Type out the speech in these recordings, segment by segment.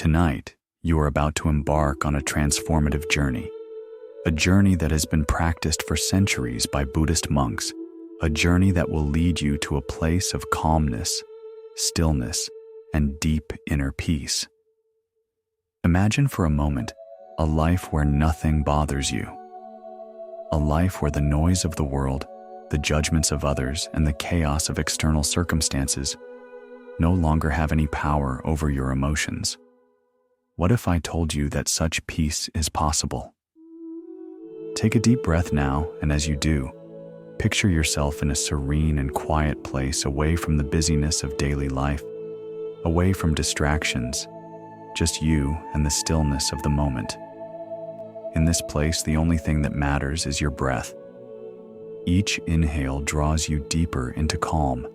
Tonight, you are about to embark on a transformative journey, a journey that has been practiced for centuries by Buddhist monks, a journey that will lead you to a place of calmness, stillness, and deep inner peace. Imagine for a moment a life where nothing bothers you, a life where the noise of the world, the judgments of others, and the chaos of external circumstances no longer have any power over your emotions. What if I told you that such peace is possible? Take a deep breath now, and as you do, picture yourself in a serene and quiet place away from the busyness of daily life, away from distractions, just you and the stillness of the moment. In this place, the only thing that matters is your breath. Each inhale draws you deeper into calm,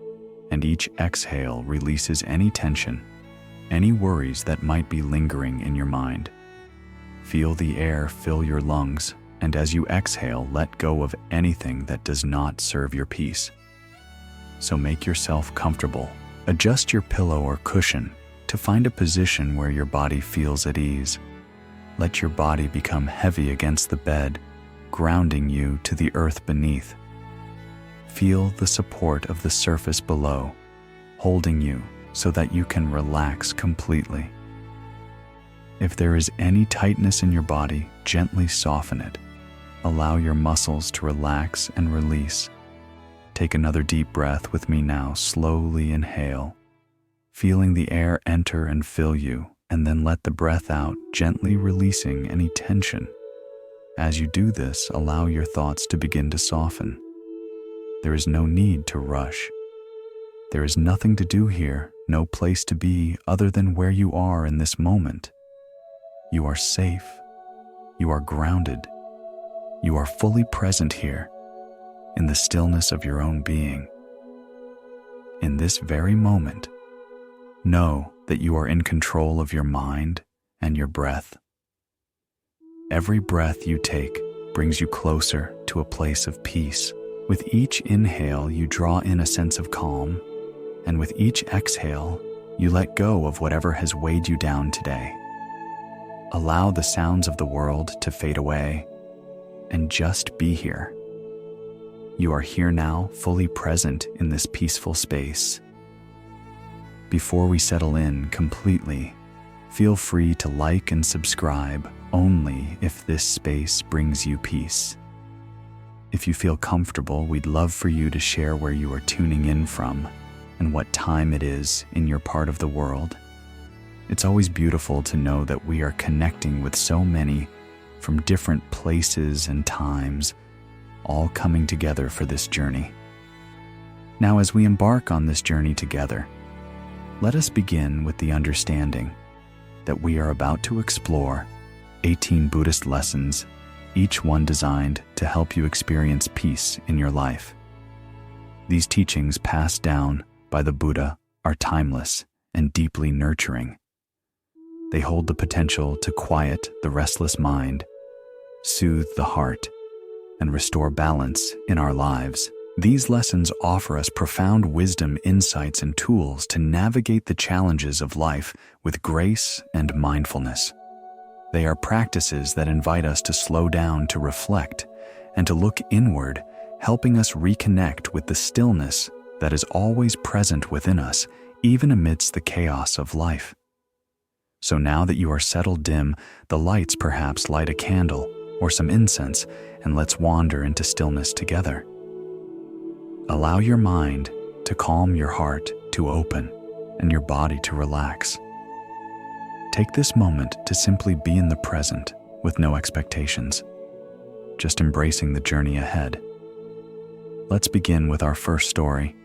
and each exhale releases any tension, any worries that might be lingering in your mind. Feel the air fill your lungs, and as you exhale, let go of anything that does not serve your peace. So make yourself comfortable. Adjust your pillow or cushion to find a position where your body feels at ease. Let your body become heavy against the bed, grounding you to the earth beneath. Feel the support of the surface below, holding you so that you can relax completely. If there is any tightness in your body, gently soften it. Allow your muscles to relax and release. Take another deep breath with me now. Slowly inhale, feeling the air enter and fill you, and then let the breath out, gently releasing any tension. As you do this, allow your thoughts to begin to soften. There is no need to rush. There is nothing to do here, no place to be other than where you are in this moment. You are safe. You are grounded. You are fully present here, in the stillness of your own being. In this very moment, know that you are in control of your mind and your breath. Every breath you take brings you closer to a place of peace. With each inhale, you draw in a sense of calm, and with each exhale, you let go of whatever has weighed you down today. Allow the sounds of the world to fade away, and just be here. You are here now, fully present in this peaceful space. Before we settle in completely, feel free to like and subscribe only if this space brings you peace. If you feel comfortable, we'd love for you to share where you are tuning in from and what time it is in your part of the world. It's always beautiful to know that we are connecting with so many from different places and times, all coming together for this journey. Now, as we embark on this journey together, let us begin with the understanding that we are about to explore 18 Buddhist lessons, each one designed to help you experience peace in your life. These teachings passed down by the Buddha are timeless and deeply nurturing. They hold the potential to quiet the restless mind, soothe the heart, and restore balance in our lives. These lessons offer us profound wisdom, insights, and tools to navigate the challenges of life with grace and mindfulness. They are practices that invite us to slow down, to reflect, and to look inward, helping us reconnect with the stillness that is always present within us, even amidst the chaos of life. So now that you are settled, dim the lights, perhaps light a candle or some incense, and let's wander into stillness together. Allow your mind to calm, your heart to open, and your body to relax. Take this moment to simply be in the present with no expectations, just embracing the journey ahead. Let's begin with our first story,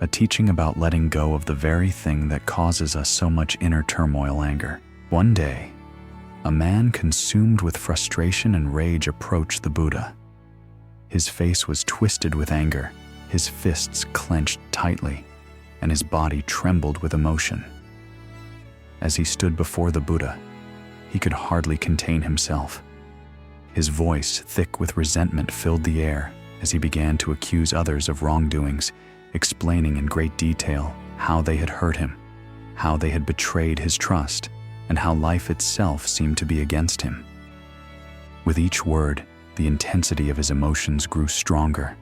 a teaching about letting go of the very thing that causes us so much inner turmoil, anger. One day, a man consumed with frustration and rage approached the Buddha. His face was twisted with anger, his fists clenched tightly, and his body trembled with emotion. As he stood before the Buddha, he could hardly contain himself. His voice, thick with resentment, filled the air as he began to accuse others of wrongdoings, explaining in great detail how they had hurt him, how they had betrayed his trust, and how life itself seemed to be against him. With each word, the intensity of his emotions grew stronger.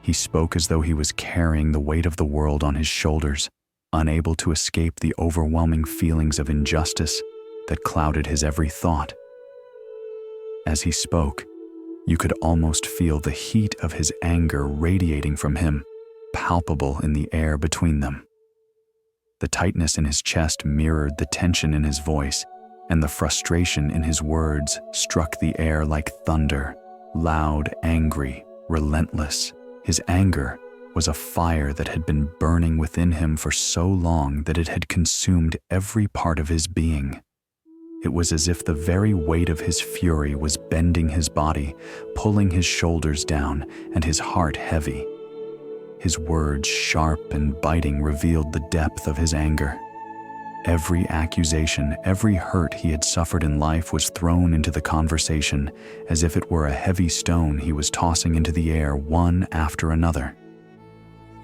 He spoke as though he was carrying the weight of the world on his shoulders, unable to escape the overwhelming feelings of injustice that clouded his every thought. As he spoke, you could almost feel the heat of his anger radiating from him, palpable in the air between them. The tightness in his chest mirrored the tension in his voice, and the frustration in his words struck the air like thunder, loud, angry, relentless. His anger was a fire that had been burning within him for so long that it had consumed every part of his being. It was as if the very weight of his fury was bending his body, pulling his shoulders down, and his heart heavy. His words, sharp and biting, revealed the depth of his anger. Every accusation, every hurt he had suffered in life was thrown into the conversation, as if it were a heavy stone he was tossing into the air one after another.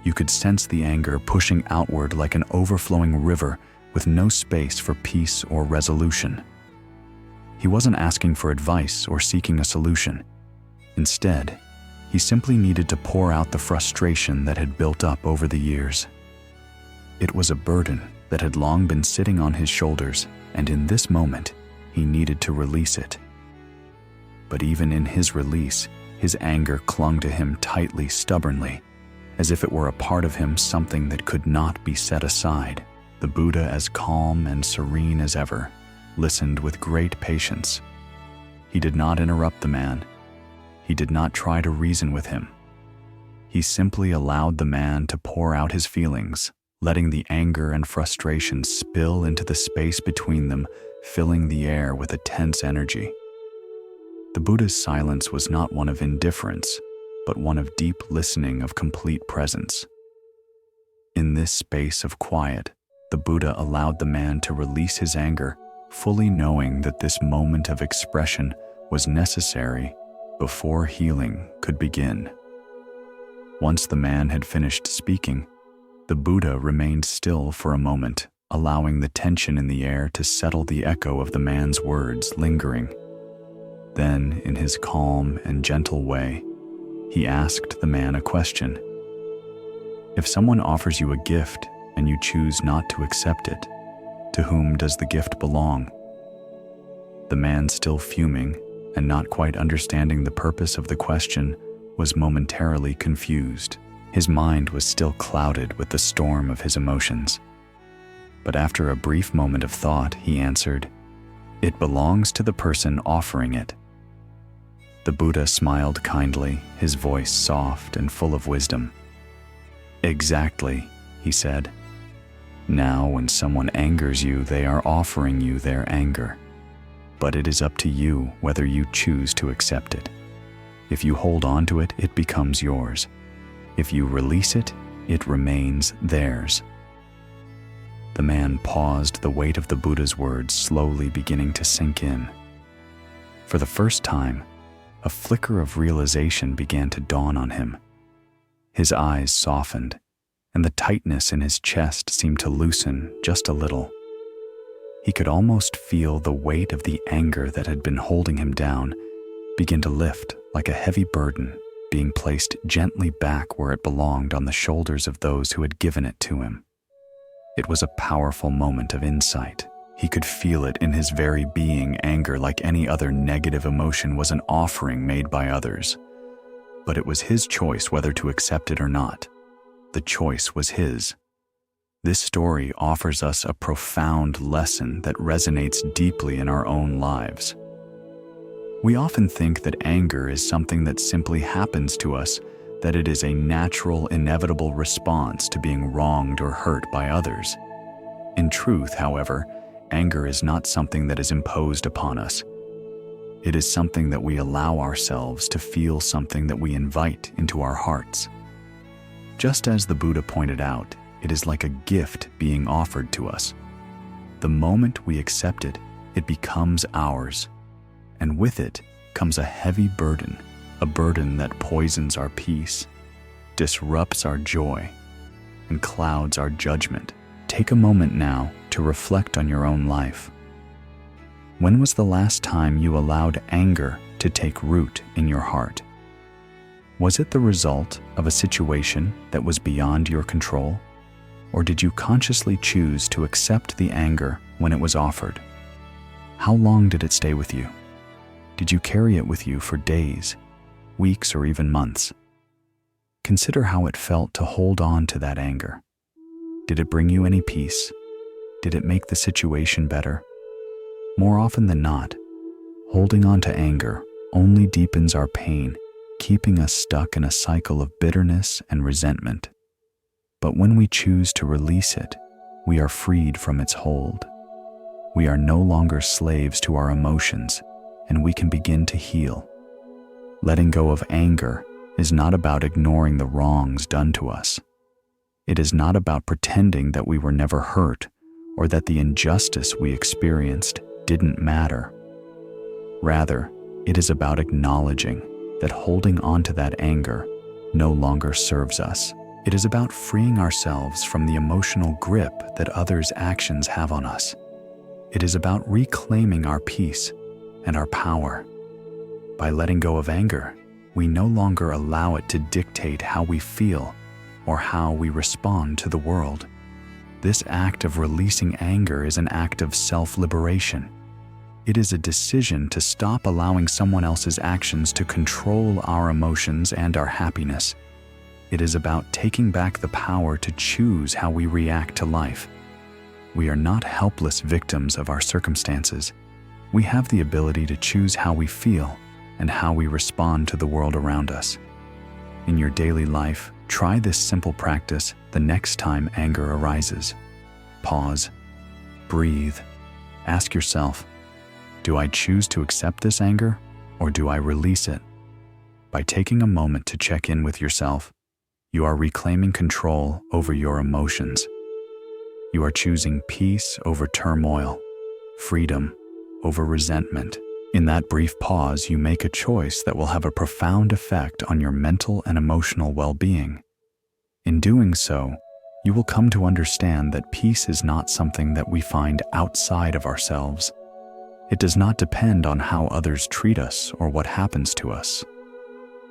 You could sense the anger pushing outward like an overflowing river with no space for peace or resolution. He wasn't asking for advice or seeking a solution. Instead, he simply needed to pour out the frustration that had built up over the years. It was a burden that had long been sitting on his shoulders, and in this moment, he needed to release it. But even in his release, his anger clung to him tightly, stubbornly, as if it were a part of him, something that could not be set aside. The Buddha, as calm and serene as ever, listened with great patience. He did not interrupt the man. He did not try to reason with him. He simply allowed the man to pour out his feelings, letting the anger and frustration spill into the space between them, filling the air with a tense energy. The Buddha's silence was not one of indifference, but one of deep listening, of complete presence. In this space of quiet, the Buddha allowed the man to release his anger, fully knowing that this moment of expression was necessary before healing could begin. Once the man had finished speaking, the Buddha remained still for a moment, allowing the tension in the air to settle, the echo of the man's words lingering. Then, in his calm and gentle way, he asked the man a question. If someone offers you a gift and you choose not to accept it, to whom does the gift belong? The man, still fuming and not quite understanding the purpose of the question, was momentarily confused. His mind was still clouded with the storm of his emotions. But after a brief moment of thought, he answered, "It belongs to the person offering it." The Buddha smiled kindly, his voice soft and full of wisdom. "Exactly," he said. "Now, when someone angers you, they are offering you their anger. But it is up to you whether you choose to accept it. If you hold on to it, it becomes yours. If you release it, it remains theirs." The man paused, the weight of the Buddha's words slowly beginning to sink in. For the first time, a flicker of realization began to dawn on him. His eyes softened, and the tightness in his chest seemed to loosen just a little. He could almost feel the weight of the anger that had been holding him down begin to lift like a heavy burden, being placed gently back where it belonged, on the shoulders of those who had given it to him. It was a powerful moment of insight. He could feel it in his very being. Anger, like any other negative emotion, was an offering made by others. But it was his choice whether to accept it or not. The choice was his. This story offers us a profound lesson that resonates deeply in our own lives. We often think that anger is something that simply happens to us, that it is a natural, inevitable response to being wronged or hurt by others. In truth, however, anger is not something that is imposed upon us. It is something that we allow ourselves to feel, something that we invite into our hearts. Just as the Buddha pointed out, it is like a gift being offered to us. The moment we accept it, it becomes ours. And with it comes a heavy burden, a burden that poisons our peace, disrupts our joy, and clouds our judgment. Take a moment now to reflect on your own life. When was the last time you allowed anger to take root in your heart? Was it the result of a situation that was beyond your control? Or did you consciously choose to accept the anger when it was offered? How long did it stay with you? Did you carry it with you for days, weeks, or even months? Consider how it felt to hold on to that anger. Did it bring you any peace? Did it make the situation better? More often than not, holding on to anger only deepens our pain, keeping us stuck in a cycle of bitterness and resentment. But when we choose to release it, we are freed from its hold. We are no longer slaves to our emotions, and we can begin to heal. Letting go of anger is not about ignoring the wrongs done to us. It is not about pretending that we were never hurt or that the injustice we experienced didn't matter. Rather, it is about acknowledging that holding on to that anger no longer serves us. It is about freeing ourselves from the emotional grip that others' actions have on us. It is about reclaiming our peace and our power. By letting go of anger, we no longer allow it to dictate how we feel or how we respond to the world. This act of releasing anger is an act of self-liberation. It is a decision to stop allowing someone else's actions to control our emotions and our happiness. It is about taking back the power to choose how we react to life. We are not helpless victims of our circumstances. We have the ability to choose how we feel and how we respond to the world around us. In your daily life, try this simple practice the next time anger arises. Pause, breathe, ask yourself, do I choose to accept this anger or do I release it? By taking a moment to check in with yourself, you are reclaiming control over your emotions. You are choosing peace over turmoil, freedom over resentment. In that brief pause, you make a choice that will have a profound effect on your mental and emotional well-being. In doing so, you will come to understand that peace is not something that we find outside of ourselves. It does not depend on how others treat us or what happens to us.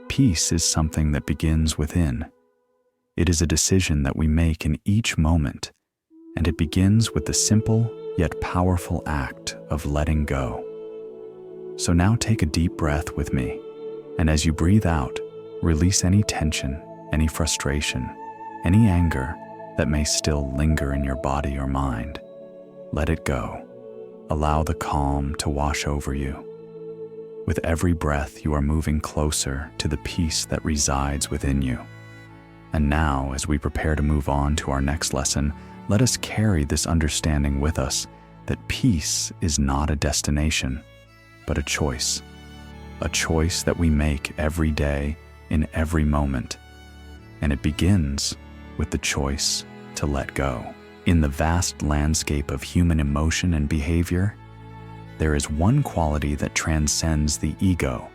Peace is something that begins within. It is a decision that we make in each moment, and it begins with the simple yet powerful act of letting go. So now take a deep breath with me, and as you breathe out, release any tension, any frustration, any anger that may still linger in your body or mind. Let it go. Allow the calm to wash over you. With every breath, you are moving closer to the peace that resides within you. And now, as we prepare to move on to our next lesson, let us carry this understanding with us that peace is not a destination, but a choice that we make every day in every moment. And it begins with the choice to let go. In the vast landscape of human emotion and behavior, there is one quality that transcends the ego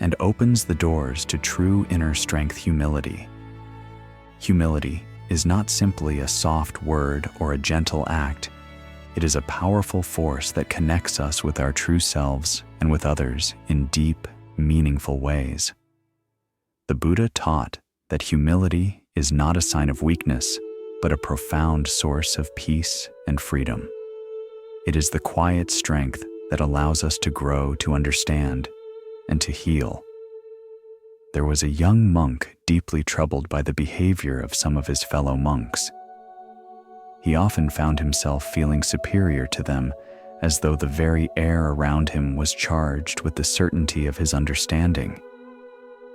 and opens the doors to true inner strength: humility. Humility is not simply a soft word or a gentle act. It is a powerful force that connects us with our true selves and with others in deep, meaningful ways. The Buddha taught that humility is not a sign of weakness, but a profound source of peace and freedom. It is the quiet strength that allows us to grow, to understand, and to heal. There was a young monk deeply troubled by the behavior of some of his fellow monks. He often found himself feeling superior to them, as though the very air around him was charged with the certainty of his understanding.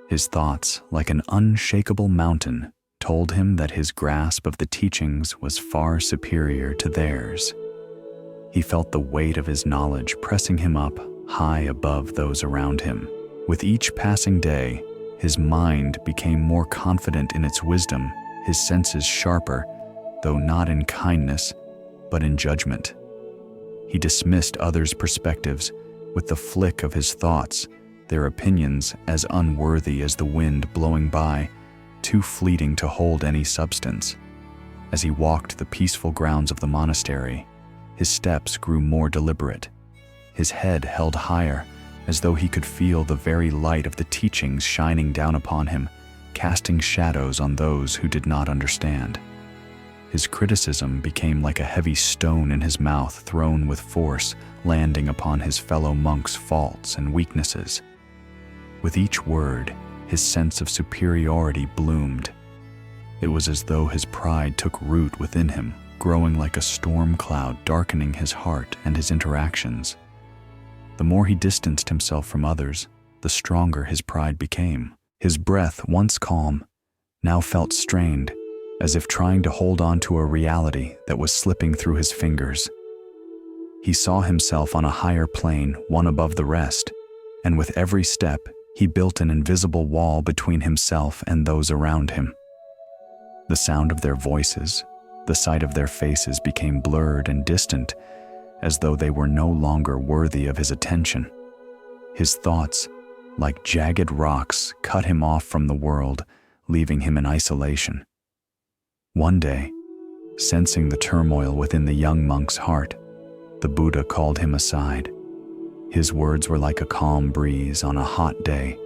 His thoughts, like an unshakable mountain, told him that his grasp of the teachings was far superior to theirs. He felt the weight of his knowledge pressing him up high above those around him. With each passing day, his mind became more confident in its wisdom, his senses sharper, though not in kindness, but in judgment. He dismissed others' perspectives with the flick of his thoughts, their opinions as unworthy as the wind blowing by, too fleeting to hold any substance. As he walked the peaceful grounds of the monastery, his steps grew more deliberate. his head held higher, as though he could feel the very light of the teachings shining down upon him, casting shadows on those who did not understand. His criticism became like a heavy stone in his mouth thrown with force, landing upon his fellow monks' faults and weaknesses. With each word, his sense of superiority bloomed. It was as though his pride took root within him, growing like a storm cloud darkening his heart and his interactions. The more he distanced himself from others, the stronger his pride became. His breath, once calm, now felt strained, as if trying to hold on to a reality that was slipping through his fingers. He saw himself on a higher plane, one above the rest, and with every step, he built an invisible wall between himself and those around him. The sound of their voices, the sight of their faces became blurred and distant, as though they were no longer worthy of his attention. His thoughts, like jagged rocks, cut him off from the world, leaving him in isolation. One day, sensing the turmoil within the young monk's heart, the Buddha called him aside. His words were like a calm breeze on a hot day,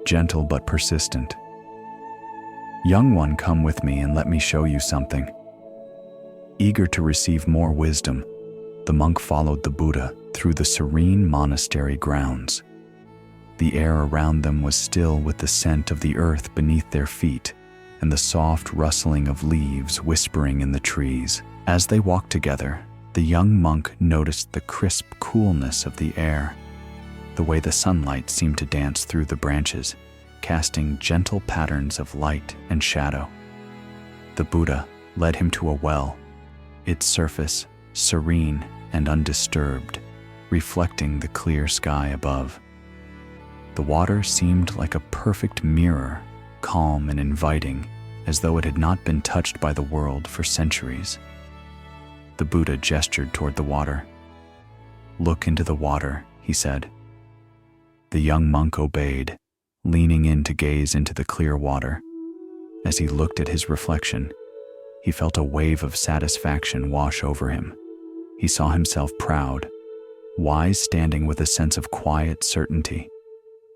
gentle but persistent. "Young one, come with me and let me show you something." Eager to receive more wisdom, the monk followed the Buddha through the serene monastery grounds. The air around them was still with the scent of the earth beneath their feet and the soft rustling of leaves whispering in the trees. As they walked together, the young monk noticed the crisp coolness of the air, the way the sunlight seemed to dance through the branches, casting gentle patterns of light and shadow. The Buddha led him to a well, its surface serene and undisturbed, reflecting the clear sky above. The water seemed like a perfect mirror, calm and inviting, as though it had not been touched by the world for centuries. The Buddha gestured toward the water. "Look into the water," he said. The young monk obeyed, leaning in to gaze into the clear water. As he looked at his reflection, he felt a wave of satisfaction wash over him. He saw himself proud, wise, standing with a sense of quiet certainty.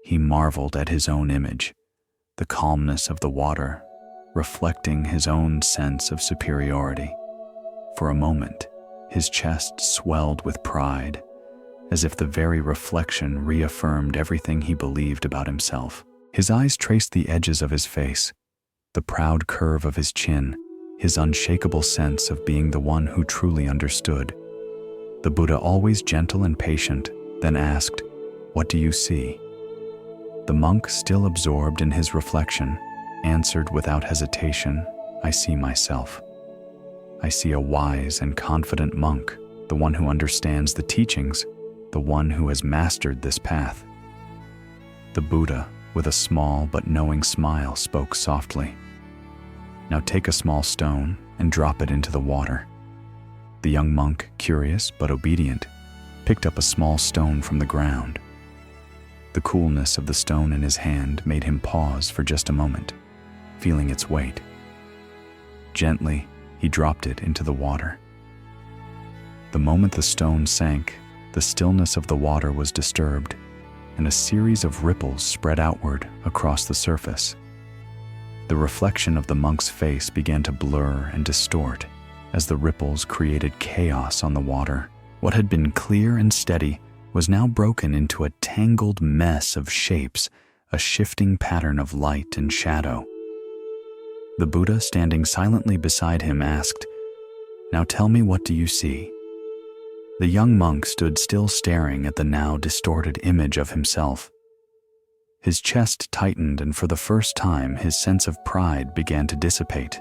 He marveled at his own image, the calmness of the water, reflecting his own sense of superiority. For a moment, his chest swelled with pride, as if the very reflection reaffirmed everything he believed about himself. His eyes traced the edges of his face, the proud curve of his chin, his unshakable sense of being the one who truly understood. The Buddha, always gentle and patient, then asked, "What do you see?" The monk, still absorbed in his reflection, answered without hesitation, "I see myself. I see a wise and confident monk, the one who understands the teachings, the one who has mastered this path." The Buddha, with a small but knowing smile, spoke softly. "Now take a small stone and drop it into the water." The young monk, curious but obedient, picked up a small stone from the ground. The coolness of the stone in his hand made him pause for just a moment, feeling its weight. Gently, he dropped it into the water. The moment the stone sank, the stillness of the water was disturbed, and a series of ripples spread outward across the surface. The reflection of the monk's face began to blur and distort as the ripples created chaos on the water. What had been clear and steady was now broken into a tangled mess of shapes, a shifting pattern of light and shadow. The Buddha, standing silently beside him, asked, "Now tell me, what do you see?" The young monk stood still, staring at the now distorted image of himself. His chest tightened, and for the first time his sense of pride began to dissipate.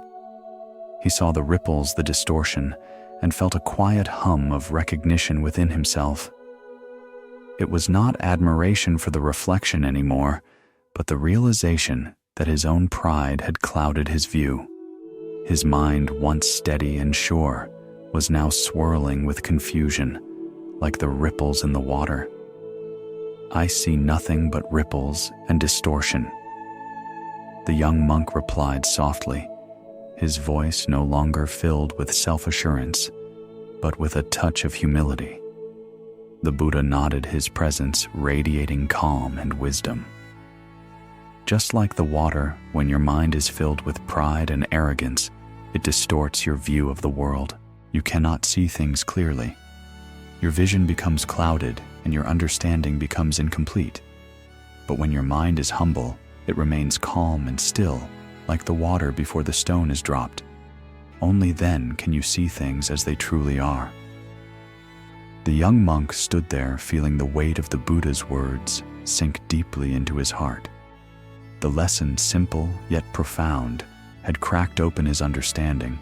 He saw the ripples, the distortion, and felt a quiet hum of recognition within himself. It was not admiration for the reflection anymore, but the realization that his own pride had clouded his view. His mind, once steady and sure, was now swirling with confusion, like the ripples in the water. "I see nothing but ripples and distortion." The young monk replied softly, his voice no longer filled with self-assurance, but with a touch of humility. The Buddha nodded, his presence radiating calm and wisdom. Just like the water, when your mind is filled with pride and arrogance, it distorts your view of the world. You cannot see things clearly. Your vision becomes clouded and your understanding becomes incomplete. But when your mind is humble, it remains calm and still, like the water before the stone is dropped. Only then can you see things as they truly are. The young monk stood there, feeling the weight of the Buddha's words sink deeply into his heart. The lesson, simple yet profound, had cracked open his understanding.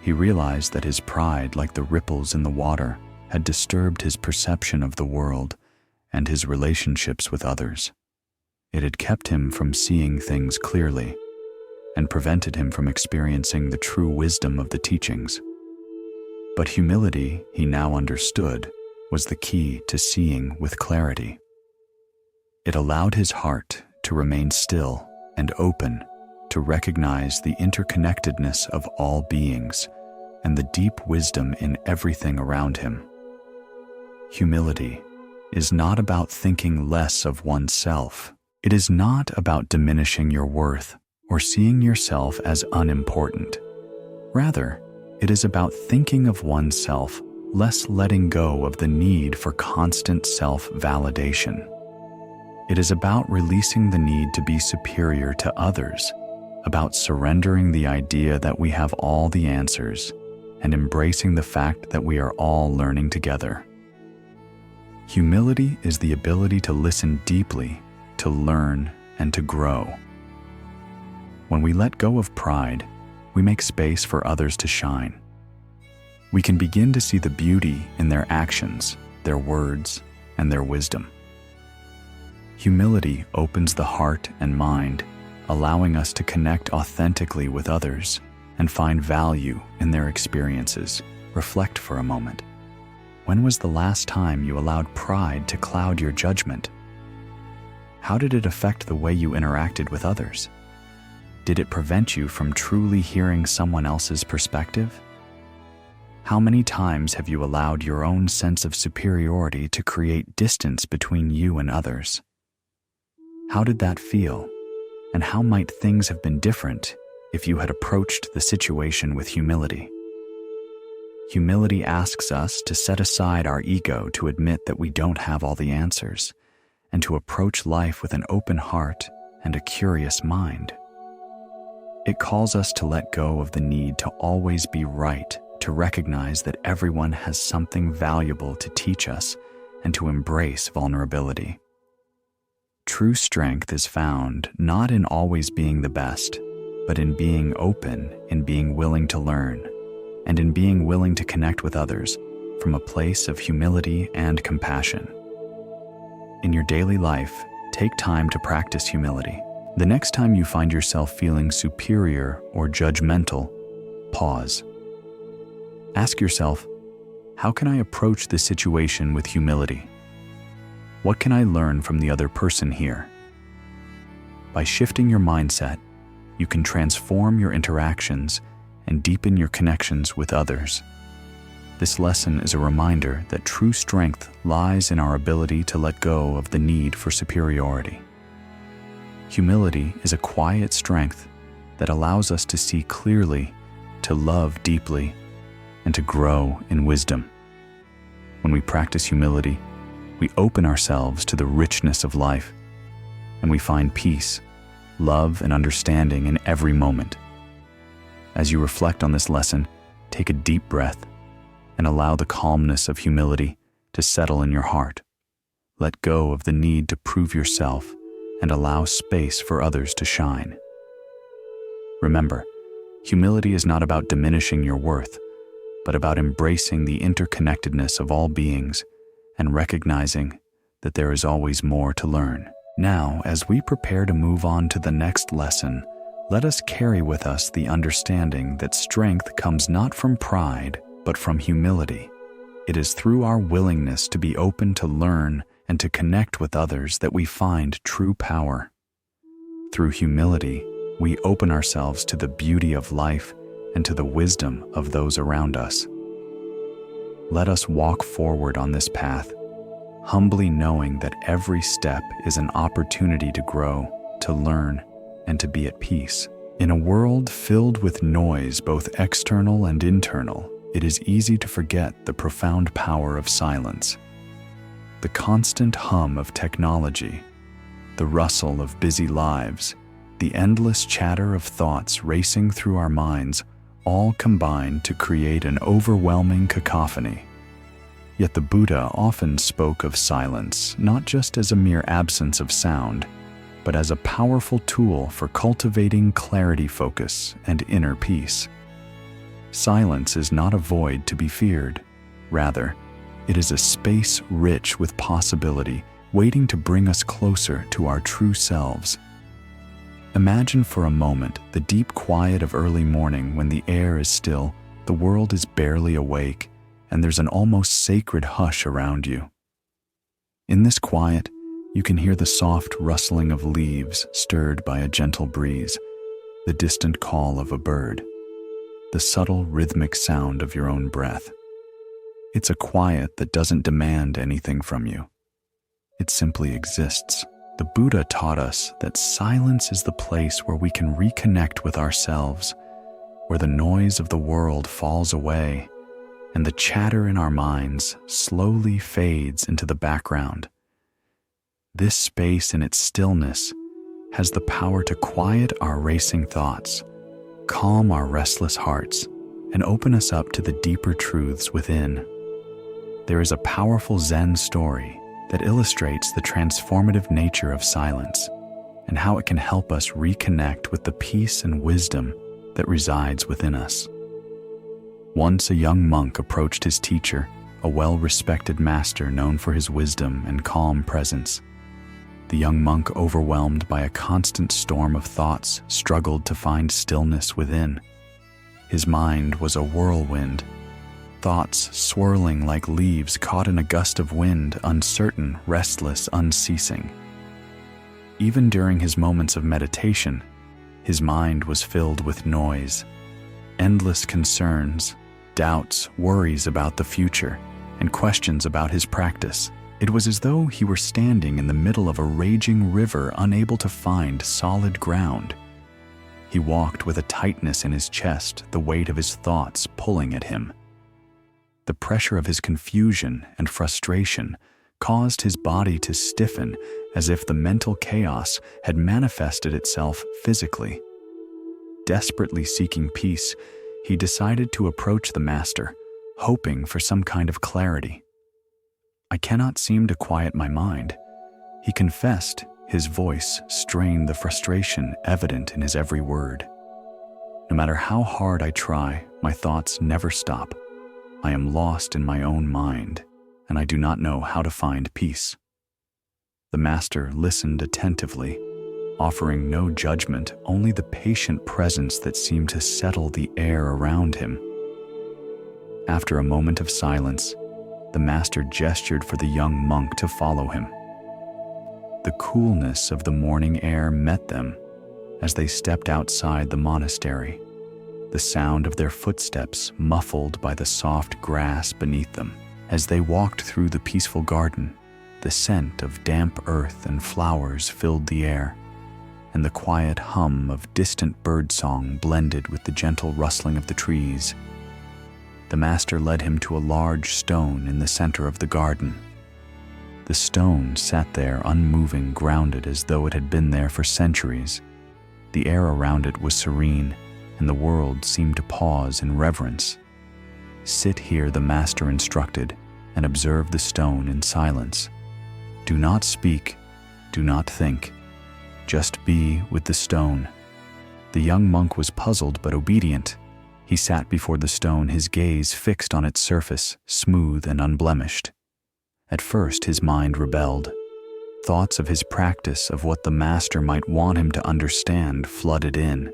He realized that his pride, like the ripples in the water, had disturbed his perception of the world and his relationships with others. It had kept him from seeing things clearly and prevented him from experiencing the true wisdom of the teachings. But humility, he now understood, was the key to seeing with clarity. It allowed his heart to remain still and open to recognize the interconnectedness of all beings and the deep wisdom in everything around him. Humility is not about thinking less of oneself. It is not about diminishing your worth or seeing yourself as unimportant. Rather, it is about thinking of oneself less, letting go of the need for constant self-validation. It is about releasing the need to be superior to others, about surrendering the idea that we have all the answers and embracing the fact that we are all learning together. Humility is the ability to listen deeply, to learn, and to grow. When we let go of pride, we make space for others to shine. We can begin to see the beauty in their actions, their words, and their wisdom. Humility opens the heart and mind, allowing us to connect authentically with others and find value in their experiences. Reflect for a moment. When was the last time you allowed pride to cloud your judgment? How did it affect the way you interacted with others? Did it prevent you from truly hearing someone else's perspective? How many times have you allowed your own sense of superiority to create distance between you and others? How did that feel? And how might things have been different if you had approached the situation with humility? Humility asks us to set aside our ego, to admit that we don't have all the answers, and to approach life with an open heart and a curious mind. It calls us to let go of the need to always be right, to recognize that everyone has something valuable to teach us, and to embrace vulnerability. True strength is found not in always being the best, but in being open, in being willing to learn, and in being willing to connect with others from a place of humility and compassion. In your daily life, take time to practice humility. The next time you find yourself feeling superior or judgmental, pause. Ask yourself, how can I approach this situation with humility? What can I learn from the other person here? By shifting your mindset, you can transform your interactions and deepen your connections with others. This lesson is a reminder that true strength lies in our ability to let go of the need for superiority. Humility is a quiet strength that allows us to see clearly, to love deeply, and to grow in wisdom. When we practice humility, we open ourselves to the richness of life, and we find peace, love, and understanding in every moment. As you reflect on this lesson, take a deep breath and allow the calmness of humility to settle in your heart. Let go of the need to prove yourself and allow space for others to shine. Remember, humility is not about diminishing your worth, but about embracing the interconnectedness of all beings and recognizing that there is always more to learn. Now, as we prepare to move on to the next lesson, let us carry with us the understanding that strength comes not from pride, but from humility. It is through our willingness to be open to learn and to connect with others that we find true power. Through humility, we open ourselves to the beauty of life and to the wisdom of those around us. Let us walk forward on this path, humbly knowing that every step is an opportunity to grow, to learn, and to be at peace. In a world filled with noise, both external and internal, it is easy to forget the profound power of silence. The constant hum of technology, the rustle of busy lives, the endless chatter of thoughts racing through our minds all combine to create an overwhelming cacophony. Yet the Buddha often spoke of silence not just as a mere absence of sound, but as a powerful tool for cultivating clarity, focus, and inner peace. Silence is not a void to be feared. Rather, it is a space rich with possibility, waiting to bring us closer to our true selves. Imagine for a moment the deep quiet of early morning when the air is still, the world is barely awake, and there's an almost sacred hush around you. In this quiet, you can hear the soft rustling of leaves stirred by a gentle breeze, the distant call of a bird, the subtle rhythmic sound of your own breath. It's a quiet that doesn't demand anything from you. It simply exists. The Buddha taught us that silence is the place where we can reconnect with ourselves, where the noise of the world falls away and the chatter in our minds slowly fades into the background. This space in its stillness has the power to quiet our racing thoughts, calm our restless hearts, and open us up to the deeper truths within. There is a powerful Zen story that illustrates the transformative nature of silence and how it can help us reconnect with the peace and wisdom that resides within us. Once a young monk approached his teacher, a well-respected master known for his wisdom and calm presence. The young monk, overwhelmed by a constant storm of thoughts, struggled to find stillness within. His mind was a whirlwind, thoughts swirling like leaves caught in a gust of wind, uncertain, restless, unceasing. Even during his moments of meditation, his mind was filled with noise, endless concerns, doubts, worries about the future, and questions about his practice. It was as though he were standing in the middle of a raging river, unable to find solid ground. He walked with a tightness in his chest, the weight of his thoughts pulling at him. The pressure of his confusion and frustration caused his body to stiffen, as if the mental chaos had manifested itself physically. Desperately seeking peace, he decided to approach the master, hoping for some kind of clarity. "I cannot seem to quiet my mind," he confessed, his voice strained, the frustration evident in his every word. "No matter how hard I try, my thoughts never stop. I am lost in my own mind, and I do not know how to find peace." The master listened attentively, offering no judgment, only the patient presence that seemed to settle the air around him. After a moment of silence, the master gestured for the young monk to follow him. The coolness of the morning air met them as they stepped outside the monastery, the sound of their footsteps muffled by the soft grass beneath them. As they walked through the peaceful garden, the scent of damp earth and flowers filled the air, and the quiet hum of distant birdsong blended with the gentle rustling of the trees. The master led him to a large stone in the center of the garden. The stone sat there unmoving, grounded as though it had been there for centuries. The air around it was serene, and the world seemed to pause in reverence. "Sit here," the master instructed, "and observe the stone in silence. Do not speak, do not think. Just be with the stone." The young monk was puzzled but obedient. He sat before the stone, his gaze fixed on its surface, smooth and unblemished. At first his mind rebelled. Thoughts of his practice, of what the master might want him to understand, flooded in.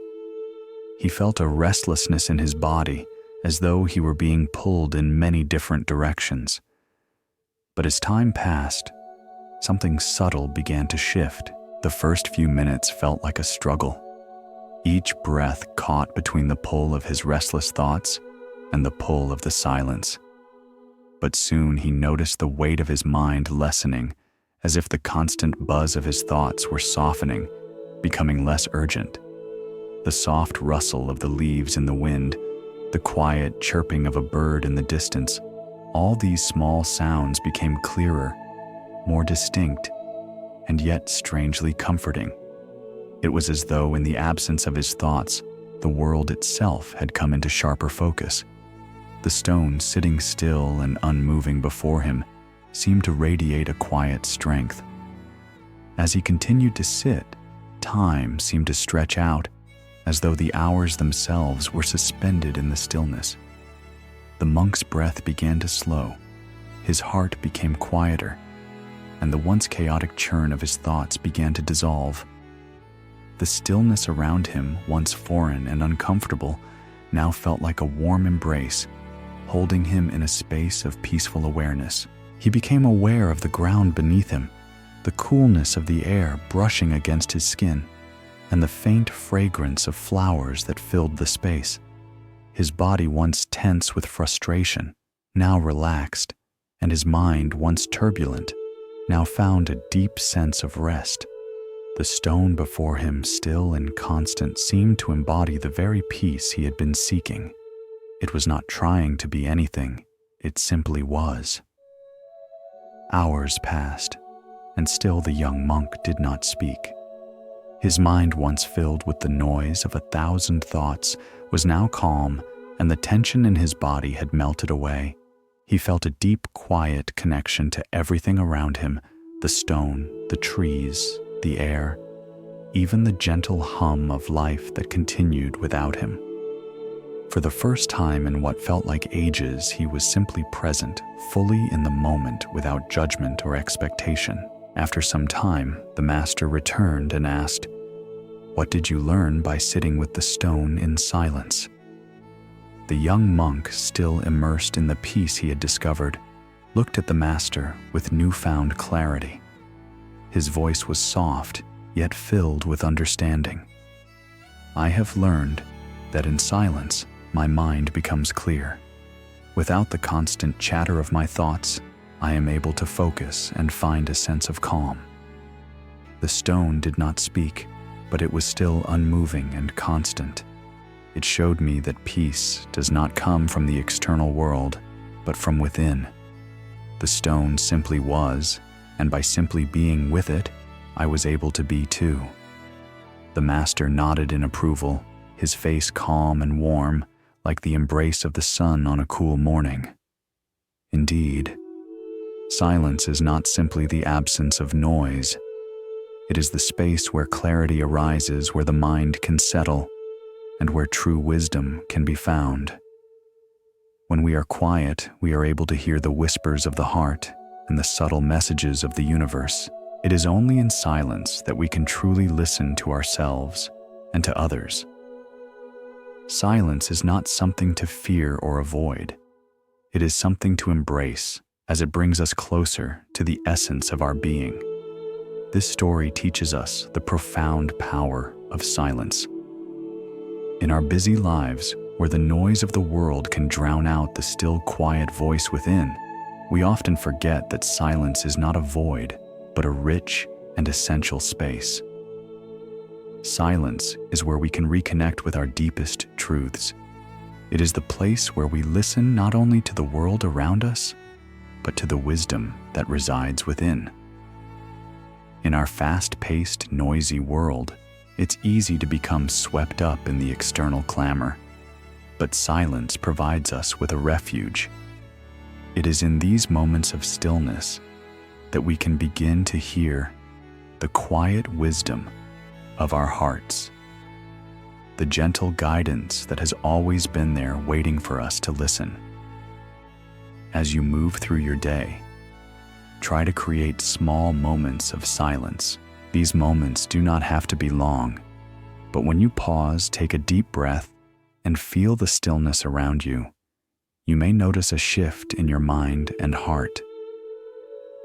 He felt a restlessness in his body, as though he were being pulled in many different directions. But as time passed, something subtle began to shift. The first few minutes felt like a struggle. Each breath caught between the pull of his restless thoughts and the pull of the silence. But soon he noticed the weight of his mind lessening, as if the constant buzz of his thoughts were softening, becoming less urgent. The soft rustle of the leaves in the wind, the quiet chirping of a bird in the distance, all these small sounds became clearer, more distinct, and yet strangely comforting. It was as though in the absence of his thoughts, the world itself had come into sharper focus. The stone sitting still and unmoving before him seemed to radiate a quiet strength. As he continued to sit, time seemed to stretch out, as though the hours themselves were suspended in the stillness. The monk's breath began to slow, his heart became quieter, and the once chaotic churn of his thoughts began to dissolve. The stillness around him, once foreign and uncomfortable, now felt like a warm embrace, holding him in a space of peaceful awareness. He became aware of the ground beneath him, the coolness of the air brushing against his skin, and the faint fragrance of flowers that filled the space. His body, once tense with frustration, now relaxed, and his mind, once turbulent, now found a deep sense of rest. The stone before him, still and constant, seemed to embody the very peace he had been seeking. It was not trying to be anything, it simply was. Hours passed, and still the young monk did not speak. His mind, once filled with the noise of 1,000 thoughts, was now calm, and the tension in his body had melted away. He felt a deep, quiet connection to everything around him, the stone, the trees, the air, even the gentle hum of life that continued without him. For the first time in what felt like ages, he was simply present, fully in the moment without judgment or expectation. After some time, the master returned and asked, "What did you learn by sitting with the stone in silence?" The young monk, still immersed in the peace he had discovered, looked at the master with newfound clarity. His voice was soft, yet filled with understanding. "I have learned that in silence, my mind becomes clear. Without the constant chatter of my thoughts, I am able to focus and find a sense of calm." The stone did not speak, but it was still unmoving and constant. It showed me that peace does not come from the external world, but from within. The stone simply was, and by simply being with it, I was able to be too. The master nodded in approval, his face calm and warm, like the embrace of the sun on a cool morning. Indeed, silence is not simply the absence of noise. It is the space where clarity arises, where the mind can settle, and where true wisdom can be found. When we are quiet, we are able to hear the whispers of the heart and the subtle messages of the universe. It is only in silence that we can truly listen to ourselves and to others. Silence is not something to fear or avoid. It is something to embrace, as it brings us closer to the essence of our being. This story teaches us the profound power of silence. In our busy lives, where the noise of the world can drown out the still, quiet voice within, we often forget that silence is not a void, but a rich and essential space. Silence is where we can reconnect with our deepest truths. It is the place where we listen not only to the world around us, but to the wisdom that resides within. In our fast-paced, noisy world, it's easy to become swept up in the external clamor, but silence provides us with a refuge. It is in these moments of stillness that we can begin to hear the quiet wisdom of our hearts, the gentle guidance that has always been there waiting for us to listen. As you move through your day, try to create small moments of silence. These moments do not have to be long, but when you pause, take a deep breath, and feel the stillness around you, you may notice a shift in your mind and heart.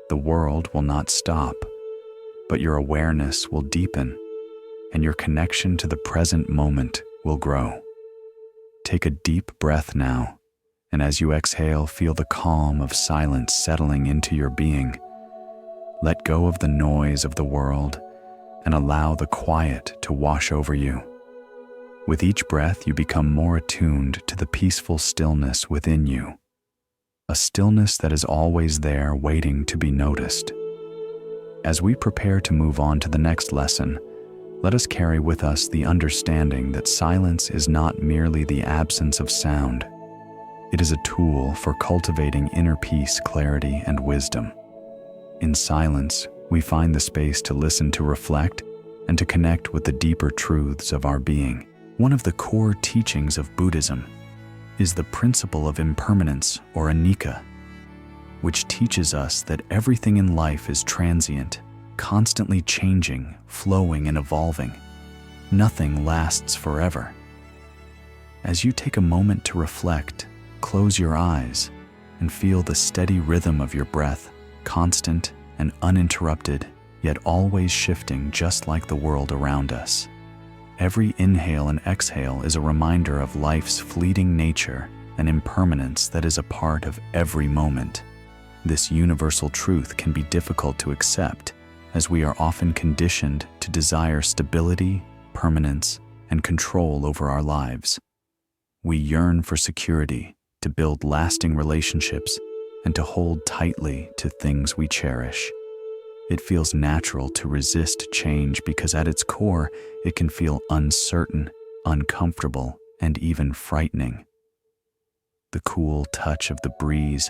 The world will not stop, but your awareness will deepen, and your connection to the present moment will grow. Take a deep breath now, And as you exhale, feel the calm of silence settling into your being. Let go of the noise of the world and allow the quiet to wash over you. With each breath, you become more attuned to the peaceful stillness within you, a stillness that is always there waiting to be noticed. As we prepare to move on to the next lesson, let us carry with us the understanding that silence is not merely the absence of sound. It is a tool for cultivating inner peace, clarity, and wisdom. In silence, we find the space to listen, to reflect, and to connect with the deeper truths of our being. One of the core teachings of Buddhism is the principle of impermanence, or anicca, which teaches us that everything in life is transient, constantly changing, flowing, and evolving. Nothing lasts forever. As you take a moment to reflect, close your eyes and feel the steady rhythm of your breath, constant and uninterrupted, yet always shifting just like the world around us. Every inhale and exhale is a reminder of life's fleeting nature and impermanence that is a part of every moment. This universal truth can be difficult to accept, as we are often conditioned to desire stability, permanence, and control over our lives. We yearn for security, to build lasting relationships, and to hold tightly to things we cherish. It feels natural to resist change because at its core, it can feel uncertain, uncomfortable, and even frightening. The cool touch of the breeze,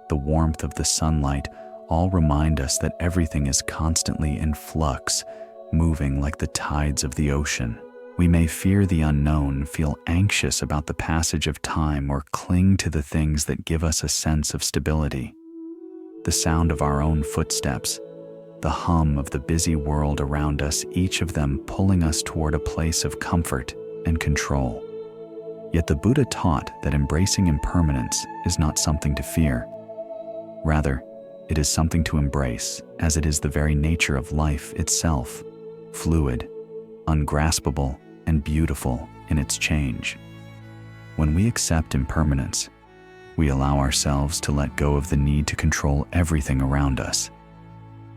the warmth of the sunlight, all remind us that everything is constantly in flux, moving like the tides of the ocean. We may fear the unknown, feel anxious about the passage of time, or cling to the things that give us a sense of stability. The sound of our own footsteps, the hum of the busy world around us, each of them pulling us toward a place of comfort and control. Yet the Buddha taught that embracing impermanence is not something to fear. Rather, it is something to embrace, as it is the very nature of life itself, fluid, ungraspable, and beautiful in its change. When we accept impermanence, we allow ourselves to let go of the need to control everything around us.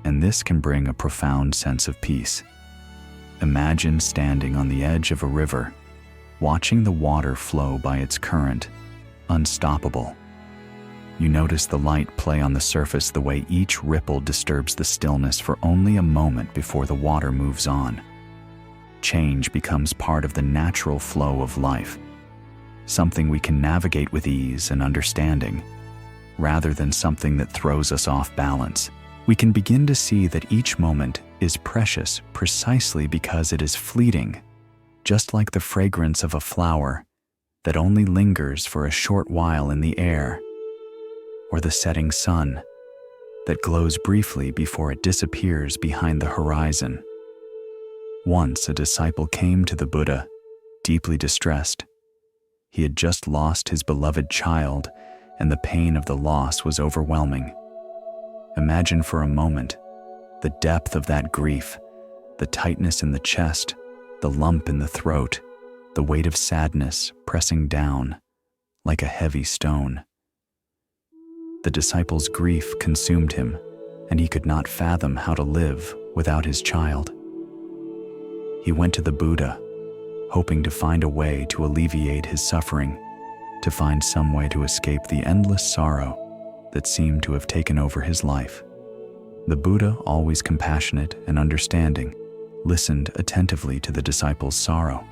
And this can bring a profound sense of peace. Imagine standing on the edge of a river, watching the water flow by its current, unstoppable. You notice the light play on the surface, the way each ripple disturbs the stillness for only a moment before the water moves on. Change becomes part of the natural flow of life, something we can navigate with ease and understanding, rather than something that throws us off balance. We can begin to see that each moment is precious precisely because it is fleeting, just like the fragrance of a flower that only lingers for a short while in the air, or the setting sun that glows briefly before it disappears behind the horizon. Once a disciple came to the Buddha, deeply distressed. He had just lost his beloved child, and the pain of the loss was overwhelming. Imagine for a moment the depth of that grief, the tightness in the chest, the lump in the throat, the weight of sadness pressing down like a heavy stone. The disciple's grief consumed him, and he could not fathom how to live without his child. He went to the Buddha, hoping to find a way to alleviate his suffering, to find some way to escape the endless sorrow that seemed to have taken over his life. The Buddha, always compassionate and understanding, listened attentively to the disciple's sorrow.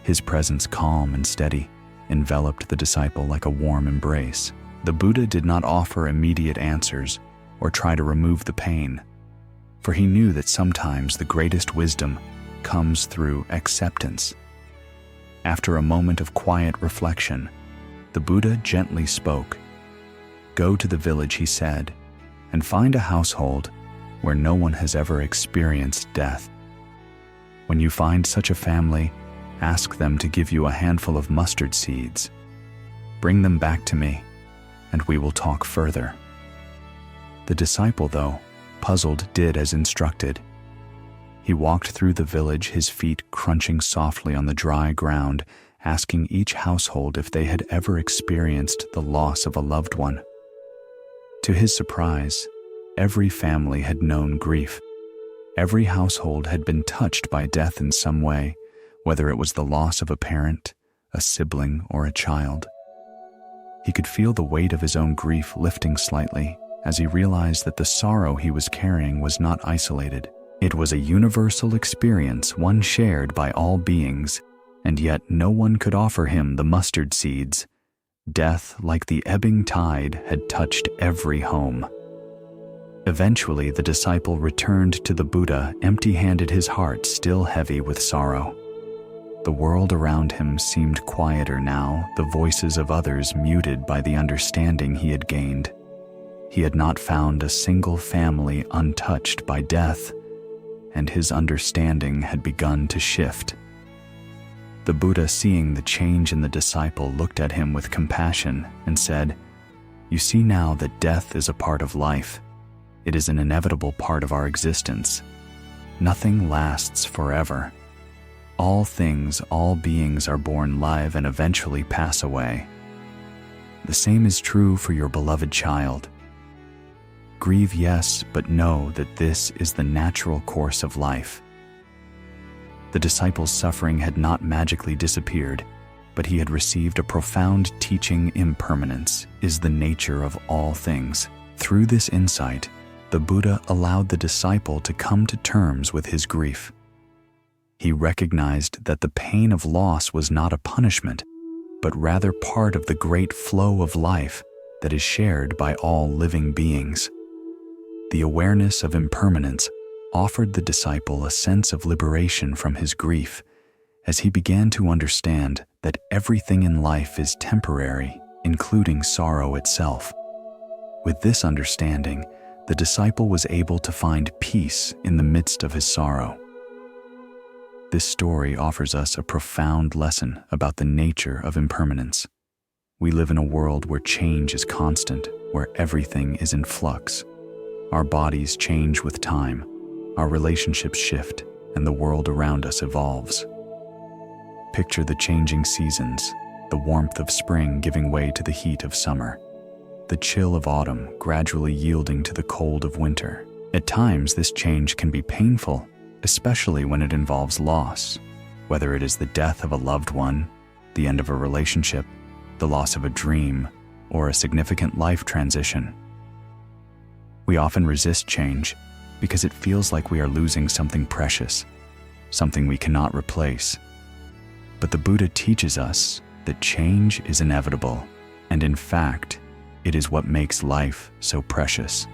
His presence, calm and steady, enveloped the disciple like a warm embrace. The Buddha did not offer immediate answers or try to remove the pain, for he knew that sometimes the greatest wisdom comes through acceptance. After a moment of quiet reflection, the Buddha gently spoke. "Go to the village," he said, "and find a household where no one has ever experienced death. When you find such a family, ask them to give you a handful of mustard seeds. Bring them back to me, and we will talk further." The disciple, though puzzled, did as instructed. He walked through the village, his feet crunching softly on the dry ground asking each household if they had ever experienced the loss of a loved one. To his surprise, every family had known grief. Every household had been touched by death in some way, whether it was the loss of a parent, a sibling, or a child. He could feel the weight of his own grief lifting slightly as he realized that the sorrow he was carrying was not isolated. It was a universal experience, one shared by all beings, and yet no one could offer him the mustard seeds. Death, like the ebbing tide, had touched every home. Eventually, the disciple returned to the Buddha, empty-handed, his heart still heavy with sorrow. The world around him seemed quieter now, the voices of others muted by the understanding he had gained. He had not found a single family untouched by death, and his understanding had begun to shift. The Buddha, seeing the change in the disciple, looked at him with compassion and said, "You see now that death is a part of life. It is an inevitable part of our existence. Nothing lasts forever. All things, all beings are born live and eventually pass away. The same is true for your beloved child. Grieve, yes, but know that this is the natural course of life." The disciple's suffering had not magically disappeared, but he had received a profound teaching. Impermanence is the nature of all things. Through this insight, the Buddha allowed the disciple to come to terms with his grief. He recognized that the pain of loss was not a punishment, but rather part of the great flow of life that is shared by all living beings. The awareness of impermanence offered the disciple a sense of liberation from his grief as he began to understand that everything in life is temporary, including sorrow itself. With this understanding, the disciple was able to find peace in the midst of his sorrow. This story offers us a profound lesson about the nature of impermanence. We live in a world where change is constant, where everything is in flux. Our bodies change with time, our relationships shift, and the world around us evolves. Picture the changing seasons, the warmth of spring giving way to the heat of summer, the chill of autumn gradually yielding to the cold of winter. At times, this change can be painful, especially when it involves loss, whether it is the death of a loved one, the end of a relationship, the loss of a dream, or a significant life transition. We often resist change because it feels like we are losing something precious, something we cannot replace. But the Buddha teaches us that change is inevitable, and in fact, it is what makes life so precious.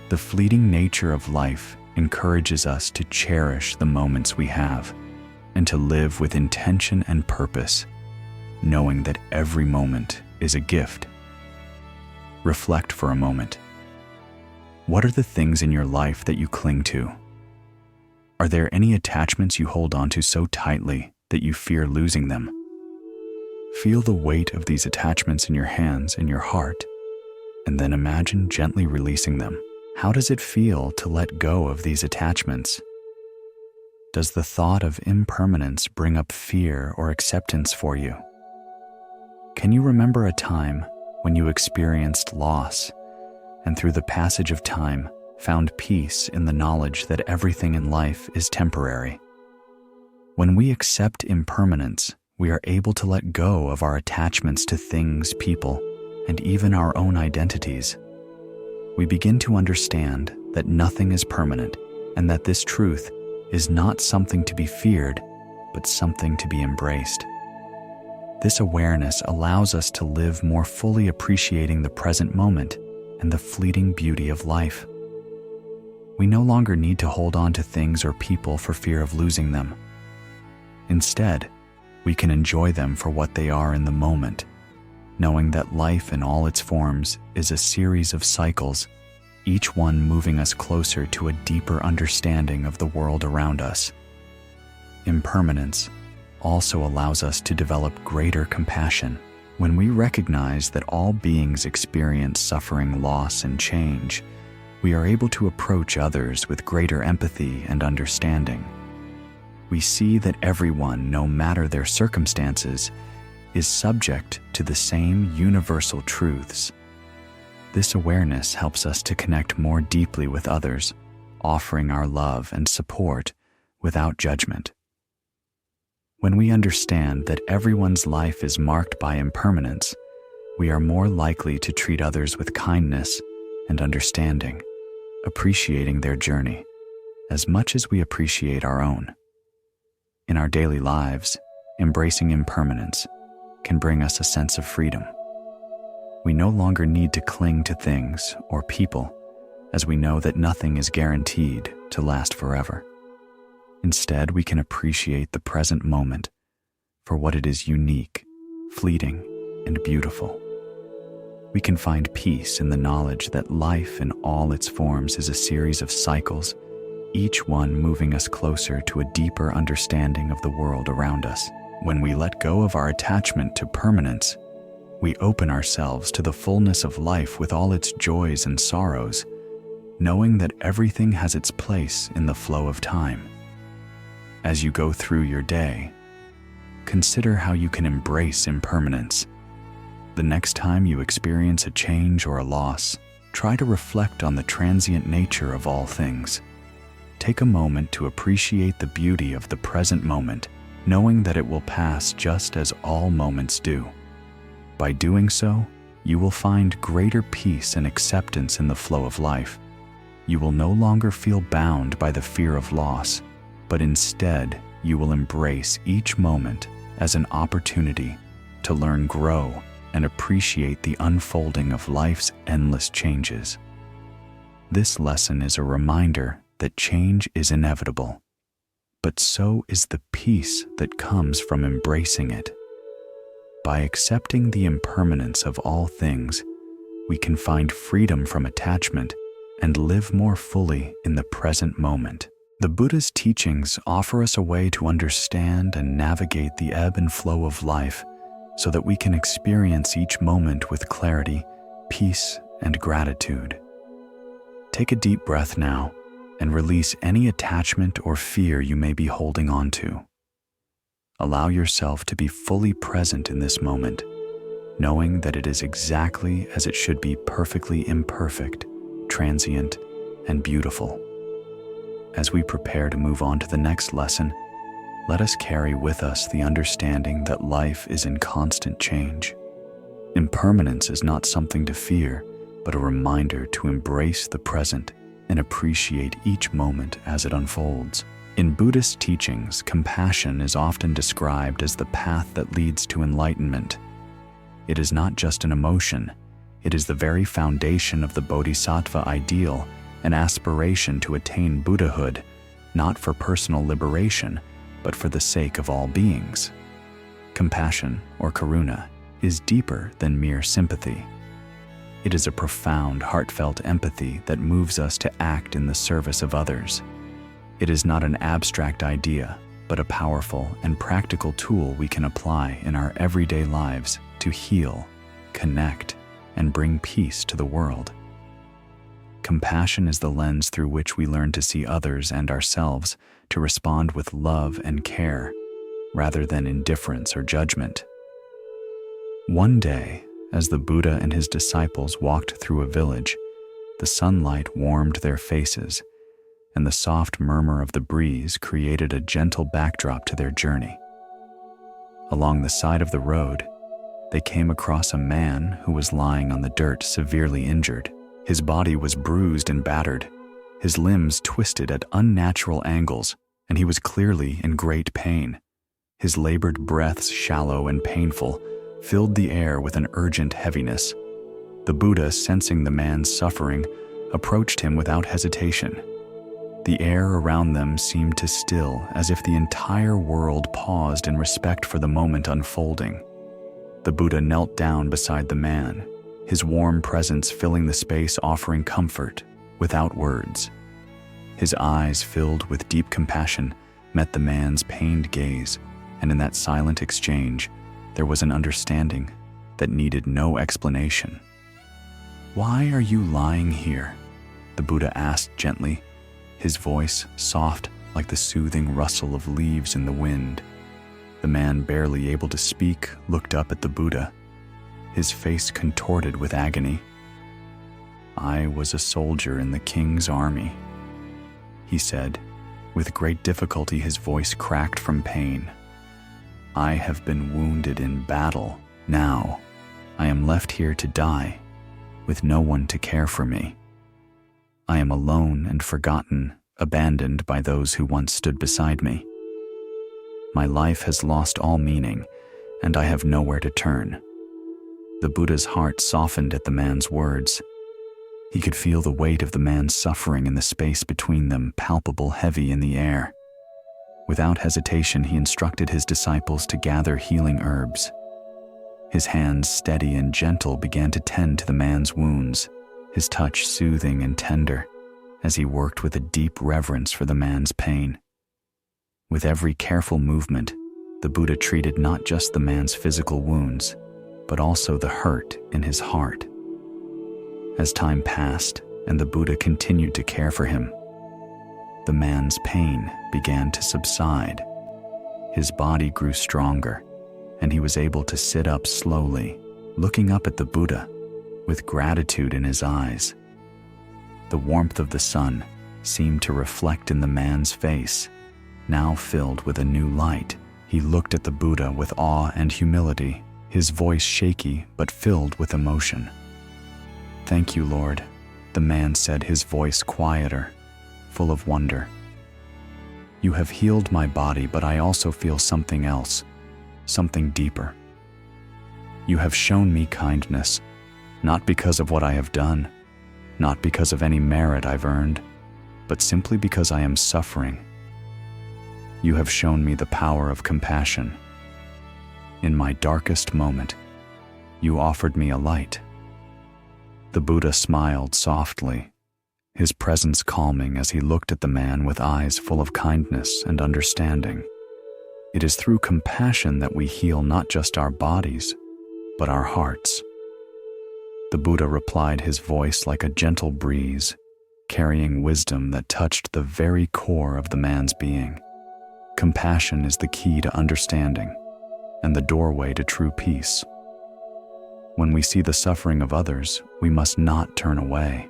The fleeting nature of life encourages us to cherish the moments we have and to live with intention and purpose, knowing that every moment is a gift. Reflect for a moment. What are the things in your life that you cling to? Are there any attachments you hold onto so tightly that you fear losing them? Feel the weight of these attachments in your hands and your heart, and then imagine gently releasing them. How does it feel to let go of these attachments? Does the thought of impermanence bring up fear or acceptance for you? Can you remember a time when you experienced loss and through the passage of time found peace in the knowledge that everything in life is temporary? When we accept impermanence, we are able to let go of our attachments to things, people, and even our own identities. We begin to understand that nothing is permanent and that this truth is not something to be feared, but something to be embraced. This awareness allows us to live more fully, appreciating the present moment and the fleeting beauty of life. We no longer need to hold on to things or people for fear of losing them. Instead, we can enjoy them for what they are in the moment, knowing that life in all its forms is a series of cycles, each one moving us closer to a deeper understanding of the world around us. Impermanence also allows us to develop greater compassion. When we recognize that all beings experience suffering, loss, and change, we are able to approach others with greater empathy and understanding. we see that everyone, no matter their circumstances, is subject to the same universal truths. This awareness helps us to connect more deeply with others, offering our love and support without judgment. When we understand that everyone's life is marked by impermanence, we are more likely to treat others with kindness and understanding, appreciating their journey as much as we appreciate our own. In our daily lives, embracing impermanence can bring us a sense of freedom. We no longer need to cling to things or people, as we know that nothing is guaranteed to last forever. Instead, we can appreciate the present moment for what it is: unique, fleeting, and beautiful. We can find peace in the knowledge that life in all its forms is a series of cycles, each one moving us closer to a deeper understanding of the world around us. When we let go of our attachment to permanence, we open ourselves to the fullness of life with all its joys and sorrows, knowing that everything has its place in the flow of time. As you go through your day, consider how you can embrace impermanence. The next time you experience a change or a loss, try to reflect on the transient nature of all things. Take a moment to appreciate the beauty of the present moment, knowing that it will pass just as all moments do. By doing so, you will find greater peace and acceptance in the flow of life. You will no longer feel bound by the fear of loss, but instead you will embrace each moment as an opportunity to learn, grow, and appreciate the unfolding of life's endless changes. This lesson is a reminder that change is inevitable, but so is the peace that comes from embracing it. By accepting the impermanence of all things, we can find freedom from attachment and live more fully in the present moment. The Buddha's teachings offer us a way to understand and navigate the ebb and flow of life so that we can experience each moment with clarity, peace, and gratitude. Take a deep breath now and release any attachment or fear you may be holding on to. Allow yourself to be fully present in this moment, knowing that it is exactly as it should be: perfectly imperfect, transient, and beautiful. As we prepare to move on to the next lesson, let us carry with us the understanding that life is in constant change. Impermanence is not something to fear, but a reminder to embrace the present and appreciate each moment as it unfolds. In Buddhist teachings, compassion is often described as the path that leads to enlightenment. It is not just an emotion, it is the very foundation of the bodhisattva ideal, an aspiration to attain Buddhahood, not for personal liberation, but for the sake of all beings. Compassion, or karuna, is deeper than mere sympathy. It is a profound, heartfelt empathy that moves us to act in the service of others. It is not an abstract idea, but a powerful and practical tool we can apply in our everyday lives to heal, connect, and bring peace to the world. Compassion is the lens through which we learn to see others and ourselves, to respond with love and care, rather than indifference or judgment. One day, as the Buddha and his disciples walked through a village, the sunlight warmed their faces, and the soft murmur of the breeze created a gentle backdrop to their journey. Along the side of the road, they came across a man who was lying on the dirt, severely injured. His body was bruised and battered, his limbs twisted at unnatural angles, and he was clearly in great pain. His labored breaths, shallow and painful, filled the air with an urgent heaviness. The Buddha, sensing the man's suffering, approached him without hesitation. The air around them seemed to still, as if the entire world paused in respect for the moment unfolding. The Buddha knelt down beside the man, his warm presence filling the space, offering comfort without words. His eyes, filled with deep compassion, met the man's pained gaze, and in that silent exchange, there was an understanding that needed no explanation. "Why are you lying here?" the Buddha asked gently, his voice soft like the soothing rustle of leaves in the wind. The man, barely able to speak, looked up at the Buddha, his face contorted with agony. "I was a soldier in the king's army," he said. With great difficulty, his voice cracked from pain. "I have been wounded in battle. Now, I am left here to die, with no one to care for me. I am alone and forgotten, abandoned by those who once stood beside me. My life has lost all meaning, and I have nowhere to turn." The Buddha's heart softened at the man's words. He could feel the weight of the man's suffering in the space between them, palpable, heavy in the air. Without hesitation, he instructed his disciples to gather healing herbs. His hands, steady and gentle, began to tend to the man's wounds, his touch soothing and tender, as he worked with a deep reverence for the man's pain. With every careful movement, the Buddha treated not just the man's physical wounds, but also the hurt in his heart. As time passed and the Buddha continued to care for him, the man's pain began to subside. His body grew stronger, and he was able to sit up slowly, looking up at the Buddha with gratitude in his eyes. The warmth of the sun seemed to reflect in the man's face, now filled with a new light. He looked at the Buddha with awe and humility, his voice shaky but filled with emotion. "Thank you, Lord," the man said, his voice quieter, full of wonder. "You have healed my body, but I also feel something else, something deeper. You have shown me kindness, not because of what I have done, not because of any merit I've earned, but simply because I am suffering. You have shown me the power of compassion. In my darkest moment, you offered me a light." The Buddha smiled softly, his presence calming as he looked at the man with eyes full of kindness and understanding. It is through compassion that we heal not just our bodies, but our hearts. The Buddha replied, his voice like a gentle breeze, carrying wisdom that touched the very core of the man's being. Compassion is the key to understanding and the doorway to true peace. When we see the suffering of others, we must not turn away.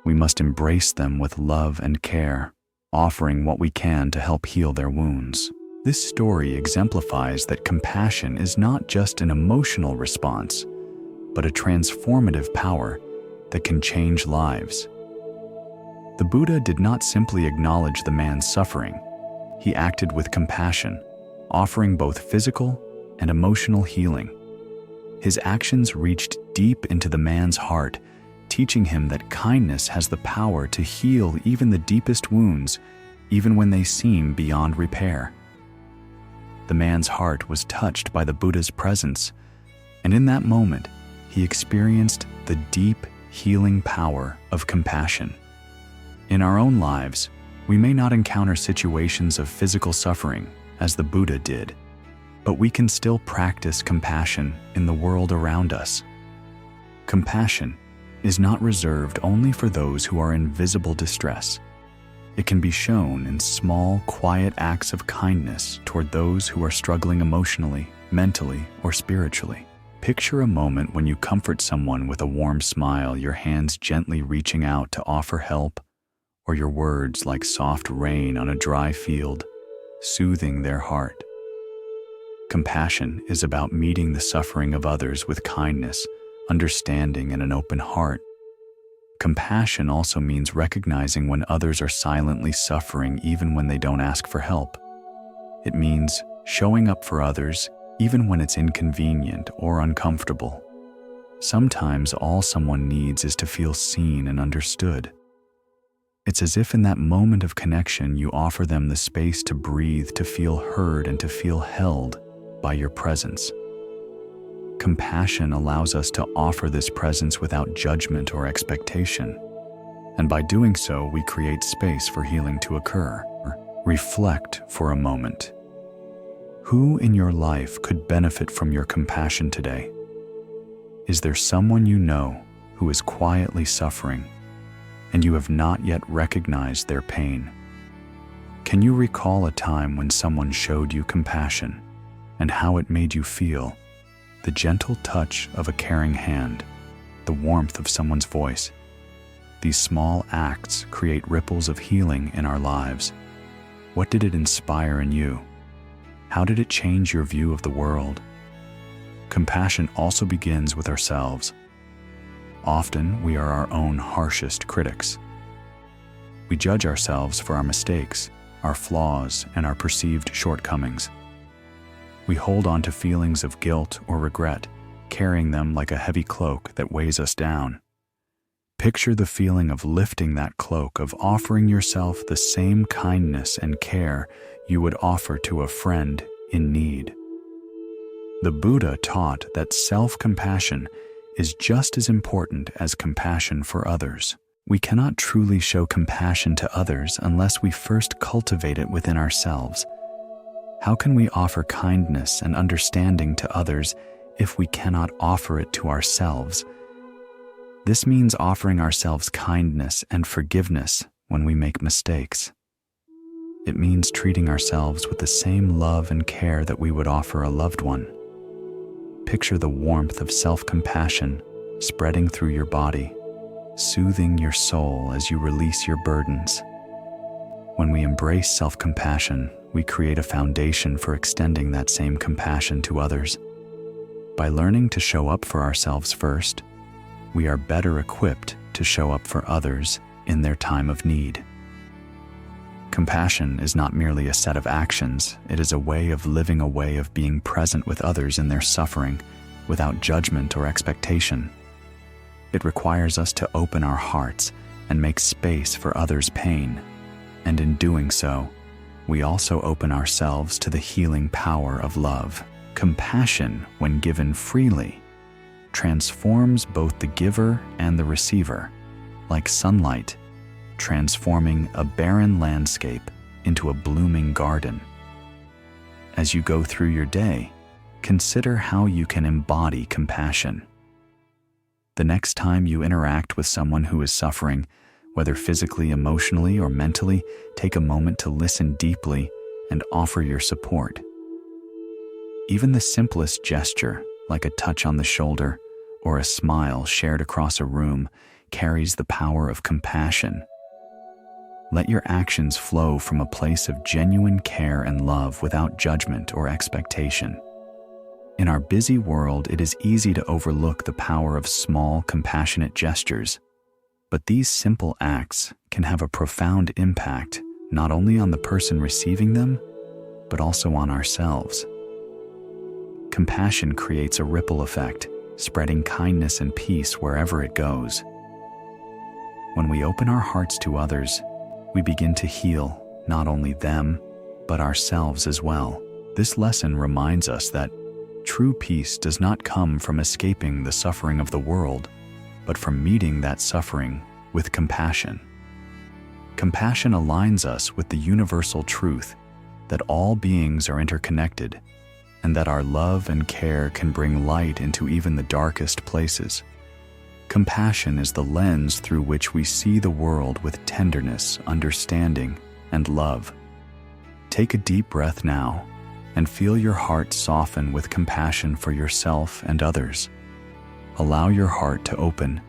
We must embrace them with love and care, offering what we can to help heal their wounds. This story exemplifies that compassion is not just an emotional response, but a transformative power that can change lives. The Buddha did not simply acknowledge the man's suffering. He acted with compassion, offering both physical and emotional healing. His actions reached deep into the man's heart, teaching him that kindness has the power to heal even the deepest wounds, even when they seem beyond repair. The man's heart was touched by the Buddha's presence, and in that moment, he experienced the deep, healing power of compassion. In our own lives, we may not encounter situations of physical suffering as the Buddha did, but we can still practice compassion in the world around us. Compassion is not reserved only for those who are in visible distress. It can be shown in small, quiet acts of kindness toward those who are struggling emotionally, mentally, or spiritually. Picture a moment when you comfort someone with a warm smile, your hands gently reaching out to offer help, or your words like soft rain on a dry field, soothing their heart. Compassion is about meeting the suffering of others with kindness, understanding, and an open heart. Compassion also means recognizing when others are silently suffering even when they don't ask for help. It means showing up for others even when it's inconvenient or uncomfortable. Sometimes all someone needs is to feel seen and understood. It's as if in that moment of connection you offer them the space to breathe, to feel heard, and to feel held by your presence. Compassion allows us to offer this presence without judgment or expectation, and by doing so, we create space for healing to occur. Reflect for a moment. Who in your life could benefit from your compassion today? Is there someone you know who is quietly suffering, and you have not yet recognized their pain? Can you recall a time when someone showed you compassion and how it made you feel? The gentle touch of a caring hand, the warmth of someone's voice. These small acts create ripples of healing in our lives. What did it inspire in you? How did it change your view of the world? Compassion also begins with ourselves. Often, we are our own harshest critics. We judge ourselves for our mistakes, our flaws, and our perceived shortcomings. We hold on to feelings of guilt or regret, carrying them like a heavy cloak that weighs us down. Picture the feeling of lifting that cloak, of offering yourself the same kindness and care you would offer to a friend in need. The Buddha taught that self-compassion is just as important as compassion for others. We cannot truly show compassion to others unless we first cultivate it within ourselves. How can we offer kindness and understanding to others if we cannot offer it to ourselves? This means offering ourselves kindness and forgiveness when we make mistakes. It means treating ourselves with the same love and care that we would offer a loved one. Picture the warmth of self-compassion spreading through your body, soothing your soul as you release your burdens. When we embrace self-compassion, we create a foundation for extending that same compassion to others. By learning to show up for ourselves first, we are better equipped to show up for others in their time of need. Compassion is not merely a set of actions, it is a way of living, a way of being present with others in their suffering without judgment or expectation. It requires us to open our hearts and make space for others' pain, and in doing so, we also open ourselves to the healing power of love. Compassion, when given freely, transforms both the giver and the receiver, like sunlight, transforming a barren landscape into a blooming garden. As you go through your day, consider how you can embody compassion. The next time you interact with someone who is suffering, whether physically, emotionally, or mentally, take a moment to listen deeply and offer your support. Even the simplest gesture, like a touch on the shoulder or a smile shared across a room, carries the power of compassion. Let your actions flow from a place of genuine care and love without judgment or expectation. In our busy world, it is easy to overlook the power of small, compassionate gestures. But these simple acts can have a profound impact not only on the person receiving them, but also on ourselves. Compassion creates a ripple effect, spreading kindness and peace wherever it goes. When we open our hearts to others, we begin to heal not only them, but ourselves as well. This lesson reminds us that true peace does not come from escaping the suffering of the world, but from meeting that suffering with compassion. Compassion aligns us with the universal truth that all beings are interconnected, and that our love and care can bring light into even the darkest places. Compassion is the lens through which we see the world with tenderness, understanding, and love. Take a deep breath now and feel your heart soften with compassion for yourself and others. Allow your heart to open,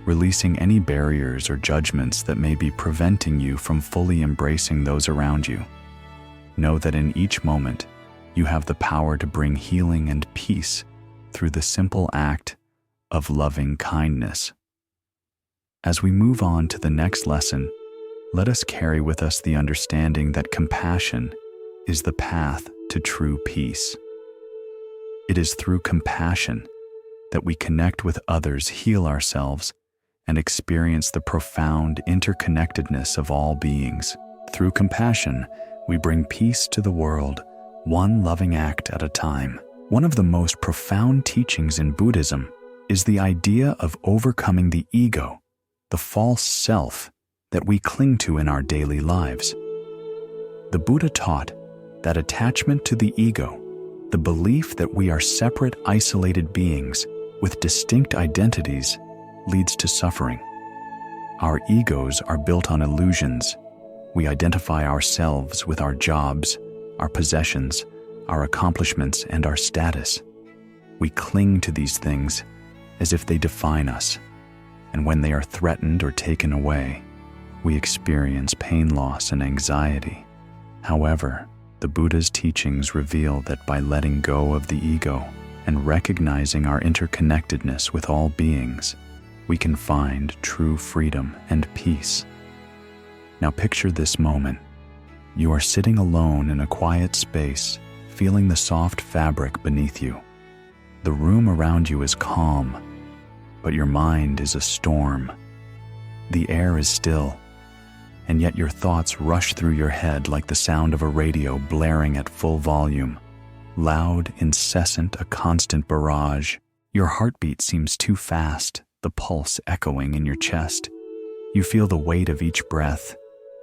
releasing any barriers or judgments that may be preventing you from fully embracing those around you. Know that in each moment, you have the power to bring healing and peace through the simple act of loving kindness. As we move on to the next lesson, let us carry with us the understanding that compassion is the path to true peace. It is through compassion that we connect with others, heal ourselves, and experience the profound interconnectedness of all beings. Through compassion, we bring peace to the world, one loving act at a time. One of the most profound teachings in Buddhism is the idea of overcoming the ego, the false self that we cling to in our daily lives. The Buddha taught that attachment to the ego, the belief that we are separate, isolated beings with distinct identities, leads to suffering. Our egos are built on illusions, We identify ourselves with our jobs, our possessions, our accomplishments, and our status. We cling to these things as if they define us, and when they are threatened or taken away, we experience pain, loss, and anxiety. However, the Buddha's teachings reveal that by letting go of the ego and recognizing our interconnectedness with all beings, we can find true freedom and peace. Now picture this moment. You are sitting alone in a quiet space, feeling the soft fabric beneath you. The room around you is calm, but your mind is a storm. The air is still, and yet your thoughts rush through your head like the sound of a radio blaring at full volume. Loud, incessant, a constant barrage. Your heartbeat seems too fast, the pulse echoing in your chest. You feel the weight of each breath,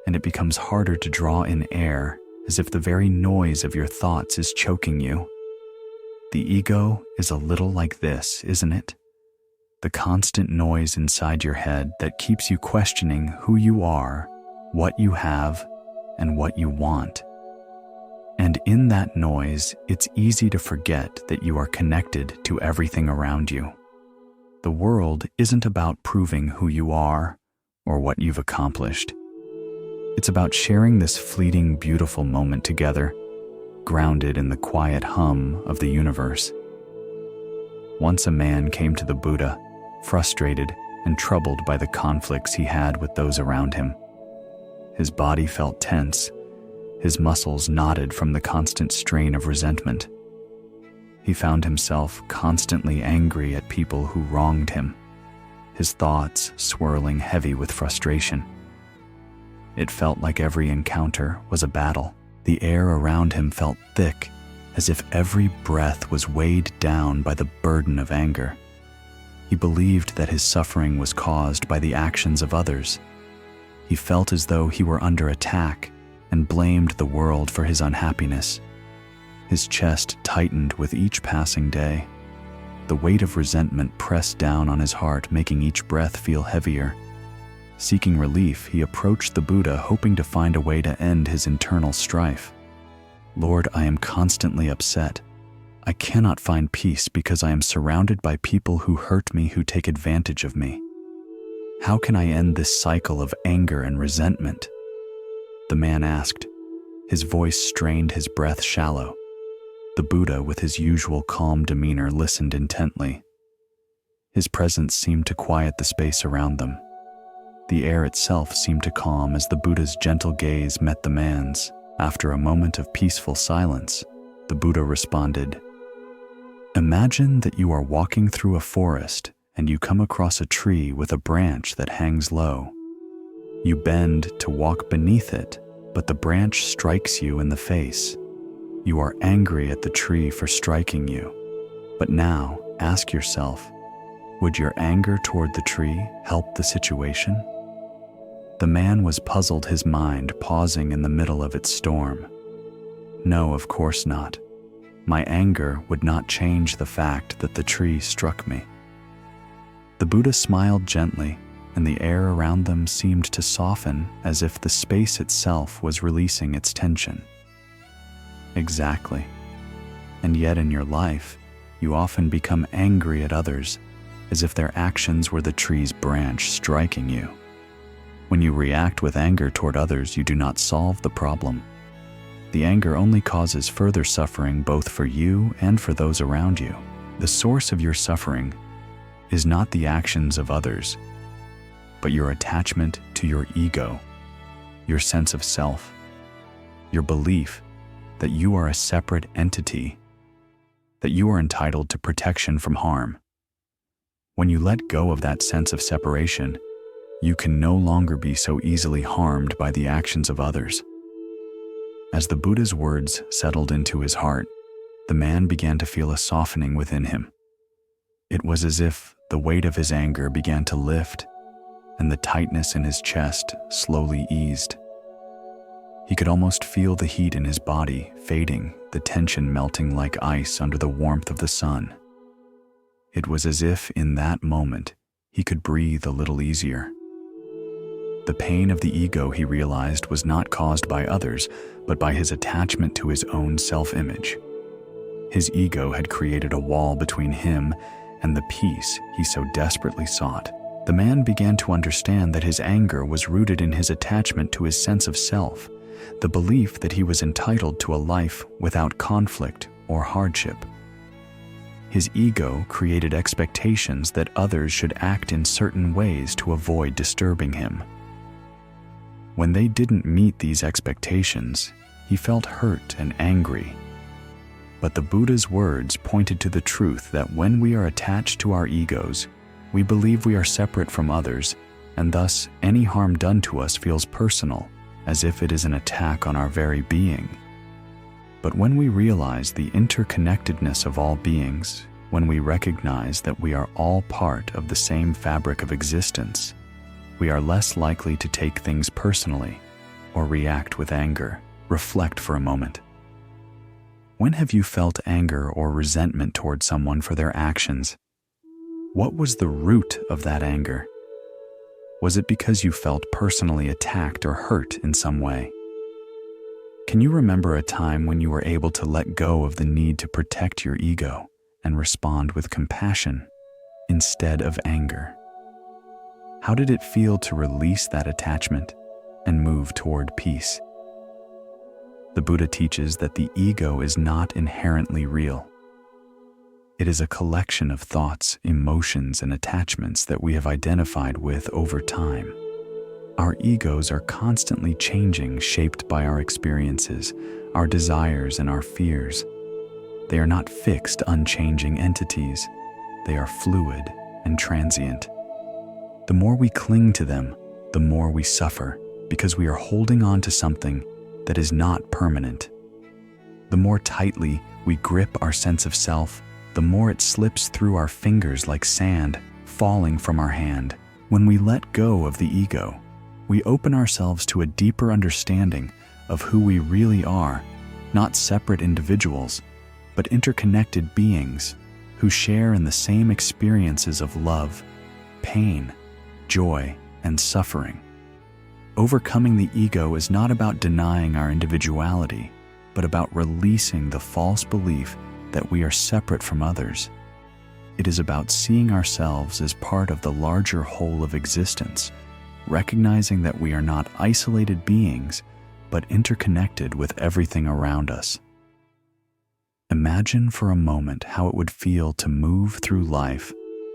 and it becomes harder to draw in air, as if the very noise of your thoughts is choking you. The ego is a little like this, isn't it? The constant noise inside your head that keeps you questioning who you are, what you have, and what you want. And in that noise, it's easy to forget that you are connected to everything around you. The world isn't about proving who you are or what you've accomplished. It's about sharing this fleeting, beautiful moment together, grounded in the quiet hum of the universe. Once a man came to the Buddha, frustrated and troubled by the conflicts he had with those around him. His body felt tense, his muscles knotted from the constant strain of resentment. He found himself constantly angry at people who wronged him, his thoughts swirling heavy with frustration. It felt like every encounter was a battle. The air around him felt thick, as if every breath was weighed down by the burden of anger. He believed that his suffering was caused by the actions of others. He felt as though he were under attack and blamed the world for his unhappiness. His chest tightened with each passing day. The weight of resentment pressed down on his heart, making each breath feel heavier. Seeking relief, he approached the Buddha, hoping to find a way to end his internal strife. "Lord, I am constantly upset. I cannot find peace because I am surrounded by people who hurt me, who take advantage of me. How can I end this cycle of anger and resentment?" The man asked. His voice strained, his breath shallow. The Buddha, with his usual calm demeanor, listened intently. His presence seemed to quiet the space around them. The air itself seemed to calm as the Buddha's gentle gaze met the man's. After a moment of peaceful silence, the Buddha responded, "Imagine that you are walking through a forest and you come across a tree with a branch that hangs low. You bend to walk beneath it, but the branch strikes you in the face. You are angry at the tree for striking you. But now, ask yourself, would your anger toward the tree help the situation?" The man was puzzled, his mind pausing in the middle of its storm. "No, of course not. My anger would not change the fact that the tree struck me." The Buddha smiled gently, and the air around them seemed to soften, as if the space itself was releasing its tension. Exactly. And yet in your life, you often become angry at others, as if their actions were the tree's branch striking you. When you react with anger toward others, you do not solve the problem. The anger only causes further suffering, both for you and for those around you. The source of your suffering is not the actions of others, but your attachment to your ego, your sense of self, your belief that you are a separate entity, that you are entitled to protection from harm. When you let go of that sense of separation, you can no longer be so easily harmed by the actions of others. As the Buddha's words settled into his heart, the man began to feel a softening within him. It was as if the weight of his anger began to lift, and the tightness in his chest slowly eased. He could almost feel the heat in his body fading, the tension melting like ice under the warmth of the sun. It was as if in that moment he could breathe a little easier. The pain of the ego, he realized, was not caused by others, but by his attachment to his own self-image. His ego had created a wall between him and the peace he so desperately sought. The man began to understand that his anger was rooted in his attachment to his sense of self, the belief that he was entitled to a life without conflict or hardship. His ego created expectations that others should act in certain ways to avoid disturbing him. When they didn't meet these expectations, he felt hurt and angry. But the Buddha's words pointed to the truth that when we are attached to our egos, we believe we are separate from others, and thus any harm done to us feels personal, as if it is an attack on our very being. But when we realize the interconnectedness of all beings, when we recognize that we are all part of the same fabric of existence, we are less likely to take things personally or react with anger. Reflect for a moment. When have you felt anger or resentment toward someone for their actions? What was the root of that anger? Was it because you felt personally attacked or hurt in some way? Can you remember a time when you were able to let go of the need to protect your ego and respond with compassion instead of anger? How did it feel to release that attachment and move toward peace? The Buddha teaches that the ego is not inherently real. It is a collection of thoughts, emotions, and attachments that we have identified with over time. Our egos are constantly changing, shaped by our experiences, our desires, and our fears. They are not fixed, unchanging entities. They are fluid and transient. The more we cling to them, the more we suffer, because we are holding on to something that is not permanent. The more tightly we grip our sense of self, the more it slips through our fingers like sand falling from our hand. When we let go of the ego, we open ourselves to a deeper understanding of who we really are, not separate individuals, but interconnected beings who share in the same experiences of love, pain, joy, and suffering. Overcoming the ego is not about denying our individuality, but about releasing the false belief that we are separate from others. It is about seeing ourselves as part of the larger whole of existence, recognizing that we are not isolated beings, but interconnected with everything around us. Imagine for a moment how it would feel to move through life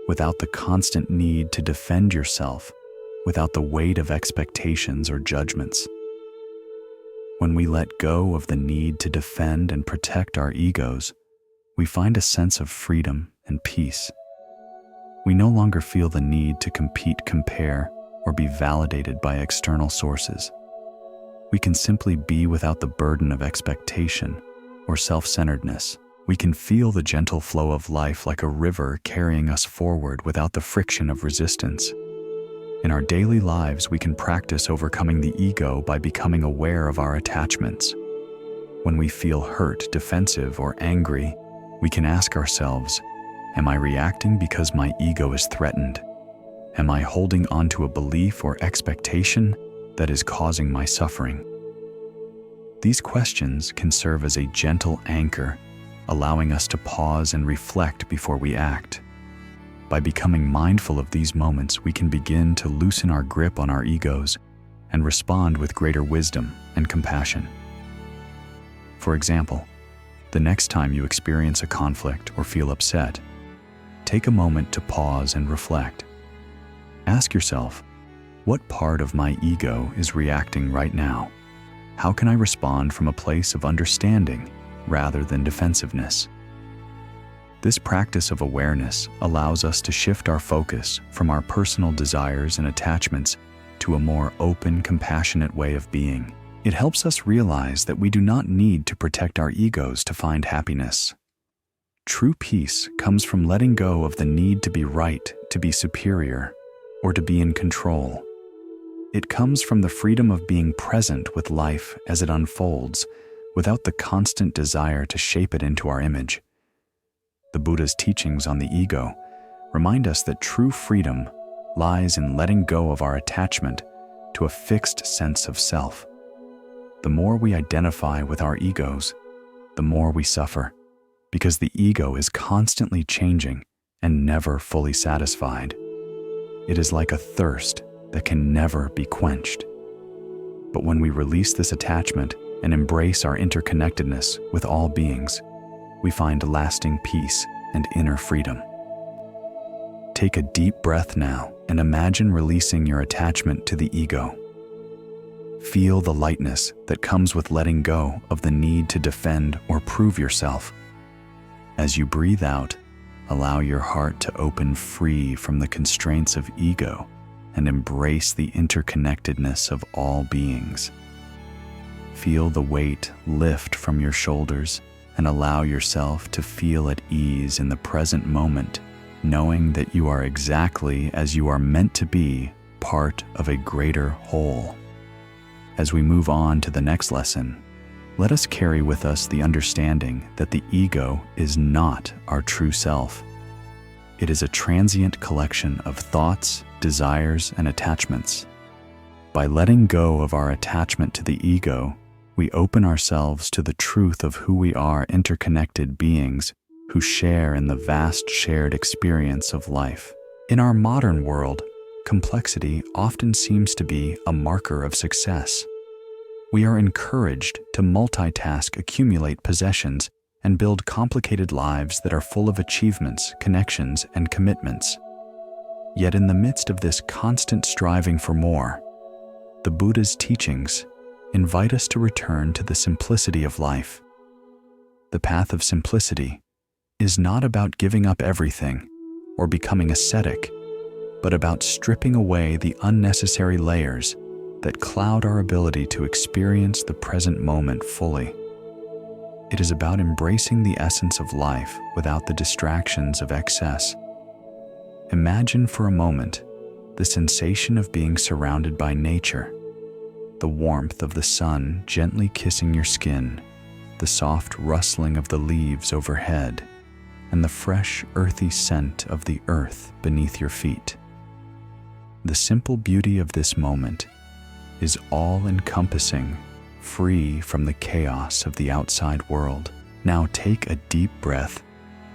without the constant need to defend yourself, without the weight of expectations or judgments. When we let go of the need to defend and protect our egos, we find a sense of freedom and peace. We no longer feel the need to compete, compare, or be validated by external sources. We can simply be without the burden of expectation or self-centeredness. We can feel the gentle flow of life like a river carrying us forward without the friction of resistance. In our daily lives, we can practice overcoming the ego by becoming aware of our attachments. When we feel hurt, defensive, or angry, we can ask ourselves, am I reacting because my ego is threatened? Am I holding on to a belief or expectation that is causing my suffering? These questions can serve as a gentle anchor, allowing us to pause and reflect before we act. By becoming mindful of these moments, we can begin to loosen our grip on our egos and respond with greater wisdom and compassion. For example, the next time you experience a conflict or feel upset, take a moment to pause and reflect. Ask yourself, what part of my ego is reacting right now? How can I respond from a place of understanding rather than defensiveness? This practice of awareness allows us to shift our focus from our personal desires and attachments to a more open, compassionate way of being. It helps us realize that we do not need to protect our egos to find happiness. True peace comes from letting go of the need to be right, to be superior, or to be in control. It comes from the freedom of being present with life as it unfolds, without the constant desire to shape it into our image. The Buddha's teachings on the ego remind us that true freedom lies in letting go of our attachment to a fixed sense of self. The more we identify with our egos, the more we suffer, because the ego is constantly changing and never fully satisfied. It is like a thirst that can never be quenched. But when we release this attachment and embrace our interconnectedness with all beings, we find lasting peace and inner freedom. Take a deep breath now and imagine releasing your attachment to the ego. Feel the lightness that comes with letting go of the need to defend or prove yourself. As you breathe out, allow your heart to open free from the constraints of ego and embrace the interconnectedness of all beings. Feel the weight lift from your shoulders and allow yourself to feel at ease in the present moment, knowing that you are exactly as you are meant to be, part of a greater whole. As we move on to the next lesson, let us carry with us the understanding that the ego is not our true self. It is a transient collection of thoughts, desires, and attachments. By letting go of our attachment to the ego, we open ourselves to the truth of who we are, interconnected beings who share in the vast shared experience of life. In our modern world, complexity often seems to be a marker of success. We are encouraged to multitask, accumulate possessions, and build complicated lives that are full of achievements, connections, and commitments. Yet in the midst of this constant striving for more, the Buddha's teachings invite us to return to the simplicity of life. The path of simplicity is not about giving up everything or becoming ascetic, but about stripping away the unnecessary layers that cloud our ability to experience the present moment fully. It is about embracing the essence of life without the distractions of excess. Imagine for a moment the sensation of being surrounded by nature, the warmth of the sun gently kissing your skin, the soft rustling of the leaves overhead, and the fresh, earthy scent of the earth beneath your feet. The simple beauty of this moment is all-encompassing, free from the chaos of the outside world. Now take a deep breath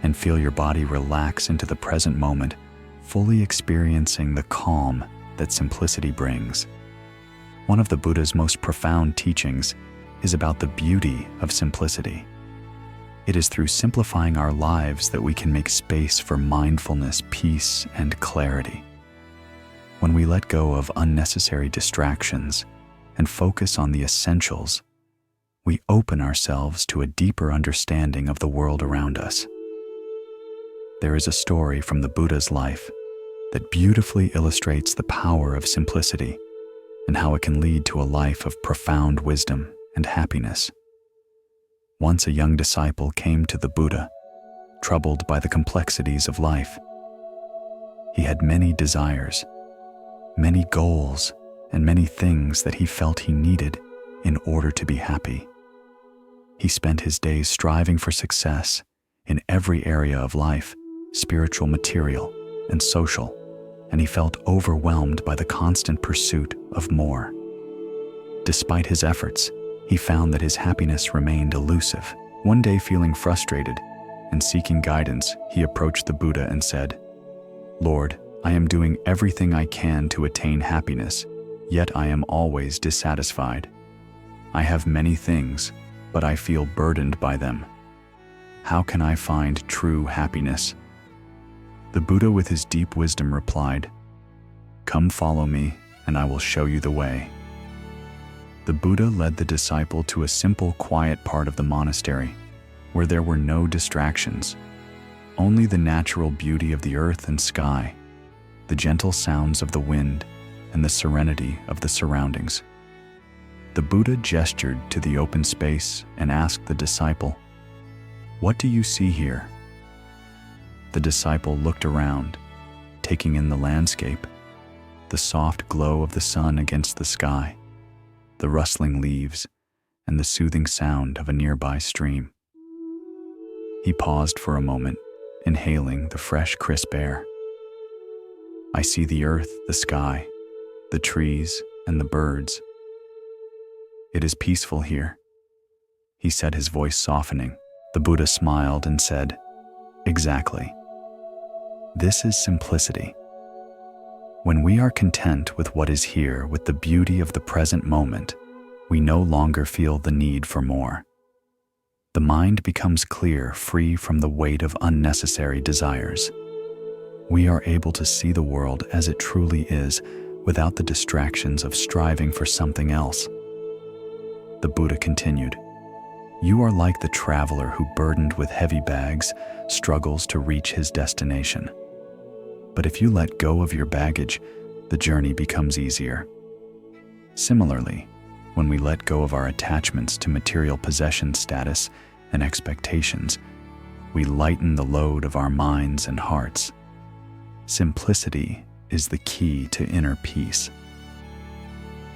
and feel your body relax into the present moment, fully experiencing the calm that simplicity brings. One of the Buddha's most profound teachings is about the beauty of simplicity. It is through simplifying our lives that we can make space for mindfulness, peace, and clarity. When we let go of unnecessary distractions and focus on the essentials, we open ourselves to a deeper understanding of the world around us. There is a story from the Buddha's life that beautifully illustrates the power of simplicity and how it can lead to a life of profound wisdom and happiness. Once a young disciple came to the Buddha, troubled by the complexities of life. He had many desires, many goals, and many things that he felt he needed in order to be happy. He spent his days striving for success in every area of life, spiritual, material, and social, and he felt overwhelmed by the constant pursuit of more. Despite his efforts, he found that his happiness remained elusive. One day, feeling frustrated and seeking guidance, he approached the Buddha and said, "Lord, I am doing everything I can to attain happiness, yet I am always dissatisfied. I have many things, but I feel burdened by them. How can I find true happiness?" The Buddha, with his deep wisdom, replied, "Come follow me, and I will show you the way." The Buddha led the disciple to a simple, quiet part of the monastery, where there were no distractions, only the natural beauty of the earth and sky, the gentle sounds of the wind, and the serenity of the surroundings. The Buddha gestured to the open space and asked the disciple, "What do you see here?" The disciple looked around, taking in the landscape, the soft glow of the sun against the sky, the rustling leaves, and the soothing sound of a nearby stream. He paused for a moment, inhaling the fresh, crisp air. "I see the earth, the sky, the trees, and the birds. "It is peaceful here," he said, his voice softening. The Buddha smiled and said, "Exactly. This is simplicity. When we are content with what is here, with the beauty of the present moment, we no longer feel the need for more. The mind becomes clear, free from the weight of unnecessary desires. We are able to see the world as it truly is, without the distractions of striving for something else." The Buddha continued, "You are like the traveler who, burdened with heavy bags, struggles to reach his destination. But if you let go of your baggage, the journey becomes easier. Similarly, when we let go of our attachments to material possession status and expectations, we lighten the load of our minds and hearts. Simplicity is the key to inner peace."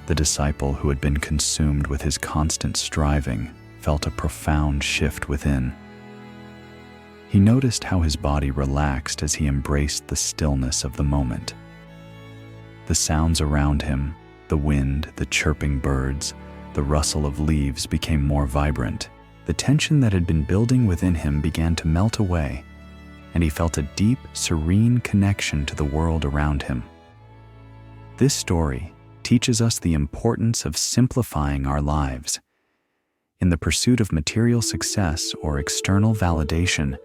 The disciple, who had been consumed with his constant striving, felt a profound shift within. He noticed how his body relaxed as he embraced the stillness of the moment. The sounds around him, the wind, the chirping birds, the rustle of leaves became more vibrant. The tension that had been building within him began to melt away, and he felt a deep, serene connection to the world around him. This story teaches us the importance of simplifying our lives. In the pursuit of material success or external validation,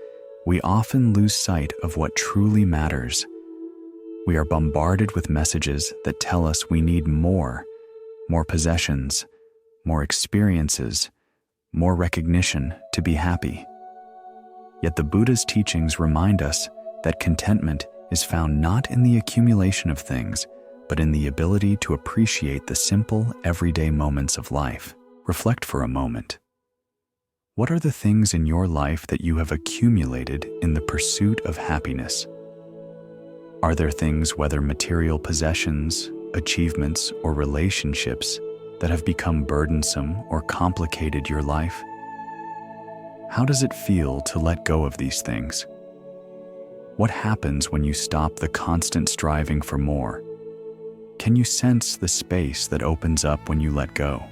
we often lose sight of what truly matters. We are bombarded with messages that tell us we need more possessions, more experiences, more recognition to be happy. Yet the Buddha's teachings remind us that contentment is found not in the accumulation of things, but in the ability to appreciate the simple, everyday moments of life. Reflect for a moment. What are the things in your life that you have accumulated in the pursuit of happiness? Are there things, whether material possessions, achievements, or relationships, that have become burdensome or complicated your life? How does it feel to let go of these things? What happens when you stop the constant striving for more? Can you sense the space that opens up when you let go?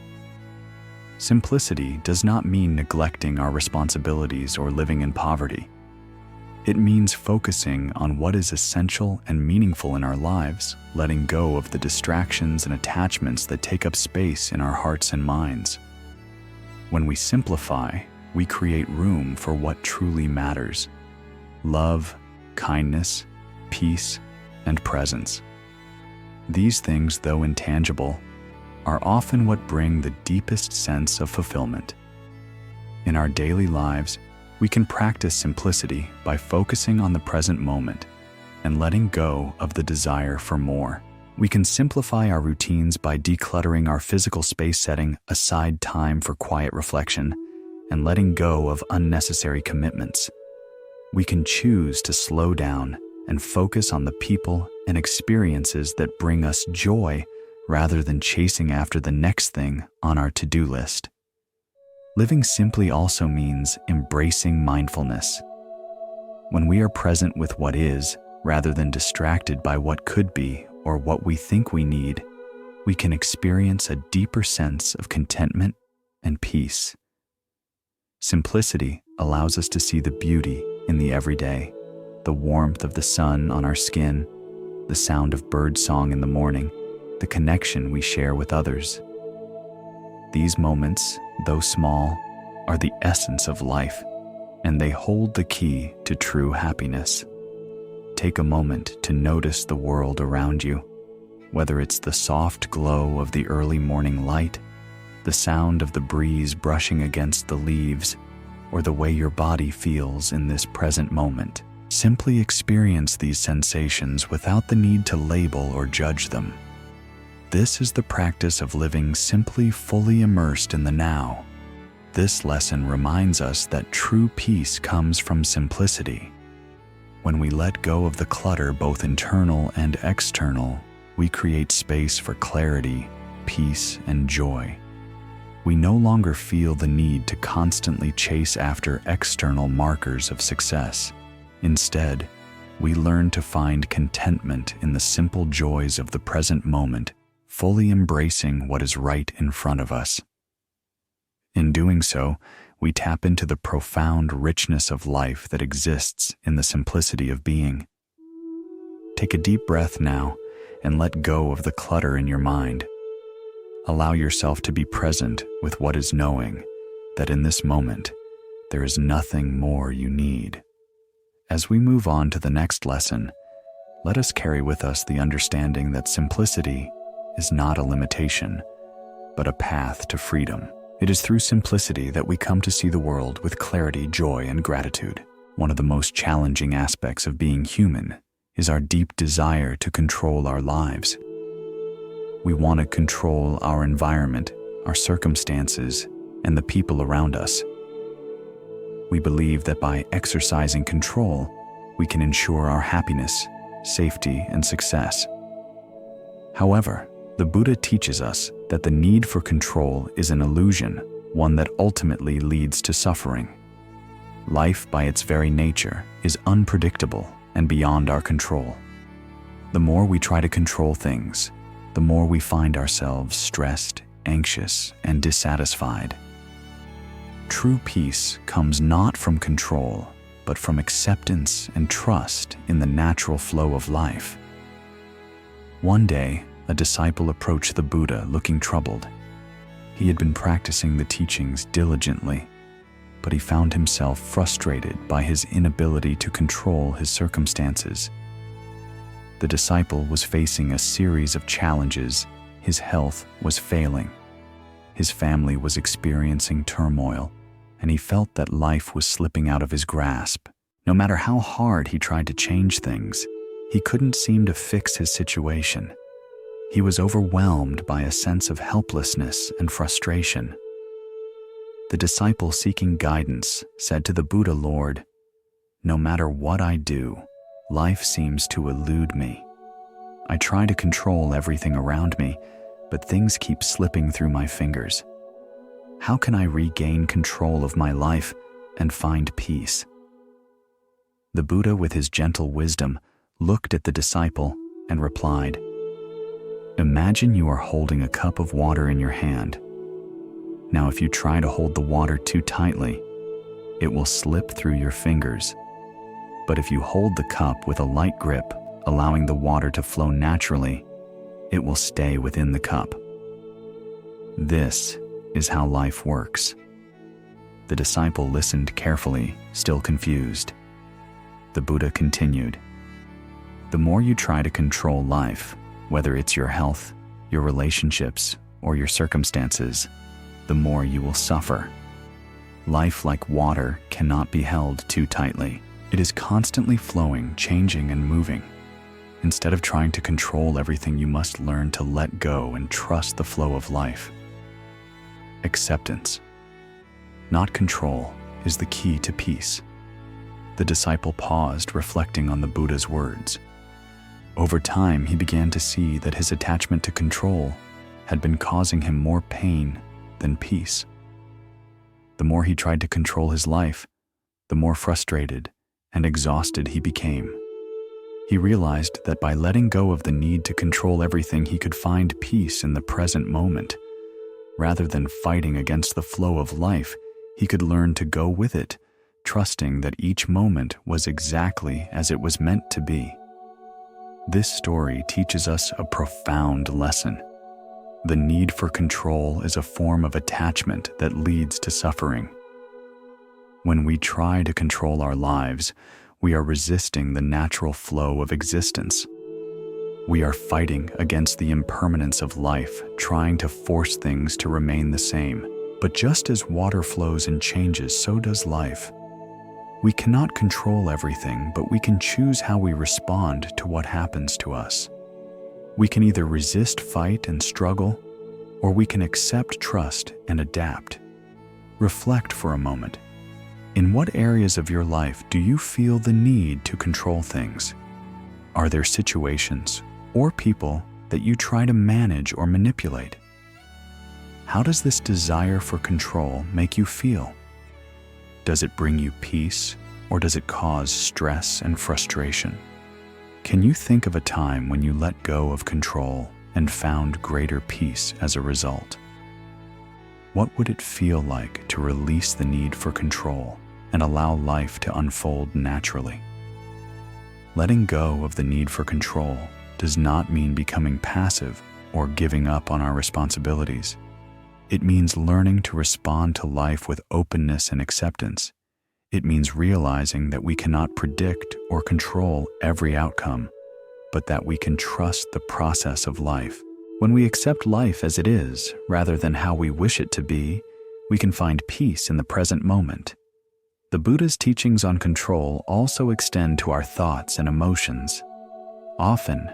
Simplicity does not mean neglecting our responsibilities or living in poverty. It means focusing on what is essential and meaningful in our lives, letting go of the distractions and attachments that take up space in our hearts and minds. When we simplify, we create room for what truly matters: love, kindness, peace, and presence. These things, though intangible, are often what bring the deepest sense of fulfillment. In our daily lives, we can practice simplicity by focusing on the present moment and letting go of the desire for more. We can simplify our routines by decluttering our physical space, setting aside time for quiet reflection, and letting go of unnecessary commitments. We can choose to slow down and focus on the people and experiences that bring us joy rather than chasing after the next thing on our to-do list. Living simply also means embracing mindfulness. When we are present with what is, rather than distracted by what could be or what we think we need, we can experience a deeper sense of contentment and peace. Simplicity allows us to see the beauty in the everyday, the warmth of the sun on our skin, the sound of bird song in the morning, the connection we share with others. These moments, though small, are the essence of life, and they hold the key to true happiness. Take a moment to notice the world around you, whether it's the soft glow of the early morning light, the sound of the breeze brushing against the leaves, or the way your body feels in this present moment. Simply experience these sensations without the need to label or judge them. This is the practice of living simply, fully immersed in the now. This lesson reminds us that true peace comes from simplicity. When we let go of the clutter, both internal and external, we create space for clarity, peace, and joy. We no longer feel the need to constantly chase after external markers of success. Instead, we learn to find contentment in the simple joys of the present moment, fully embracing what is right in front of us. In doing so, we tap into the profound richness of life that exists in the simplicity of being. Take a deep breath now and let go of the clutter in your mind. Allow yourself to be present with what is, knowing that in this moment, there is nothing more you need. As we move on to the next lesson, let us carry with us the understanding that simplicity is not a limitation, but a path to freedom. It is through simplicity that we come to see the world with clarity, joy, and gratitude. One of the most challenging aspects of being human is our deep desire to control our lives. We want to control our environment, our circumstances, and the people around us. We believe that by exercising control, we can ensure our happiness, safety, and success. However, the Buddha teaches us that the need for control is an illusion, one that ultimately leads to suffering. Life, by its very nature, is unpredictable and beyond our control. The more we try to control things, the more we find ourselves stressed, anxious, and dissatisfied. True peace comes not from control, but from acceptance and trust in the natural flow of life. One day, a disciple approached the Buddha looking troubled. He had been practicing the teachings diligently, but he found himself frustrated by his inability to control his circumstances. The disciple was facing a series of challenges. His health was failing. His family was experiencing turmoil, and he felt that life was slipping out of his grasp. No matter how hard he tried to change things, he couldn't seem to fix his situation. He was overwhelmed by a sense of helplessness and frustration. The disciple, seeking guidance, said to the Buddha, "Lord, no matter what I do, life seems to elude me. I try to control everything around me, but things keep slipping through my fingers. How can I regain control of my life and find peace?" The Buddha, with his gentle wisdom, looked at the disciple and replied, "Imagine you are holding a cup of water in your hand. Now, if you try to hold the water too tightly, it will slip through your fingers. But if you hold the cup with a light grip, allowing the water to flow naturally, it will stay within the cup. This is how life works." The disciple listened carefully, still confused. The Buddha continued, "The more you try to control life, whether it's your health, your relationships, or your circumstances, the more you will suffer. Life, like water, cannot be held too tightly. It is constantly flowing, changing, and moving. Instead of trying to control everything, you must learn to let go and trust the flow of life. Acceptance, not control, is the key to peace." The disciple paused, reflecting on the Buddha's words. Over time, he began to see that his attachment to control had been causing him more pain than peace. The more he tried to control his life, the more frustrated and exhausted he became. He realized that by letting go of the need to control everything, he could find peace in the present moment. Rather than fighting against the flow of life, he could learn to go with it, trusting that each moment was exactly as it was meant to be. This story teaches us a profound lesson. The need for control is a form of attachment that leads to suffering. When we try to control our lives, we are resisting the natural flow of existence. We are fighting against the impermanence of life, trying to force things to remain the same. But just as water flows and changes, so does life. We cannot control everything, but we can choose how we respond to what happens to us. We can either resist, fight, and struggle, or we can accept, trust, and adapt. Reflect for a moment. In what areas of your life do you feel the need to control things? Are there situations or people that you try to manage or manipulate? How does this desire for control make you feel? Does it bring you peace, or does it cause stress and frustration? Can you think of a time when you let go of control and found greater peace as a result. What would it feel like to release the need for control and allow life to unfold naturally? Letting go of the need for control does not mean becoming passive or giving up on our responsibilities. It means learning to respond to life with openness and acceptance. It means realizing that we cannot predict or control every outcome, but that we can trust the process of life. When we accept life as it is, rather than how we wish it to be, we can find peace in the present moment. The Buddha's teachings on control also extend to our thoughts and emotions. Often,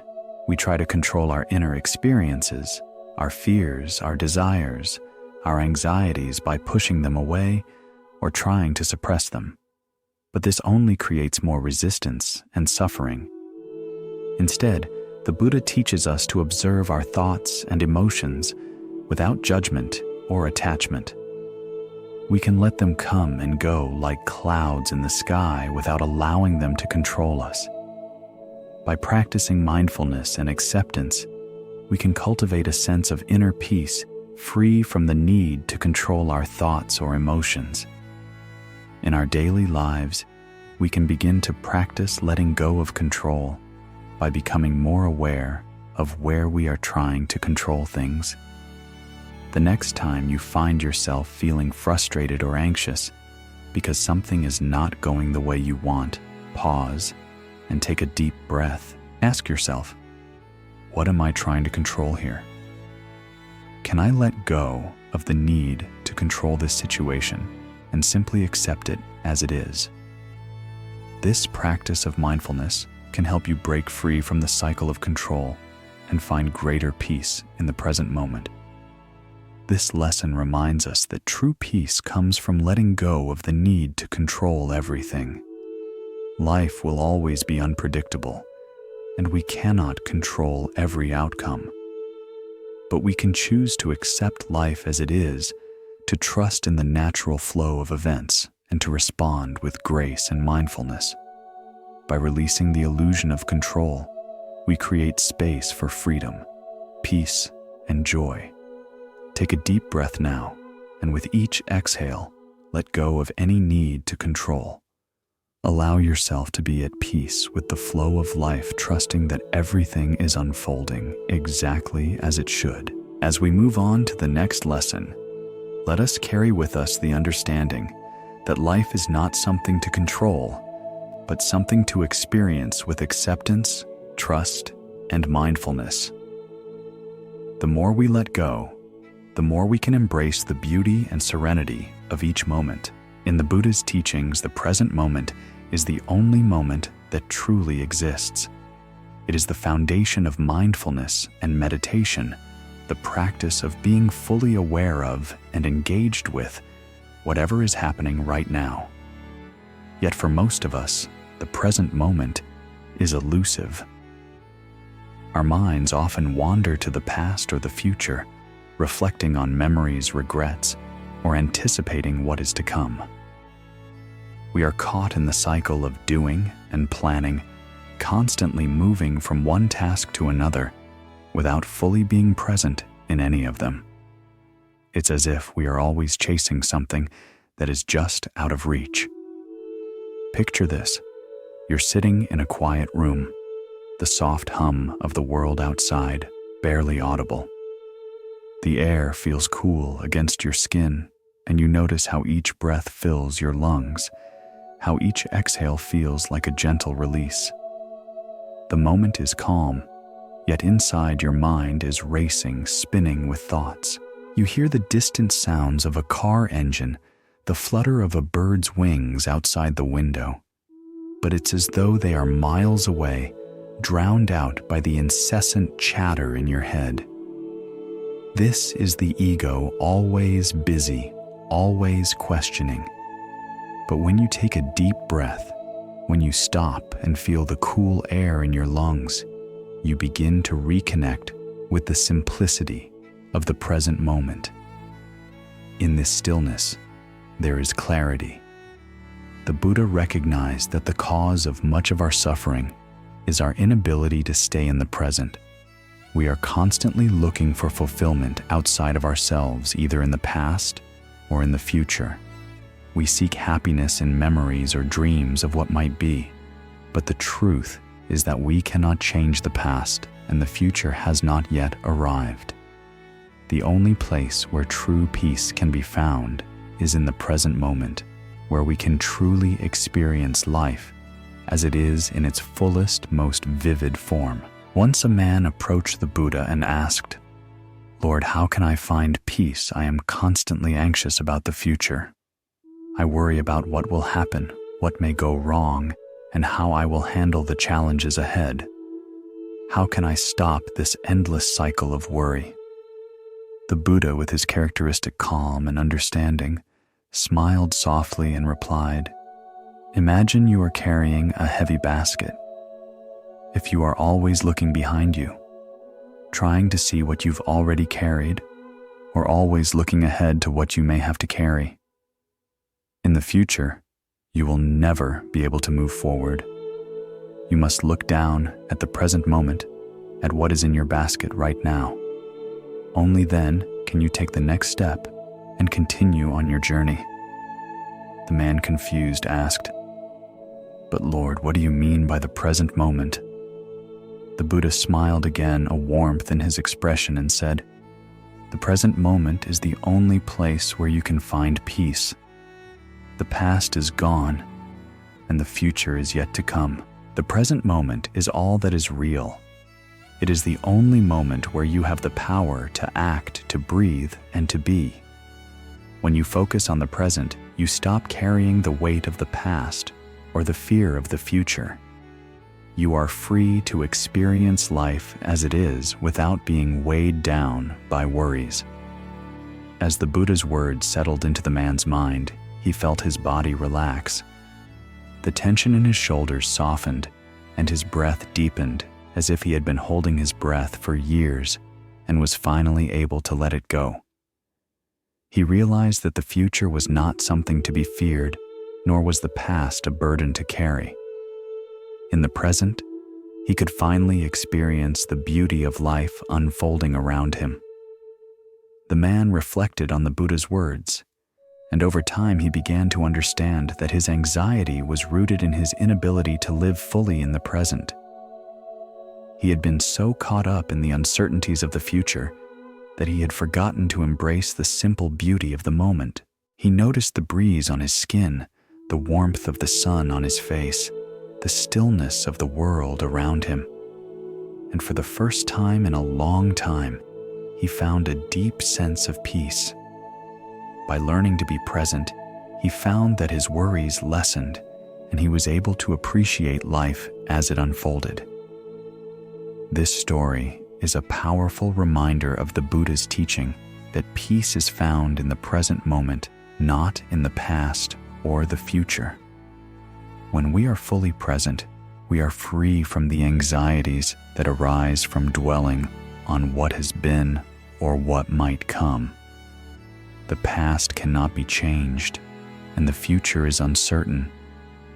we try to control our inner experiences, our fears, our desires, our anxieties by pushing them away or trying to suppress them. But this only creates more resistance and suffering. Instead, the Buddha teaches us to observe our thoughts and emotions without judgment or attachment. We can let them come and go like clouds in the sky without allowing them to control us. By practicing mindfulness and acceptance, we can cultivate a sense of inner peace, free from the need to control our thoughts or emotions. In our daily lives, we can begin to practice letting go of control by becoming more aware of where we are trying to control things. The next time you find yourself feeling frustrated or anxious because something is not going the way you want, pause and take a deep breath. Ask yourself, what am I trying to control here? Can I let go of the need to control this situation and simply accept it as it is? This practice of mindfulness can help you break free from the cycle of control and find greater peace in the present moment. This lesson reminds us that true peace comes from letting go of the need to control everything. Life will always be unpredictable, and we cannot control every outcome. But we can choose to accept life as it is, to trust in the natural flow of events, and to respond with grace and mindfulness. By releasing the illusion of control, we create space for freedom, peace, and joy. Take a deep breath now, and with each exhale, let go of any need to control. Allow yourself to be at peace with the flow of life, trusting that everything is unfolding exactly as it should. As we move on to the next lesson, let us carry with us the understanding that life is not something to control, but something to experience with acceptance, trust, and mindfulness. The more we let go, the more we can embrace the beauty and serenity of each moment. In the Buddha's teachings, the present moment is the only moment that truly exists. It is the foundation of mindfulness and meditation, the practice of being fully aware of and engaged with whatever is happening right now. Yet for most of us, the present moment is elusive. Our minds often wander to the past or the future, reflecting on memories, regrets, or anticipating what is to come. We are caught in the cycle of doing and planning, constantly moving from one task to another without fully being present in any of them. It's as if we are always chasing something that is just out of reach. Picture this. You're sitting in a quiet room, the soft hum of the world outside barely audible. The air feels cool against your skin, and you notice how each breath fills your lungs, how each exhale feels like a gentle release. The moment is calm, yet inside your mind is racing, spinning with thoughts. You hear the distant sounds of a car engine, the flutter of a bird's wings outside the window. But it's as though they are miles away, drowned out by the incessant chatter in your head. This is the ego, always busy, always questioning. But when you take a deep breath, when you stop and feel the cool air in your lungs, you begin to reconnect with the simplicity of the present moment. In this stillness, there is clarity. The Buddha recognized that the cause of much of our suffering is our inability to stay in the present. We are constantly looking for fulfillment outside of ourselves, either in the past or in the future. We seek happiness in memories or dreams of what might be. But the truth is that we cannot change the past, and the future has not yet arrived. The only place where true peace can be found is in the present moment, where we can truly experience life as it is in its fullest, most vivid form. Once a man approached the Buddha and asked, "Lord, how can I find peace? I am constantly anxious about the future. I worry about what will happen, what may go wrong, and how I will handle the challenges ahead. How can I stop this endless cycle of worry?" The Buddha, with his characteristic calm and understanding, smiled softly and replied, "Imagine you are carrying a heavy basket. If you are always looking behind you, trying to see what you've already carried, or always looking ahead to what you may have to carry, in the future, you will never be able to move forward. You must look down at the present moment, at what is in your basket right now. Only then can you take the next step and continue on your journey." The man, confused, asked, "But Lord, what do you mean by the present moment?" The Buddha smiled again, a warmth in his expression, and said, "The present moment is the only place where you can find peace. The past is gone, and the future is yet to come. The present moment is all that is real. It is the only moment where you have the power to act, to breathe, and to be. When you focus on the present, you stop carrying the weight of the past or the fear of the future. You are free to experience life as it is without being weighed down by worries." As the Buddha's words settled into the man's mind, he felt his body relax. The tension in his shoulders softened, and his breath deepened, as if he had been holding his breath for years and was finally able to let it go. He realized that the future was not something to be feared, nor was the past a burden to carry. In the present, he could finally experience the beauty of life unfolding around him. The man reflected on the Buddha's words, and over time he began to understand that his anxiety was rooted in his inability to live fully in the present. He had been so caught up in the uncertainties of the future that he had forgotten to embrace the simple beauty of the moment. He noticed the breeze on his skin, the warmth of the sun on his face, the stillness of the world around him. And for the first time in a long time, he found a deep sense of peace. By learning to be present, he found that his worries lessened, and he was able to appreciate life as it unfolded. This story is a powerful reminder of the Buddha's teaching that peace is found in the present moment, not in the past or the future. When we are fully present, we are free from the anxieties that arise from dwelling on what has been or what might come. The past cannot be changed, and the future is uncertain,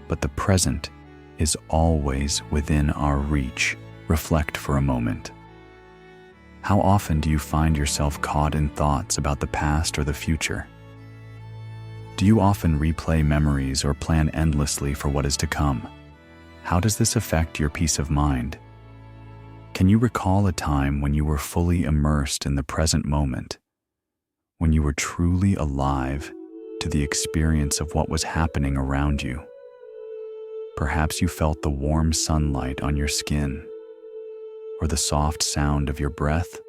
but the present is always within our reach. Reflect for a moment. How often do you find yourself caught in thoughts about the past or the future? Do you often replay memories or plan endlessly for what is to come? How does this affect your peace of mind? Can you recall a time when you were fully immersed in the present moment, when you were truly alive to the experience of what was happening around you? Perhaps you felt the warm sunlight on your skin, or the soft sound of your breath,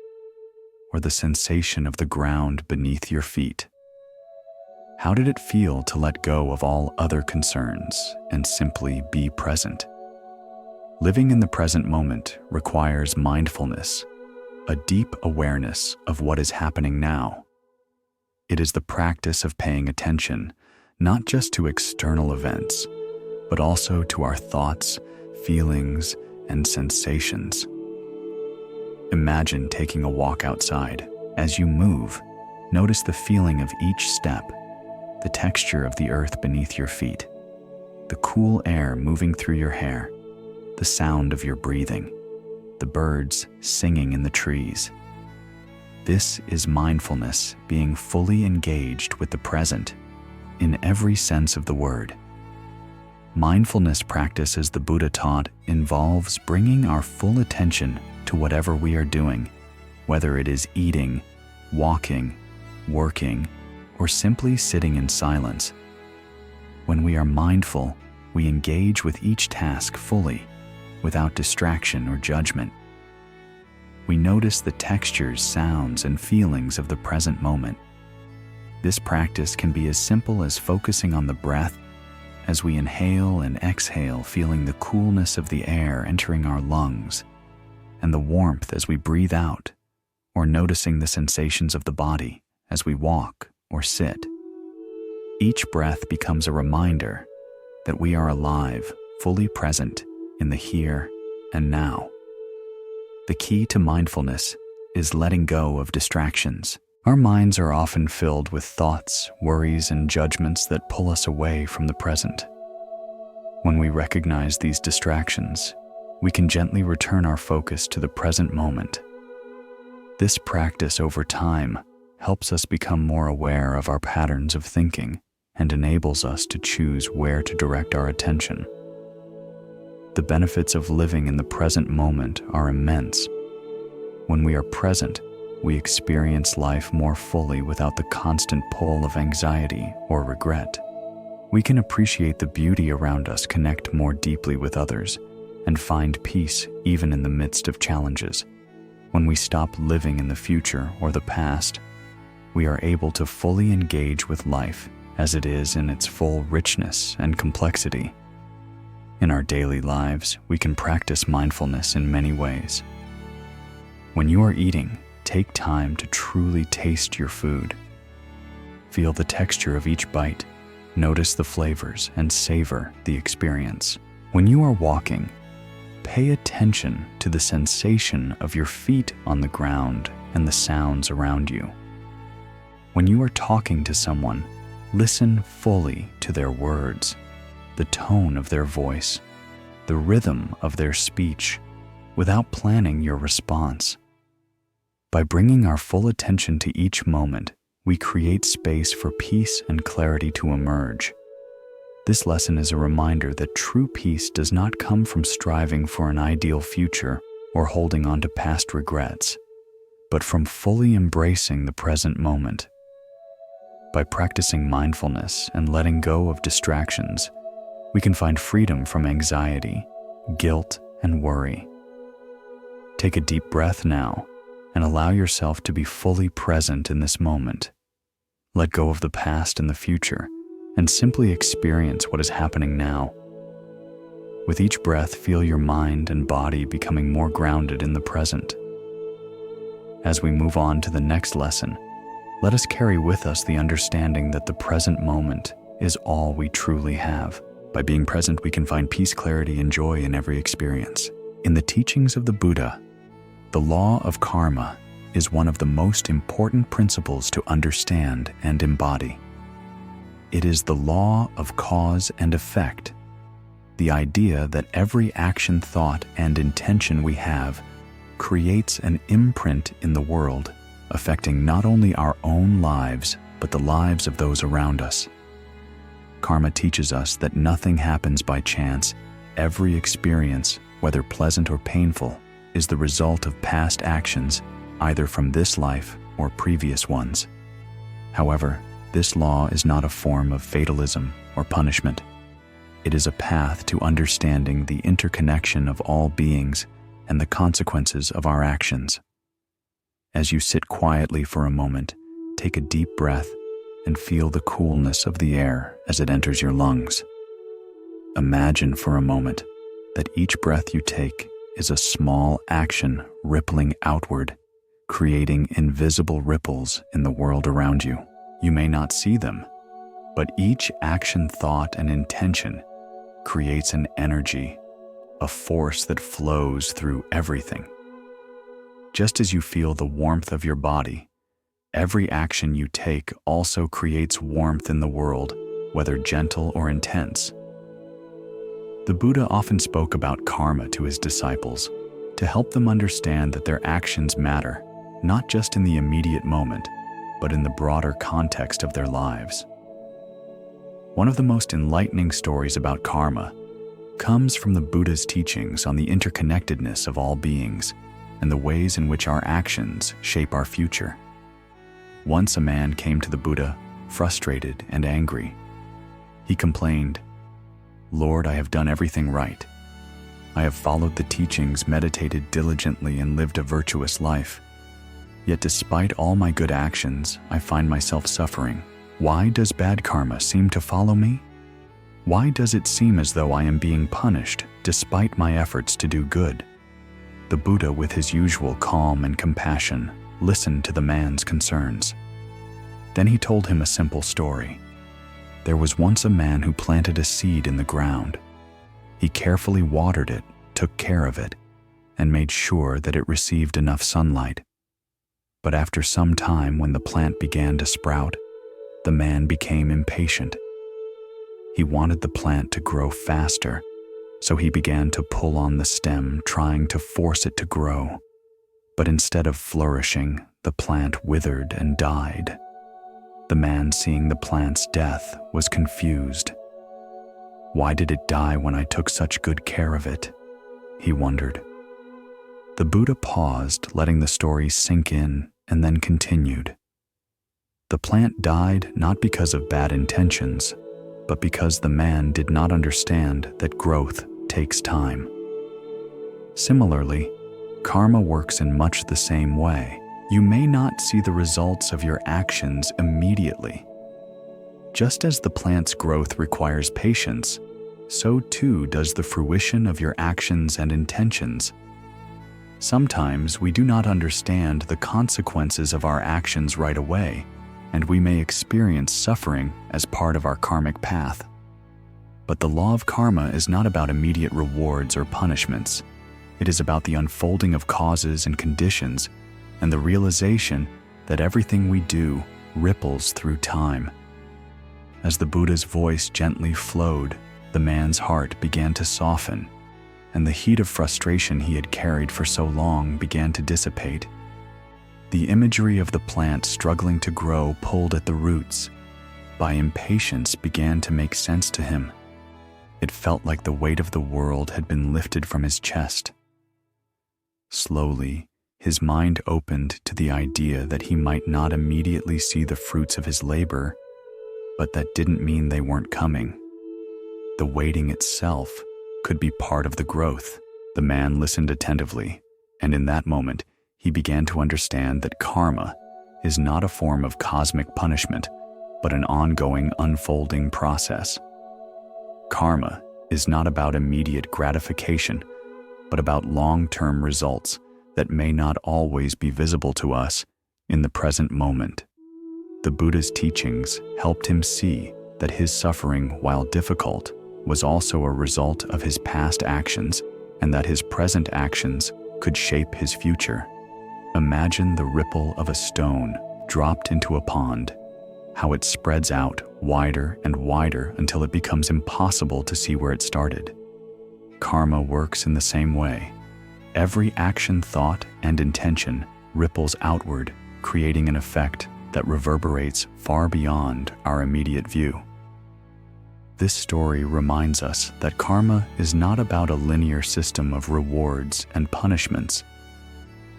or the sensation of the ground beneath your feet. How did it feel to let go of all other concerns and simply be present? Living in the present moment requires mindfulness, a deep awareness of what is happening now. It is the practice of paying attention, not just to external events, but also to our thoughts, feelings, and sensations. Imagine taking a walk outside. As you move, notice the feeling of each step, the texture of the earth beneath your feet, the cool air moving through your hair, the sound of your breathing. the birds singing in the trees. This is mindfulness, being fully engaged with the present, in every sense of the word. Mindfulness practice, as the Buddha taught, involves bringing our full attention to whatever we are doing, whether it is eating, walking, working, or simply sitting in silence. When we are mindful, we engage with each task fully, without distraction or judgment. We notice the textures, sounds, and feelings of the present moment. This practice can be as simple as focusing on the breath as we inhale and exhale, feeling the coolness of the air entering our lungs and the warmth as we breathe out, or noticing the sensations of the body as we walk or sit. Each breath becomes a reminder that we are alive, fully present in the here and now. The key to mindfulness is letting go of distractions. Our minds are often filled with thoughts, worries, and judgments that pull us away from the present. When we recognize these distractions, we can gently return our focus to the present moment. This practice over time helps us become more aware of our patterns of thinking and enables us to choose where to direct our attention. The benefits of living in the present moment are immense. When we are present, we experience life more fully without the constant pull of anxiety or regret. We can appreciate the beauty around us, connect more deeply with others, and find peace even in the midst of challenges. When we stop living in the future or the past, we are able to fully engage with life as it is in its full richness and complexity. In our daily lives, we can practice mindfulness in many ways. When you are eating, take time to truly taste your food. Feel the texture of each bite, notice the flavors, and savor the experience. When you are walking, pay attention to the sensation of your feet on the ground and the sounds around you. When you are talking to someone, listen fully to their words, the tone of their voice, the rhythm of their speech, without planning your response. By bringing our full attention to each moment, we create space for peace and clarity to emerge. This lesson is a reminder that true peace does not come from striving for an ideal future or holding on to past regrets, but from fully embracing the present moment. By practicing mindfulness and letting go of distractions, we can find freedom from anxiety, guilt, and worry. Take a deep breath now and allow yourself to be fully present in this moment. Let go of the past and the future and simply experience what is happening now. With each breath, feel your mind and body becoming more grounded in the present. As we move on to the next lesson, let us carry with us the understanding that the present moment is all we truly have. By being present, we can find peace, clarity, and joy in every experience. In the teachings of the Buddha, the law of karma is one of the most important principles to understand and embody. It is the law of cause and effect, the idea that every action, thought, and intention we have creates an imprint in the world, affecting not only our own lives, but the lives of those around us. Karma teaches us that nothing happens by chance. Every experience, whether pleasant or painful, is the result of past actions, either from this life or previous ones. However, this law is not a form of fatalism or punishment. It is a path to understanding the interconnection of all beings and the consequences of our actions. As you sit quietly for a moment, take a deep breath and feel the coolness of the air as it enters your lungs. Imagine for a moment that each breath you take is a small action rippling outward, creating invisible ripples in the world around you. You may not see them, but each action, thought, and intention creates an energy, a force that flows through everything. Just as you feel the warmth of your body, every action you take also creates warmth in the world, whether gentle or intense. The Buddha often spoke about karma to his disciples, to help them understand that their actions matter, not just in the immediate moment, but in the broader context of their lives. One of the most enlightening stories about karma comes from the Buddha's teachings on the interconnectedness of all beings and the ways in which our actions shape our future. Once a man came to the Buddha, frustrated and angry. He complained, "Lord, I have done everything right. I have followed the teachings, meditated diligently, and lived a virtuous life. Yet despite all my good actions, I find myself suffering. Why does bad karma seem to follow me? Why does it seem as though I am being punished despite my efforts to do good?" The Buddha, with his usual calm and compassion, listened to the man's concerns. Then he told him a simple story. There was once a man who planted a seed in the ground. He carefully watered it, took care of it, and made sure that it received enough sunlight. But after some time, when the plant began to sprout, the man became impatient. He wanted the plant to grow faster, so he began to pull on the stem, trying to force it to grow. But instead of flourishing, the plant withered and died. The man, seeing the plant's death, was confused. Why did it die when I took such good care of it? He wondered. The Buddha paused, letting the story sink in, and then continued. The plant died not because of bad intentions, but because the man did not understand that growth takes time. Similarly, karma works in much the same way. You may not see the results of your actions immediately. Just as the plant's growth requires patience, so too does the fruition of your actions and intentions. Sometimes we do not understand the consequences of our actions right away, and we may experience suffering as part of our karmic path. But the law of karma is not about immediate rewards or punishments. It is about the unfolding of causes and conditions and the realization that everything we do ripples through time. As the Buddha's voice gently flowed, the man's heart began to soften, and the heat of frustration he had carried for so long began to dissipate. The imagery of the plant struggling to grow pulled at the roots. By impatience began to make sense to him. It felt like the weight of the world had been lifted from his chest. Slowly, his mind opened to the idea that he might not immediately see the fruits of his labor, but that didn't mean they weren't coming. The waiting itself could be part of the growth. The man listened attentively, and in that moment, he began to understand that karma is not a form of cosmic punishment, but an ongoing, unfolding process. Karma is not about immediate gratification, but about long-term results that may not always be visible to us in the present moment. The Buddha's teachings helped him see that his suffering, while difficult, was also a result of his past actions, and that his present actions could shape his future. Imagine the ripple of a stone dropped into a pond, how it spreads out wider and wider until it becomes impossible to see where it started. Karma works in the same way. Every action, thought, and intention ripples outward, creating an effect that reverberates far beyond our immediate view. This story reminds us that karma is not about a linear system of rewards and punishments,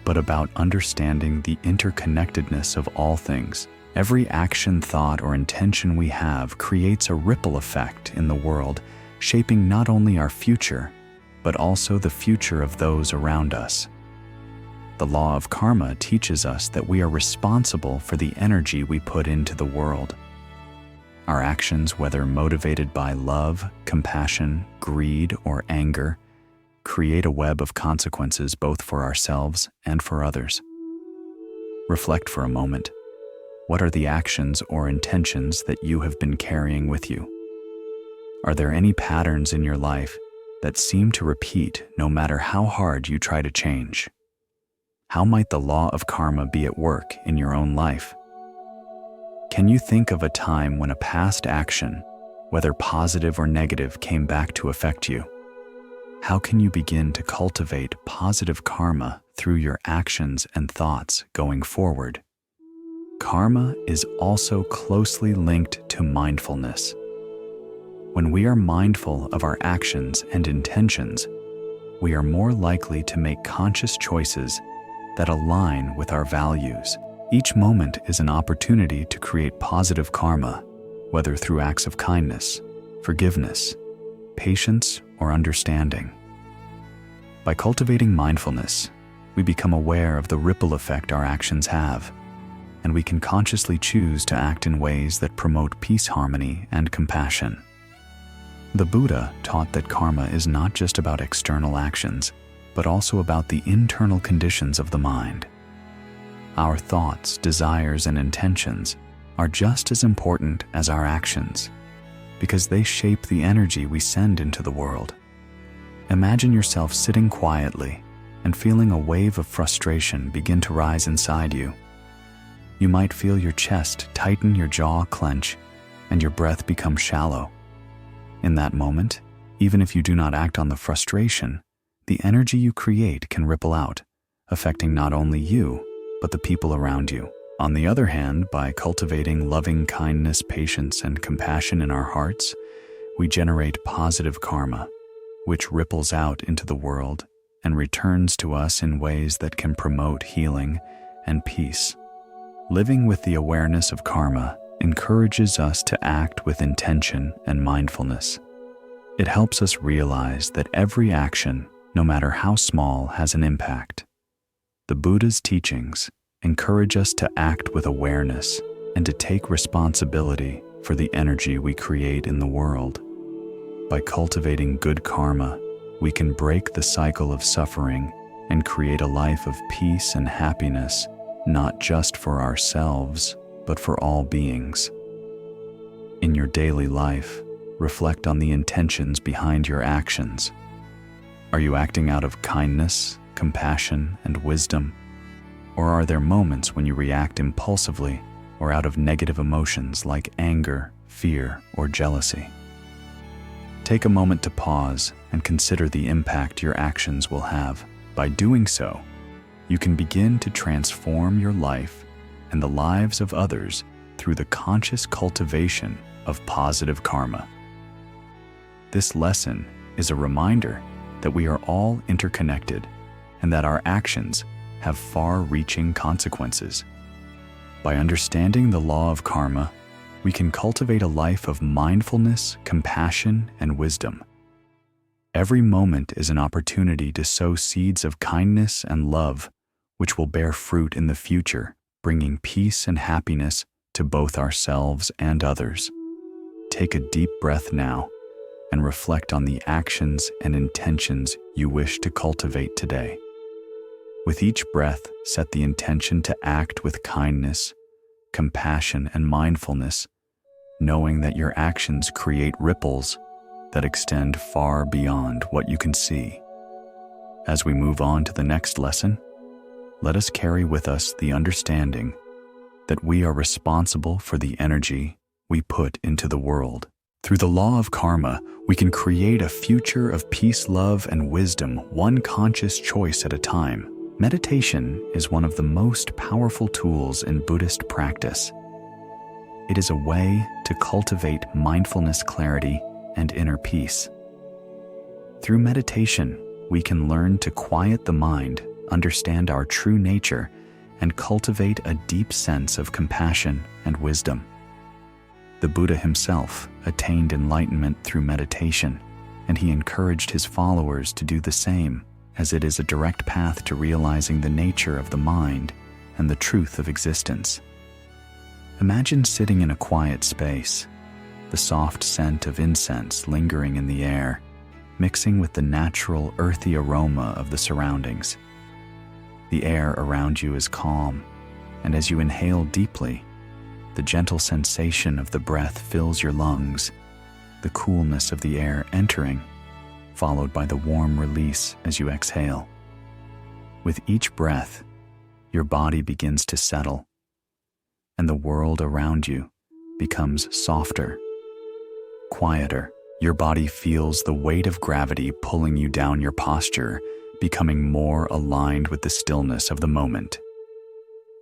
but about understanding the interconnectedness of all things. Every action, thought, or intention we have creates a ripple effect in the world, shaping not only our future, but also the future of those around us. The law of karma teaches us that we are responsible for the energy we put into the world. Our actions, whether motivated by love, compassion, greed, or anger, create a web of consequences both for ourselves and for others. Reflect for a moment. What are the actions or intentions that you have been carrying with you? Are there any patterns in your life that seem to repeat no matter how hard you try to change? How might the law of karma be at work in your own life? Can you think of a time when a past action, whether positive or negative, came back to affect you? How can you begin to cultivate positive karma through your actions and thoughts going forward? Karma is also closely linked to mindfulness. When we are mindful of our actions and intentions, we are more likely to make conscious choices that align with our values. Each moment is an opportunity to create positive karma, whether through acts of kindness, forgiveness, patience, or understanding. By cultivating mindfulness, we become aware of the ripple effect our actions have, and we can consciously choose to act in ways that promote peace, harmony, and compassion. The Buddha taught that karma is not just about external actions, but also about the internal conditions of the mind. Our thoughts, desires, and intentions are just as important as our actions, because they shape the energy we send into the world. Imagine yourself sitting quietly and feeling a wave of frustration begin to rise inside you. You might feel your chest tighten, your jaw clench, and your breath become shallow. In that moment, even if you do not act on the frustration, the energy you create can ripple out, affecting not only you, but the people around you. On the other hand, by cultivating loving kindness, patience, and compassion in our hearts, we generate positive karma, which ripples out into the world and returns to us in ways that can promote healing and peace. Living with the awareness of karma encourages us to act with intention and mindfulness. It helps us realize that every action, no matter how small, has an impact. The Buddha's teachings encourage us to act with awareness and to take responsibility for the energy we create in the world. By cultivating good karma, we can break the cycle of suffering and create a life of peace and happiness, not just for ourselves, but for all beings. In your daily life, reflect on the intentions behind your actions. Are you acting out of kindness, compassion, and wisdom? Or are there moments when you react impulsively or out of negative emotions like anger, fear, or jealousy? Take a moment to pause and consider the impact your actions will have. By doing so, you can begin to transform your life and the lives of others through the conscious cultivation of positive karma. This lesson is a reminder that we are all interconnected and that our actions have far-reaching consequences. By understanding the law of karma, we can cultivate a life of mindfulness, compassion, and wisdom. Every moment is an opportunity to sow seeds of kindness and love, which will bear fruit in the future, bringing peace and happiness to both ourselves and others. Take a deep breath now and reflect on the actions and intentions you wish to cultivate today. With each breath, set the intention to act with kindness, compassion, and mindfulness, knowing that your actions create ripples that extend far beyond what you can see. As we move on to the next lesson, let us carry with us the understanding that we are responsible for the energy we put into the world. Through the law of karma, we can create a future of peace, love, and wisdom, one conscious choice at a time. Meditation is one of the most powerful tools in Buddhist practice. It is a way to cultivate mindfulness, clarity, and inner peace. Through meditation, we can learn to quiet the mind, understand our true nature, and cultivate a deep sense of compassion and wisdom. The Buddha himself attained enlightenment through meditation, and he encouraged his followers to do the same, as it is a direct path to realizing the nature of the mind and the truth of existence. Imagine sitting in a quiet space, the soft scent of incense lingering in the air, mixing with the natural, earthy aroma of the surroundings. The air around you is calm, and as you inhale deeply, the gentle sensation of the breath fills your lungs, the coolness of the air entering, followed by the warm release as you exhale. With each breath, your body begins to settle, and the world around you becomes softer, quieter, Your body feels the weight of gravity pulling you down your posture, becoming more aligned with the stillness of the moment.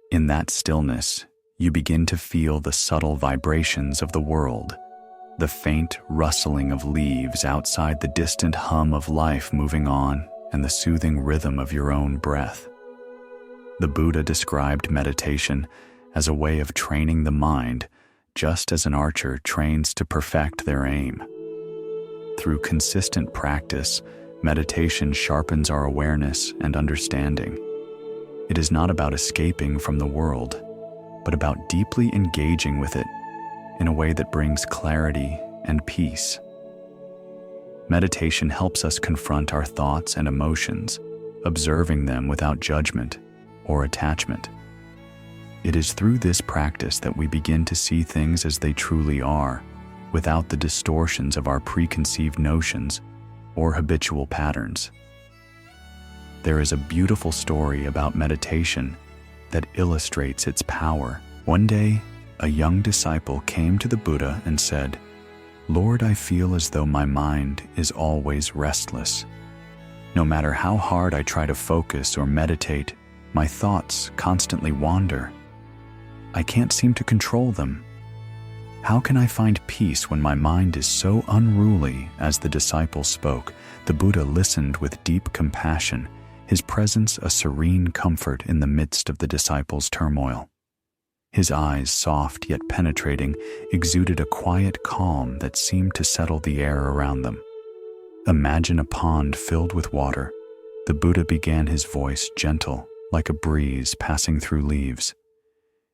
In that stillness, you begin to feel the subtle vibrations of the world, the faint rustling of leaves outside, the distant hum of life moving on, and the soothing rhythm of your own breath. The Buddha described meditation as a way of training the mind, just as an archer trains to perfect their aim. Through consistent practice, meditation sharpens our awareness and understanding. It is not about escaping from the world, but about deeply engaging with it in a way that brings clarity and peace. Meditation helps us confront our thoughts and emotions, observing them without judgment or attachment. It is through this practice that we begin to see things as they truly are, without the distortions of our preconceived notions or habitual patterns. There is a beautiful story about meditation that illustrates its power. One day, a young disciple came to the Buddha and said, "Lord, I feel as though my mind is always restless. No matter how hard I try to focus or meditate, my thoughts constantly wander. I can't seem to control them. How can I find peace when my mind is so unruly?" As the disciple spoke, the Buddha listened with deep compassion, his presence a serene comfort in the midst of the disciple's turmoil. His eyes, soft yet penetrating, exuded a quiet calm that seemed to settle the air around them. Imagine a pond filled with water. The Buddha began, his voice gentle, like a breeze passing through leaves.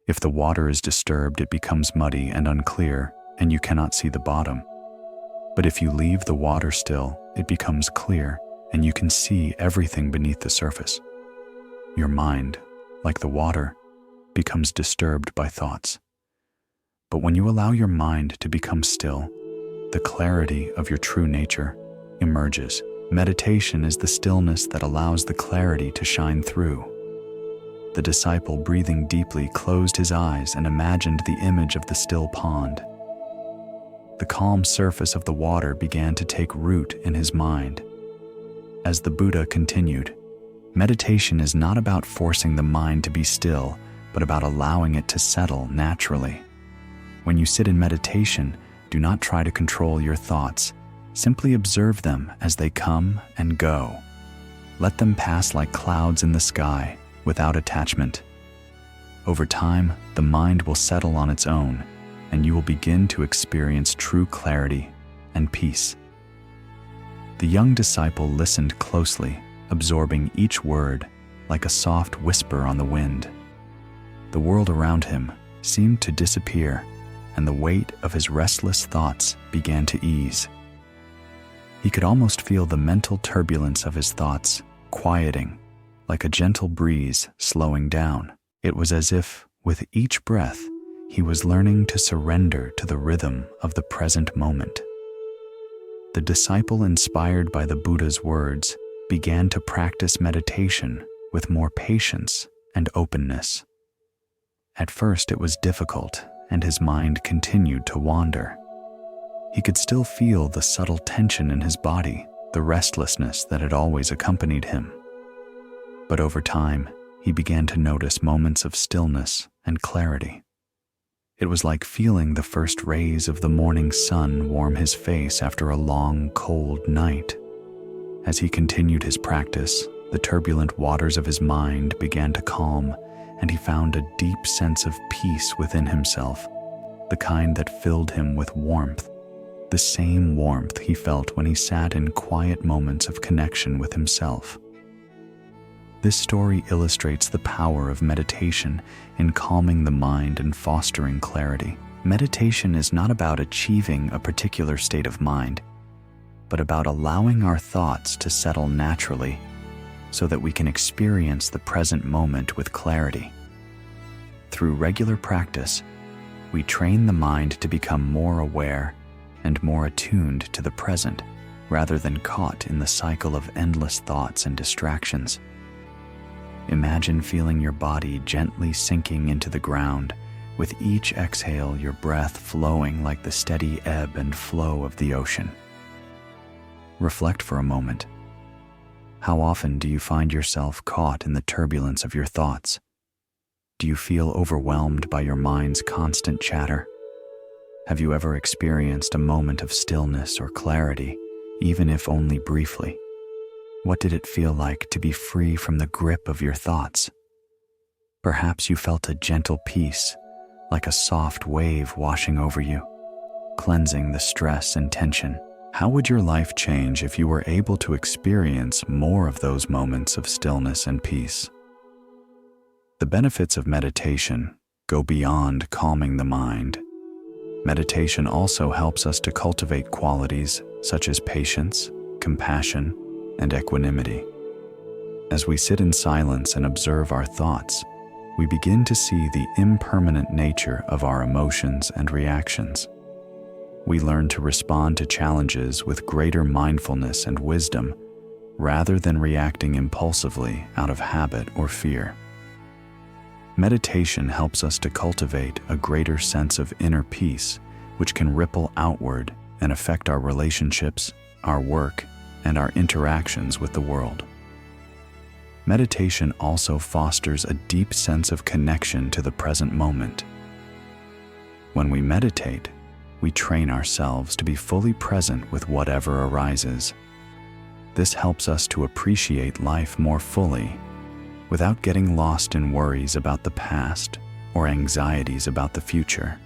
If the water is disturbed, it becomes muddy and unclear, and you cannot see the bottom. But if you leave the water still, it becomes clear, and you can see everything beneath the surface. Your mind, like the water, becomes disturbed by thoughts. But when you allow your mind to become still, the clarity of your true nature emerges. Meditation is the stillness that allows the clarity to shine through. The disciple, breathing deeply, closed his eyes and imagined the image of the still pond. The calm surface of the water began to take root in his mind. As the Buddha continued, meditation is not about forcing the mind to be still, but about allowing it to settle naturally. When you sit in meditation, do not try to control your thoughts. Simply observe them as they come and go. Let them pass like clouds in the sky, without attachment. Over time, the mind will settle on its own, and you will begin to experience true clarity and peace. The young disciple listened closely, absorbing each word like a soft whisper on the wind. The world around him seemed to disappear, and the weight of his restless thoughts began to ease. He could almost feel the mental turbulence of his thoughts quieting, like a gentle breeze slowing down. It was as if, with each breath, he was learning to surrender to the rhythm of the present moment. The disciple, inspired by the Buddha's words, began to practice meditation with more patience and openness. At first it was difficult, and his mind continued to wander. He could still feel the subtle tension in his body, the restlessness that had always accompanied him. But over time, he began to notice moments of stillness and clarity. It was like feeling the first rays of the morning sun warm his face after a long, cold night. As he continued his practice, the turbulent waters of his mind began to calm, and he found a deep sense of peace within himself, the kind that filled him with warmth, the same warmth he felt when he sat in quiet moments of connection with himself. This story illustrates the power of meditation in calming the mind and fostering clarity. Meditation is not about achieving a particular state of mind, but about allowing our thoughts to settle naturally so that we can experience the present moment with clarity. Through regular practice, we train the mind to become more aware and more attuned to the present, rather than caught in the cycle of endless thoughts and distractions. Imagine feeling your body gently sinking into the ground. With each exhale, your breath flowing like the steady ebb and flow of the ocean. reflect for a moment. How often do you find yourself caught in the turbulence of your thoughts? Do you feel overwhelmed by your mind's constant chatter? Have you ever experienced a moment of stillness or clarity, even if only briefly? What did it feel like to be free from the grip of your thoughts? Perhaps you felt a gentle peace, like a soft wave washing over you, cleansing the stress and tension. How would your life change if you were able to experience more of those moments of stillness and peace? The benefits of meditation go beyond calming the mind. Meditation also helps us to cultivate qualities such as patience, compassion, and equanimity. As we sit in silence and observe our thoughts, we begin to see the impermanent nature of our emotions and reactions. We learn to respond to challenges with greater mindfulness and wisdom, rather than reacting impulsively out of habit or fear. Meditation helps us to cultivate a greater sense of inner peace, which can ripple outward and affect our relationships, our work, and our interactions with the world. Meditation also fosters a deep sense of connection to the present moment. When we meditate, we train ourselves to be fully present with whatever arises. This helps us to appreciate life more fully, without getting lost in worries about the past or anxieties about the future.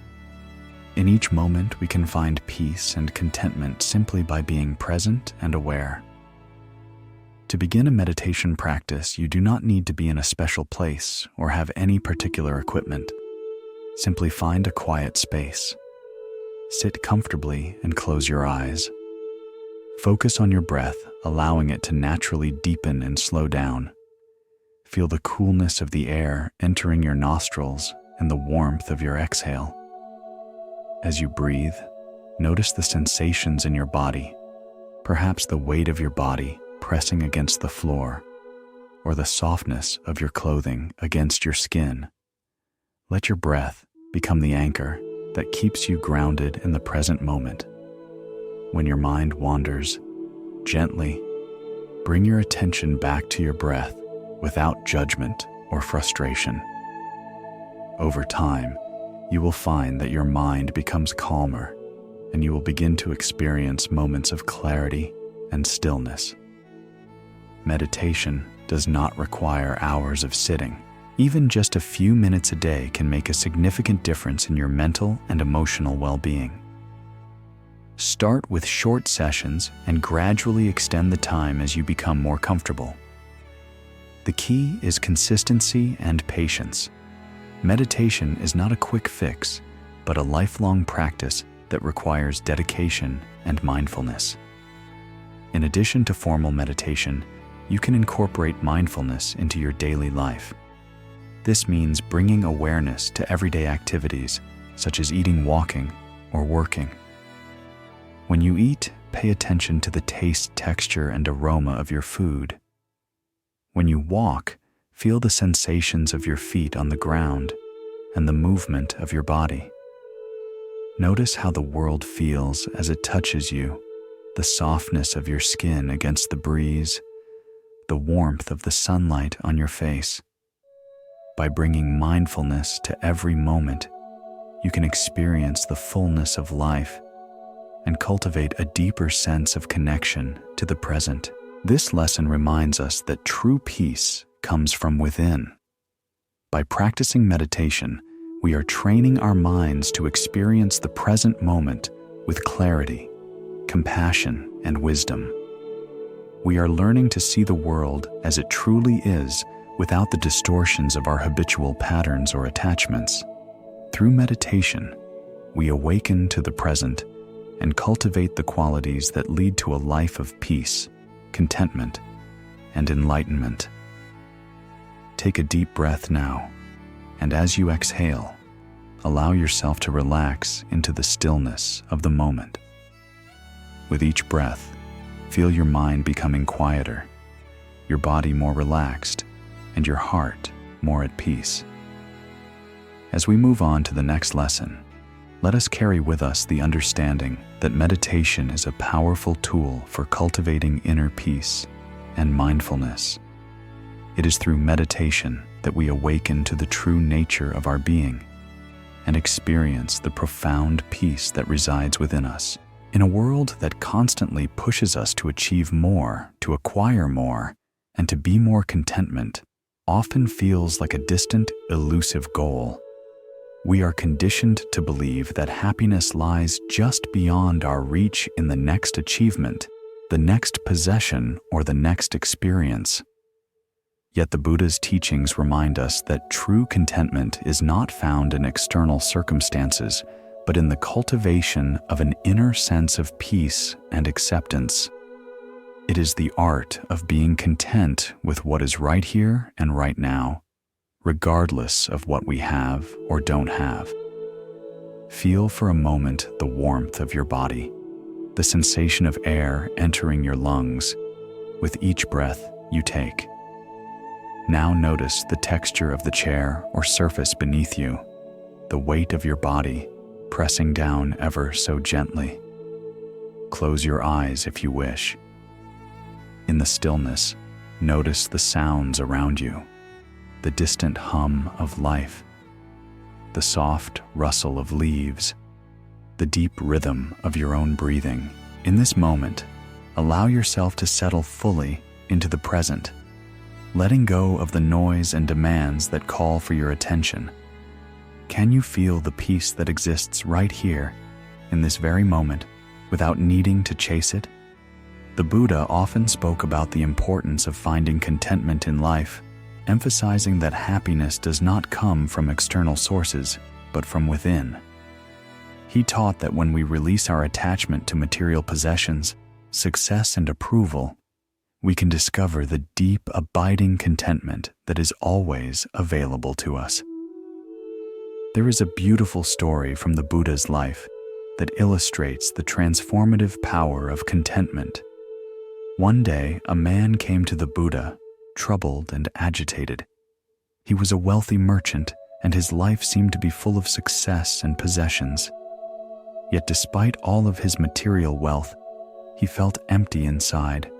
In each moment, we can find peace and contentment simply by being present and aware. To begin a meditation practice, you do not need to be in a special place or have any particular equipment. Simply find a quiet space. Sit comfortably and close your eyes. Focus on your breath, allowing it to naturally deepen and slow down. Feel the coolness of the air entering your nostrils and the warmth of your exhale. As you breathe, notice the sensations in your body, perhaps the weight of your body pressing against the floor, or the softness of your clothing against your skin. Let your breath become the anchor that keeps you grounded in the present moment. When your mind wanders, gently bring your attention back to your breath without judgment or frustration. Over time, you will find that your mind becomes calmer, and you will begin to experience moments of clarity and stillness. Meditation does not require hours of sitting. Even just a few minutes a day can make a significant difference in your mental and emotional well-being. Start with short sessions and gradually extend the time as you become more comfortable. The key is consistency and patience. Meditation is not a quick fix, but a lifelong practice that requires dedication and mindfulness. In addition to formal meditation, you can incorporate mindfulness into your daily life. This means bringing awareness to everyday activities, such as eating, walking, or working. When you eat, pay attention to the taste, texture, and aroma of your food. When you walk, feel the sensations of your feet on the ground and the movement of your body. Notice how the world feels as it touches you, the softness of your skin against the breeze, the warmth of the sunlight on your face. By bringing mindfulness to every moment, you can experience the fullness of life and cultivate a deeper sense of connection to the present. This lesson reminds us that true peace comes from within. By practicing meditation, we are training our minds to experience the present moment with clarity, compassion, and wisdom. We are learning to see the world as it truly is without the distortions of our habitual patterns or attachments. Through meditation, we awaken to the present and cultivate the qualities that lead to a life of peace, contentment, and enlightenment. Take a deep breath now, and as you exhale, allow yourself to relax into the stillness of the moment. With each breath, feel your mind becoming quieter, your body more relaxed, and your heart more at peace. As we move on to the next lesson, let us carry with us the understanding that meditation is a powerful tool for cultivating inner peace and mindfulness. It is through meditation that we awaken to the true nature of our being and experience the profound peace that resides within us. In a world that constantly pushes us to achieve more, to acquire more, and to be more, contentment often feels like a distant, elusive goal. We are conditioned to believe that happiness lies just beyond our reach in the next achievement, the next possession, or the next experience. Yet the Buddha's teachings remind us that true contentment is not found in external circumstances, but in the cultivation of an inner sense of peace and acceptance. It is the art of being content with what is right here and right now, regardless of what we have or don't have. Feel for a moment the warmth of your body, the sensation of air entering your lungs with each breath you take. Now notice the texture of the chair or surface beneath you, the weight of your body pressing down ever so gently. Close your eyes if you wish. In the stillness, notice the sounds around you, the distant hum of life, the soft rustle of leaves, the deep rhythm of your own breathing. In this moment, allow yourself to settle fully into the present, letting go of the noise and demands that call for your attention. Can you feel the peace that exists right here, in this very moment, without needing to chase it? The Buddha often spoke about the importance of finding contentment in life, emphasizing that happiness does not come from external sources, but from within. He taught that when we release our attachment to material possessions, success, and approval, we can discover the deep, abiding contentment that is always available to us. There is a beautiful story from the Buddha's life that illustrates the transformative power of contentment. One day, a man came to the Buddha, troubled and agitated. He was a wealthy merchant, and his life seemed to be full of success and possessions. Yet despite all of his material wealth, he felt empty inside.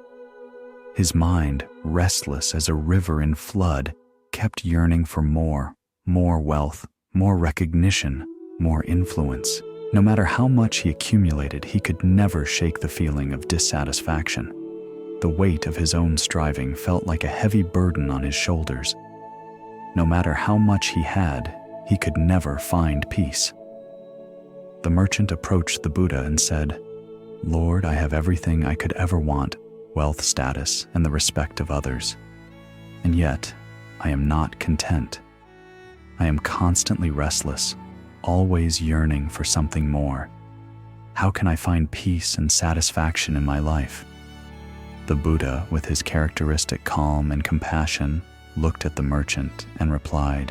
His mind, restless as a river in flood, kept yearning for more wealth, more recognition, more influence. No matter how much he accumulated, he could never shake the feeling of dissatisfaction. The weight of his own striving felt like a heavy burden on his shoulders. No matter how much he had, he could never find peace. The merchant approached the Buddha and said, "Lord, I have everything I could ever want, wealth, status, and the respect of others. And yet, I am not content. I am constantly restless, always yearning for something more. How can I find peace and satisfaction in my life?" The Buddha, with his characteristic calm and compassion, looked at the merchant and replied,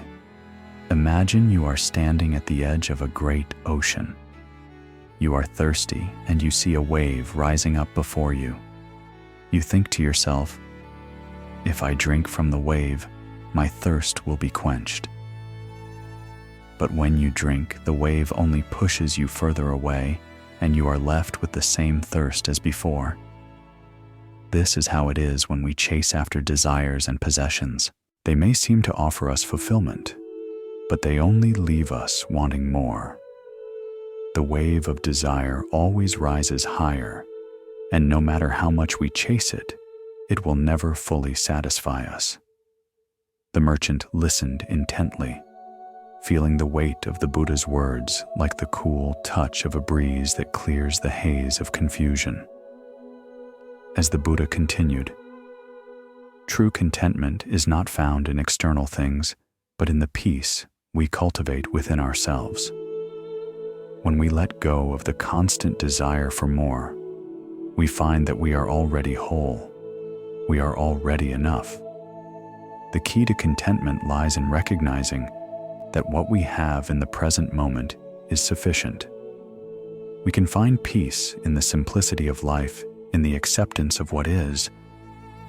"Imagine you are standing at the edge of a great ocean. You are thirsty and you see a wave rising up before you. You think to yourself, 'If I drink from the wave, my thirst will be quenched.' But when you drink, the wave only pushes you further away, and you are left with the same thirst as before. This is how it is when we chase after desires and possessions. They may seem to offer us fulfillment, but they only leave us wanting more. The wave of desire always rises higher, and no matter how much we chase it, it will never fully satisfy us." The merchant listened intently, feeling the weight of the Buddha's words like the cool touch of a breeze that clears the haze of confusion. As the Buddha continued, "True contentment is not found in external things, but in the peace we cultivate within ourselves. When we let go of the constant desire for more, we find that we are already whole. We are already enough. The key to contentment lies in recognizing that what we have in the present moment is sufficient. We can find peace in the simplicity of life, in the acceptance of what is,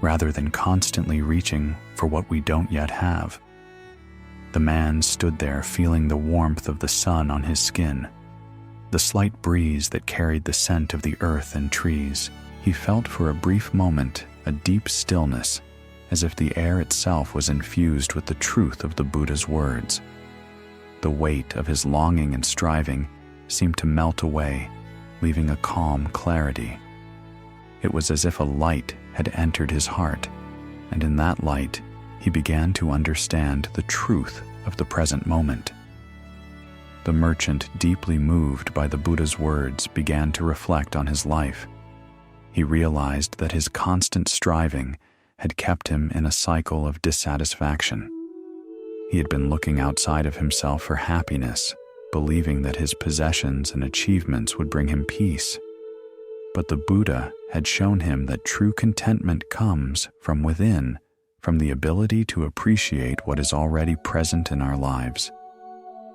rather than constantly reaching for what we don't yet have." The man stood there feeling the warmth of the sun on his skin, the slight breeze that carried the scent of the earth and trees. He felt for a brief moment a deep stillness, as if the air itself was infused with the truth of the Buddha's words. The weight of his longing and striving seemed to melt away, leaving a calm clarity. It was as if a light had entered his heart, and in that light, he began to understand the truth of the present moment. The merchant, deeply moved by the Buddha's words, began to reflect on his life. He realized that his constant striving had kept him in a cycle of dissatisfaction. He had been looking outside of himself for happiness, believing that his possessions and achievements would bring him peace. But the Buddha had shown him that true contentment comes from within, from the ability to appreciate what is already present in our lives.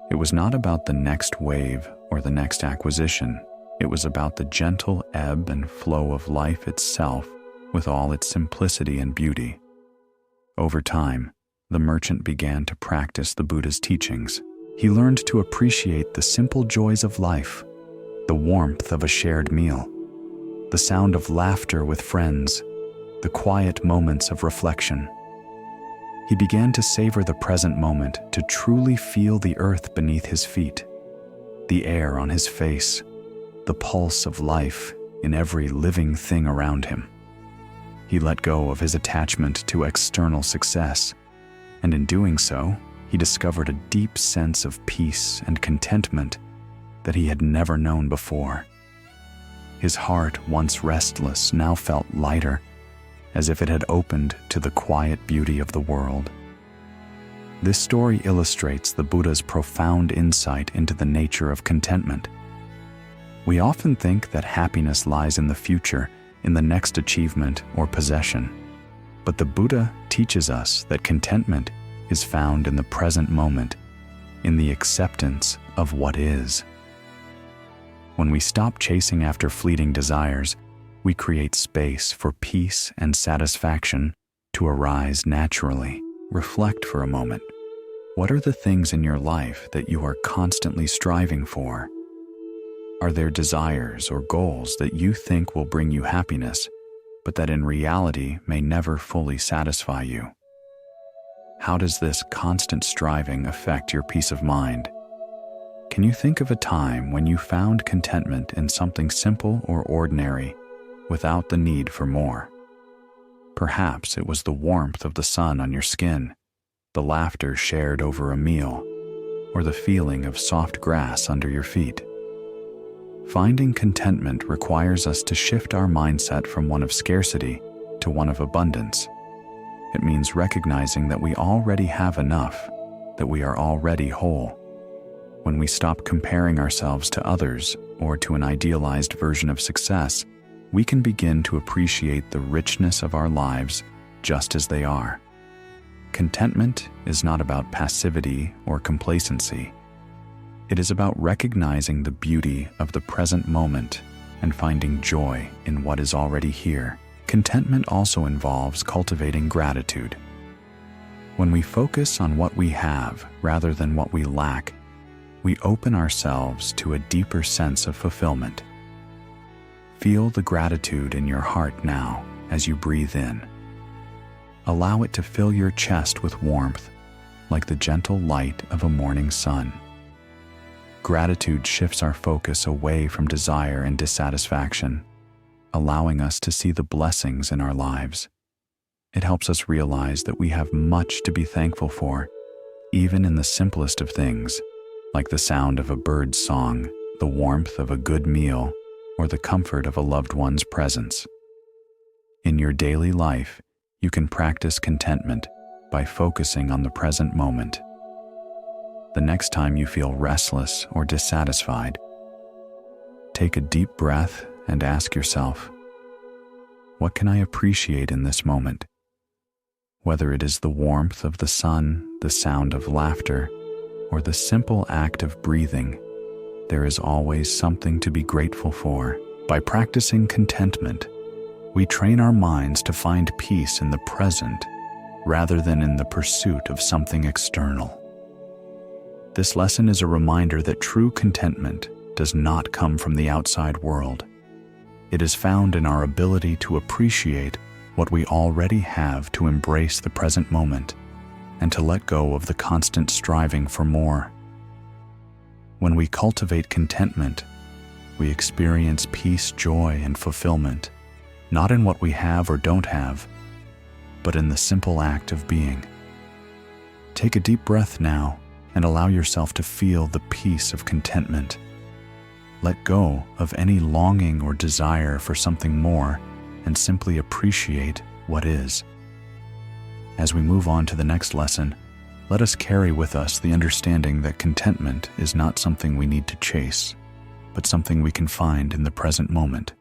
It was not about the next wave or the next acquisition. It was about the gentle ebb and flow of life itself, with all its simplicity and beauty. Over time, the merchant began to practice the Buddha's teachings. He learned to appreciate the simple joys of life, the warmth of a shared meal, the sound of laughter with friends, the quiet moments of reflection. He began to savor the present moment, to truly feel the earth beneath his feet, the air on his face, the pulse of life in every living thing around him. He let go of his attachment to external success, and in doing so, he discovered a deep sense of peace and contentment that he had never known before. His heart, once restless, now felt lighter, as if it had opened to the quiet beauty of the world. This story illustrates the Buddha's profound insight into the nature of contentment. We often think that happiness lies in the future, in the next achievement or possession. But the Buddha teaches us that contentment is found in the present moment, in the acceptance of what is. When we stop chasing after fleeting desires, we create space for peace and satisfaction to arise naturally. Reflect for a moment. What are the things in your life that you are constantly striving for? Are there desires or goals that you think will bring you happiness, but that in reality may never fully satisfy you? How does this constant striving affect your peace of mind? Can you think of a time when you found contentment in something simple or ordinary, without the need for more? Perhaps it was the warmth of the sun on your skin, the laughter shared over a meal, or the feeling of soft grass under your feet. Finding contentment requires us to shift our mindset from one of scarcity to one of abundance. It means recognizing that we already have enough, that we are already whole. When we stop comparing ourselves to others or to an idealized version of success, we can begin to appreciate the richness of our lives just as they are. Contentment is not about passivity or complacency. It is about recognizing the beauty of the present moment and finding joy in what is already here. Contentment also involves cultivating gratitude. When we focus on what we have rather than what we lack, we open ourselves to a deeper sense of fulfillment. Feel the gratitude in your heart now as you breathe in. Allow it to fill your chest with warmth, like the gentle light of a morning sun. Gratitude shifts our focus away from desire and dissatisfaction, allowing us to see the blessings in our lives. It helps us realize that we have much to be thankful for, even in the simplest of things, like the sound of a bird's song, the warmth of a good meal, or the comfort of a loved one's presence. In your daily life, you can practice contentment by focusing on the present moment. The next time you feel restless or dissatisfied, take a deep breath and ask yourself, what can I appreciate in this moment? Whether it is the warmth of the sun, the sound of laughter, or the simple act of breathing, there is always something to be grateful for. By practicing contentment, we train our minds to find peace in the present rather than in the pursuit of something external. This lesson is a reminder that true contentment does not come from the outside world. It is found in our ability to appreciate what we already have, to embrace the present moment, and to let go of the constant striving for more. When we cultivate contentment, we experience peace, joy, and fulfillment, not in what we have or don't have, but in the simple act of being. Take a deep breath now and allow yourself to feel the peace of contentment. Let go of any longing or desire for something more and simply appreciate what is. As we move on to the next lesson, let us carry with us the understanding that contentment is not something we need to chase, but something we can find in the present moment,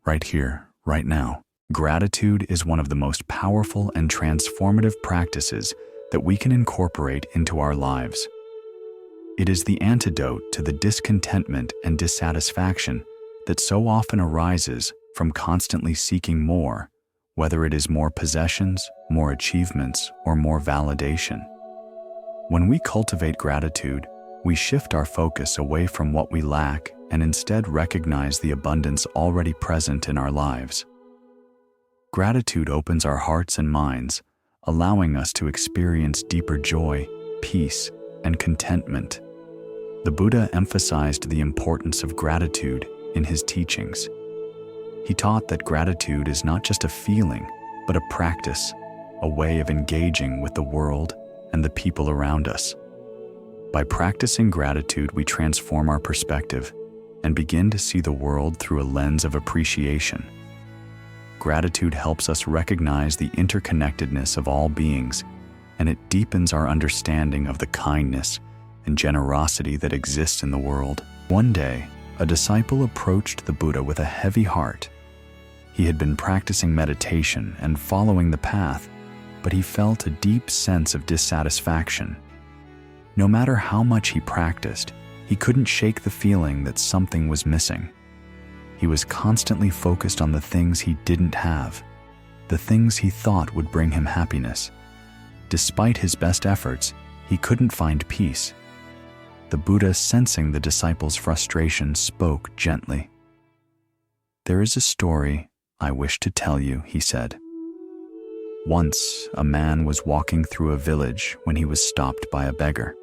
right here, right now. Gratitude is one of the most powerful and transformative practices that we can incorporate into our lives. It is the antidote to the discontentment and dissatisfaction that so often arises from constantly seeking more, whether it is more possessions, more achievements, or more validation. When we cultivate gratitude, we shift our focus away from what we lack and instead recognize the abundance already present in our lives. Gratitude opens our hearts and minds, allowing us to experience deeper joy, peace, and contentment. The Buddha emphasized the importance of gratitude in his teachings. He taught that gratitude is not just a feeling, but a practice, a way of engaging with the world and the people around us. By practicing gratitude, we transform our perspective and begin to see the world through a lens of appreciation. Gratitude helps us recognize the interconnectedness of all beings, and it deepens our understanding of the kindness and generosity that exists in the world. One day, a disciple approached the Buddha with a heavy heart. He had been practicing meditation and following the path, but he felt a deep sense of dissatisfaction. No matter how much he practiced, he couldn't shake the feeling that something was missing. He was constantly focused on the things he didn't have, the things he thought would bring him happiness. Despite his best efforts, he couldn't find peace. The Buddha, sensing the disciple's frustration, spoke gently. "There is a story I wish to tell you," he said. Once, a man was walking through a village when he was stopped by a beggar.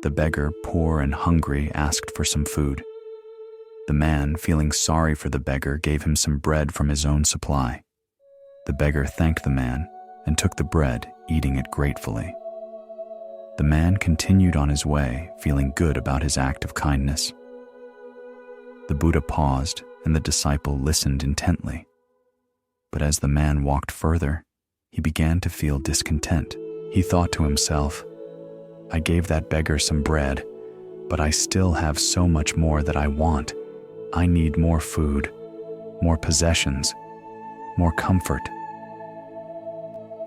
The beggar, poor and hungry, asked for some food. The man, feeling sorry for the beggar, gave him some bread from his own supply. The beggar thanked the man and took the bread, eating it gratefully. The man continued on his way, feeling good about his act of kindness. The Buddha paused, and the disciple listened intently. But as the man walked further, he began to feel discontent. He thought to himself, "I gave that beggar some bread, but I still have so much more that I want. I need more food, more possessions, more comfort."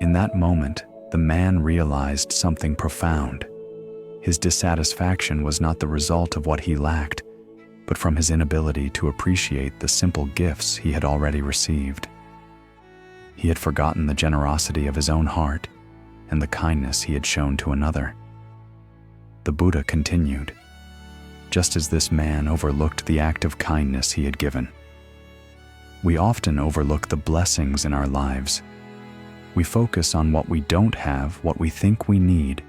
In that moment, the man realized something profound. His dissatisfaction was not the result of what he lacked, but from his inability to appreciate the simple gifts he had already received. He had forgotten the generosity of his own heart and the kindness he had shown to another. The Buddha continued, just as this man overlooked the act of kindness he had given. We often overlook the blessings in our lives. We focus on what we don't have, what we think we need,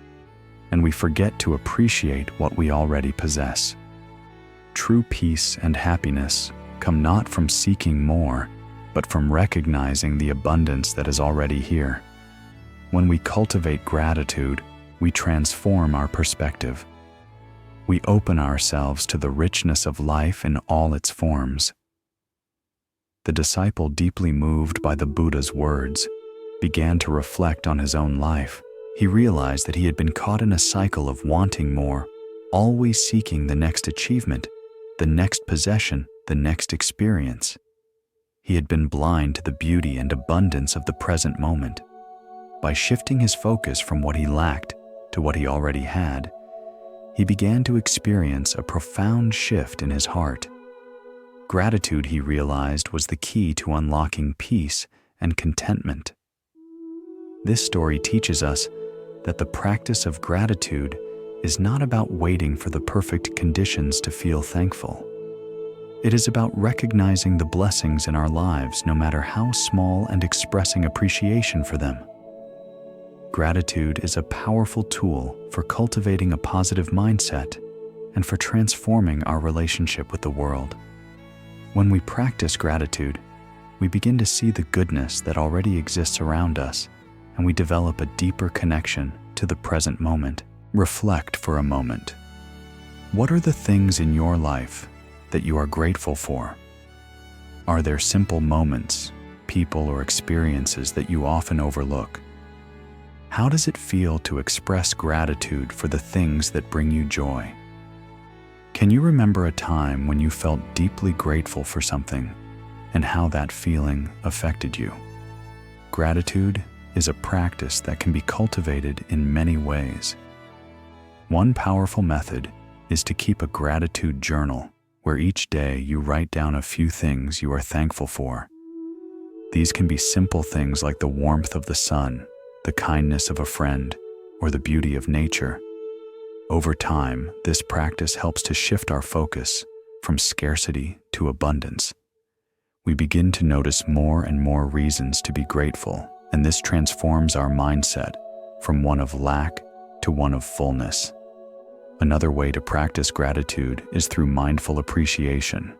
and we forget to appreciate what we already possess. True peace and happiness come not from seeking more, but from recognizing the abundance that is already here. When we cultivate gratitude, we transform our perspective. We open ourselves to the richness of life in all its forms. The disciple, deeply moved by the Buddha's words, began to reflect on his own life. He realized that he had been caught in a cycle of wanting more, always seeking the next achievement, the next possession, the next experience. He had been blind to the beauty and abundance of the present moment. By shifting his focus from what he lacked to what he already had, he began to experience a profound shift in his heart. Gratitude, he realized, was the key to unlocking peace and contentment. This story teaches us that the practice of gratitude is not about waiting for the perfect conditions to feel thankful. It is about recognizing the blessings in our lives, no matter how small, and expressing appreciation for them. Gratitude is a powerful tool for cultivating a positive mindset and for transforming our relationship with the world. When we practice gratitude, we begin to see the goodness that already exists around us, and we develop a deeper connection to the present moment. Reflect for a moment. What are the things in your life that you are grateful for? Are there simple moments, people, or experiences that you often overlook? How does it feel to express gratitude for the things that bring you joy? Can you remember a time when you felt deeply grateful for something and how that feeling affected you? Gratitude is a practice that can be cultivated in many ways. One powerful method is to keep a gratitude journal where each day you write down a few things you are thankful for. These can be simple things like the warmth of the sun, the kindness of a friend, or the beauty of nature. Over time, this practice helps to shift our focus from scarcity to abundance. We begin to notice more and more reasons to be grateful, and this transforms our mindset from one of lack to one of fullness. Another way to practice gratitude is through mindful appreciation.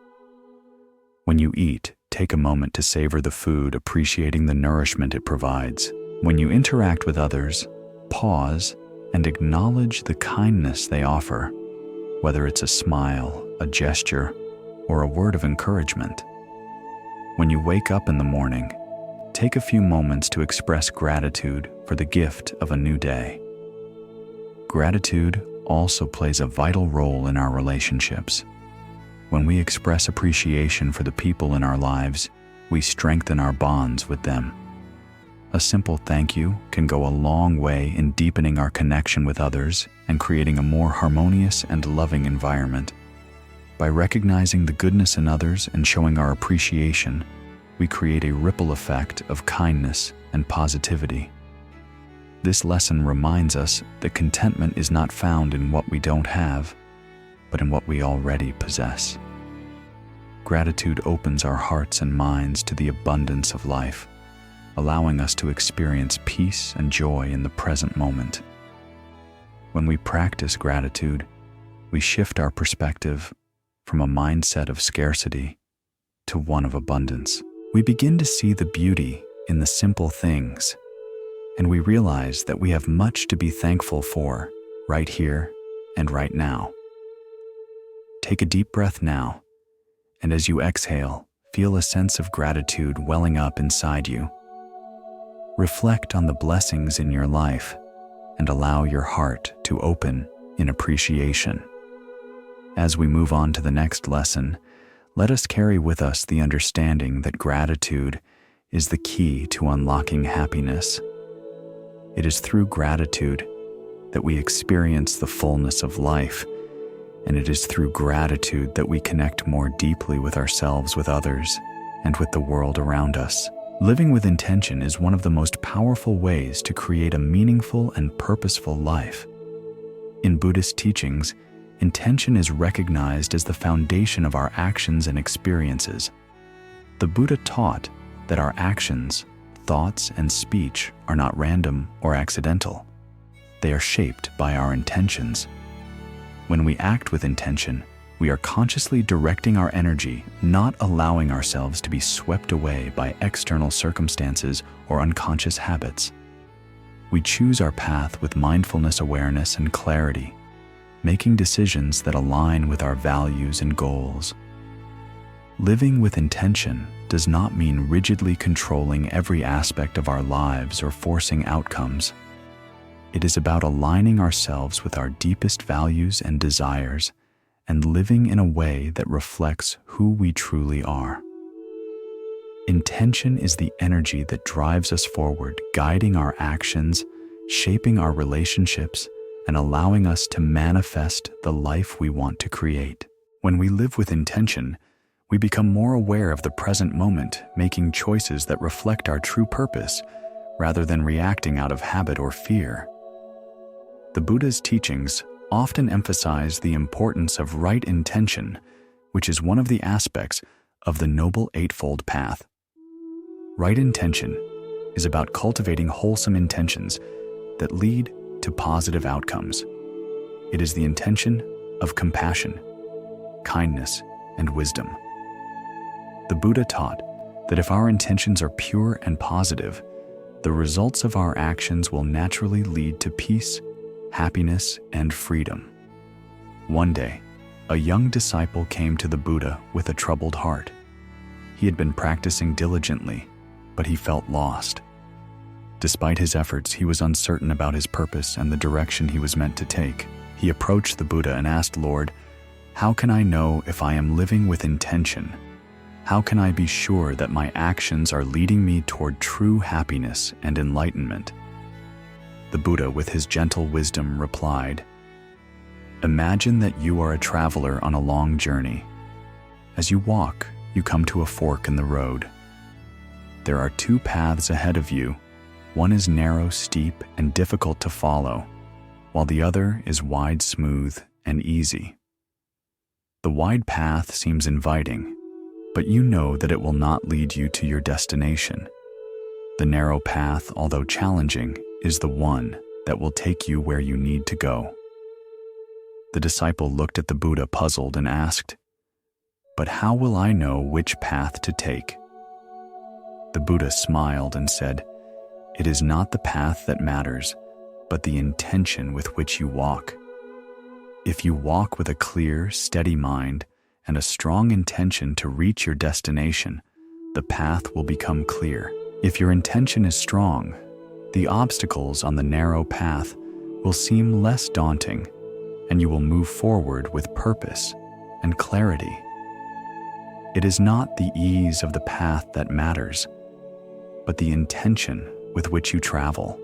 When you eat, take a moment to savor the food, appreciating the nourishment it provides. When you interact with others, pause and acknowledge the kindness they offer, whether it's a smile, a gesture, or a word of encouragement. When you wake up in the morning, take a few moments to express gratitude for the gift of a new day. Gratitude also plays a vital role in our relationships. When we express appreciation for the people in our lives, we strengthen our bonds with them. A simple thank you can go a long way in deepening our connection with others and creating a more harmonious and loving environment. By recognizing the goodness in others and showing our appreciation, we create a ripple effect of kindness and positivity. This lesson reminds us that contentment is not found in what we don't have, but in what we already possess. Gratitude opens our hearts and minds to the abundance of life, allowing us to experience peace and joy in the present moment. When we practice gratitude, we shift our perspective from a mindset of scarcity to one of abundance. We begin to see the beauty in the simple things, and we realize that we have much to be thankful for right here and right now. Take a deep breath now, and as you exhale, feel a sense of gratitude welling up inside you. Reflect on the blessings in your life and allow your heart to open in appreciation. As we move on to the next lesson, let us carry with us the understanding that gratitude is the key to unlocking happiness. It is through gratitude that we experience the fullness of life, and it is through gratitude that we connect more deeply with ourselves, with others, and with the world around us. Living with intention is one of the most powerful ways to create a meaningful and purposeful life. In Buddhist teachings, intention is recognized as the foundation of our actions and experiences. The Buddha taught that our actions, thoughts, and speech are not random or accidental. They are shaped by our intentions. When we act with intention, we are consciously directing our energy, not allowing ourselves to be swept away by external circumstances or unconscious habits. We choose our path with mindfulness, awareness, and clarity, making decisions that align with our values and goals. Living with intention does not mean rigidly controlling every aspect of our lives or forcing outcomes. It is about aligning ourselves with our deepest values and desires and living in a way that reflects who we truly are. Intention is the energy that drives us forward, guiding our actions, shaping our relationships, and allowing us to manifest the life we want to create. When we live with intention, we become more aware of the present moment, making choices that reflect our true purpose rather than reacting out of habit or fear. The Buddha's teachings often emphasize the importance of right intention, which is one of the aspects of the Noble Eightfold Path. Right intention is about cultivating wholesome intentions that lead to positive outcomes. It is the intention of compassion, kindness, and wisdom. The Buddha taught that if our intentions are pure and positive, the results of our actions will naturally lead to peace, happiness, and freedom. One day, a young disciple came to the Buddha with a troubled heart. He had been practicing diligently, but he felt lost. Despite his efforts, he was uncertain about his purpose and the direction he was meant to take. He approached the Buddha and asked, "Lord, how can I know if I am living with intention? How can I be sure that my actions are leading me toward true happiness and enlightenment?" The Buddha, with his gentle wisdom, replied, "Imagine that you are a traveler on a long journey. As you walk, you come to a fork in the road. There are two paths ahead of you. One is narrow, steep, and difficult to follow, while the other is wide, smooth, and easy. The wide path seems inviting, but you know that it will not lead you to your destination. The narrow path, although challenging, is the one that will take you where you need to go." The disciple looked at the Buddha puzzled and asked, "But how will I know which path to take?" The Buddha smiled and said, "It is not the path that matters, but the intention with which you walk. If you walk with a clear, steady mind and a strong intention to reach your destination, the path will become clear. If your intention is strong, the obstacles on the narrow path will seem less daunting, and you will move forward with purpose and clarity. It is not the ease of the path that matters, but the intention with which you travel."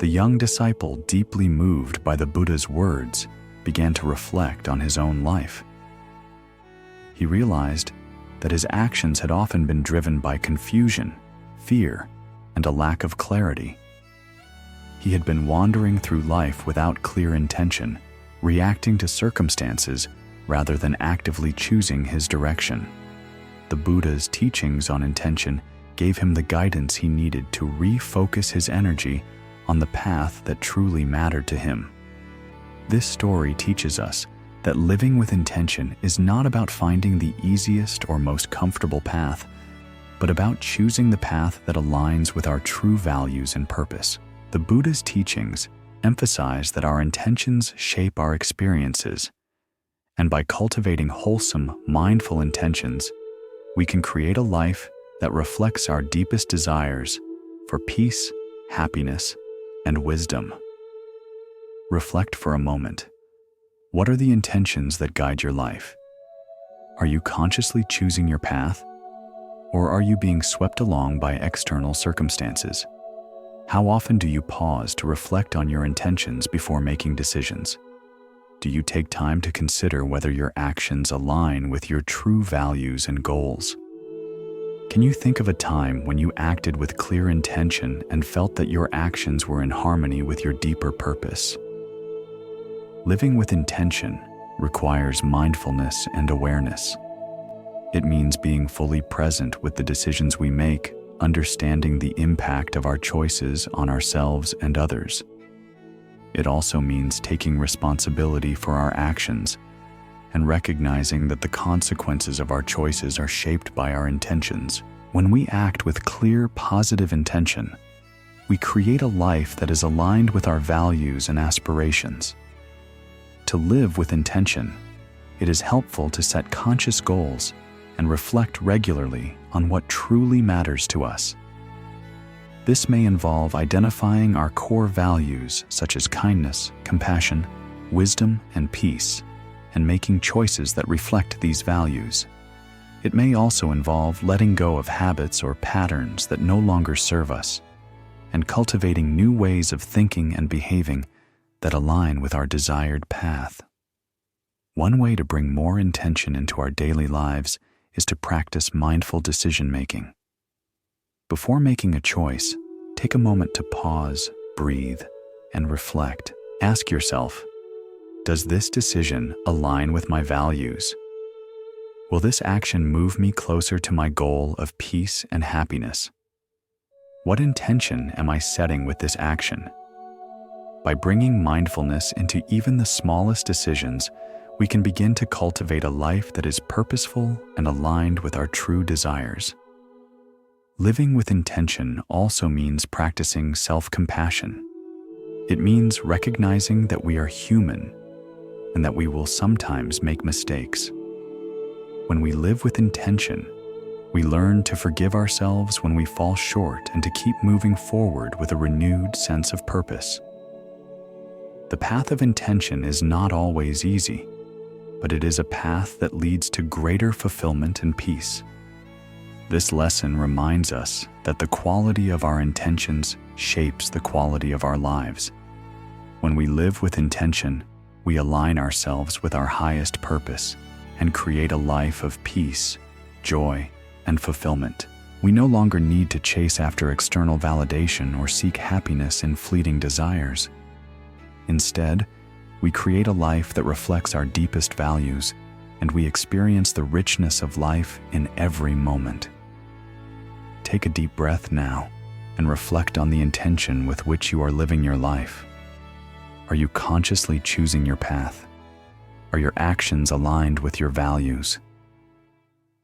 The young disciple, deeply moved by the Buddha's words, began to reflect on his own life. He realized that his actions had often been driven by confusion, fear, and a lack of clarity. He had been wandering through life without clear intention, reacting to circumstances rather than actively choosing his direction. The Buddha's teachings on intention gave him the guidance he needed to refocus his energy on the path that truly mattered to him. This story teaches us that living with intention is not about finding the easiest or most comfortable path, but about choosing the path that aligns with our true values and purpose. The Buddha's teachings emphasize that our intentions shape our experiences, and by cultivating wholesome, mindful intentions, we can create a life that reflects our deepest desires for peace, happiness, and wisdom. Reflect for a moment. What are the intentions that guide your life? Are you consciously choosing your path, or are you being swept along by external circumstances? How often do you pause to reflect on your intentions before making decisions? Do you take time to consider whether your actions align with your true values and goals? Can you think of a time when you acted with clear intention and felt that your actions were in harmony with your deeper purpose? Living with intention requires mindfulness and awareness. It means being fully present with the decisions we make, understanding the impact of our choices on ourselves and others. It also means taking responsibility for our actions and recognizing that the consequences of our choices are shaped by our intentions. When we act with clear, positive intention, we create a life that is aligned with our values and aspirations. To live with intention, it is helpful to set conscious goals and reflect regularly on what truly matters to us. This may involve identifying our core values such as kindness, compassion, wisdom, and peace, and making choices that reflect these values. It may also involve letting go of habits or patterns that no longer serve us, and cultivating new ways of thinking and behaving that align with our desired path. One way to bring more intention into our daily lives is to practice mindful decision-making. Before making a choice, take a moment to pause, breathe, and reflect. Ask yourself, Does this decision align with my values? Will this action move me closer to my goal of peace and happiness? What intention am I setting with this action? By bringing mindfulness into even the smallest decisions, we can begin to cultivate a life that is purposeful and aligned with our true desires. Living with intention also means practicing self-compassion. It means recognizing that we are human and that we will sometimes make mistakes. When we live with intention, we learn to forgive ourselves when we fall short and to keep moving forward with a renewed sense of purpose. The path of intention is not always easy, but it is a path that leads to greater fulfillment and peace. This lesson reminds us that the quality of our intentions shapes the quality of our lives. When we live with intention, we align ourselves with our highest purpose and create a life of peace, joy, and fulfillment. We no longer need to chase after external validation or seek happiness in fleeting desires. Instead, we create a life that reflects our deepest values, and we experience the richness of life in every moment. Take a deep breath now and reflect on the intention with which you are living your life. Are you consciously choosing your path? Are your actions aligned with your values?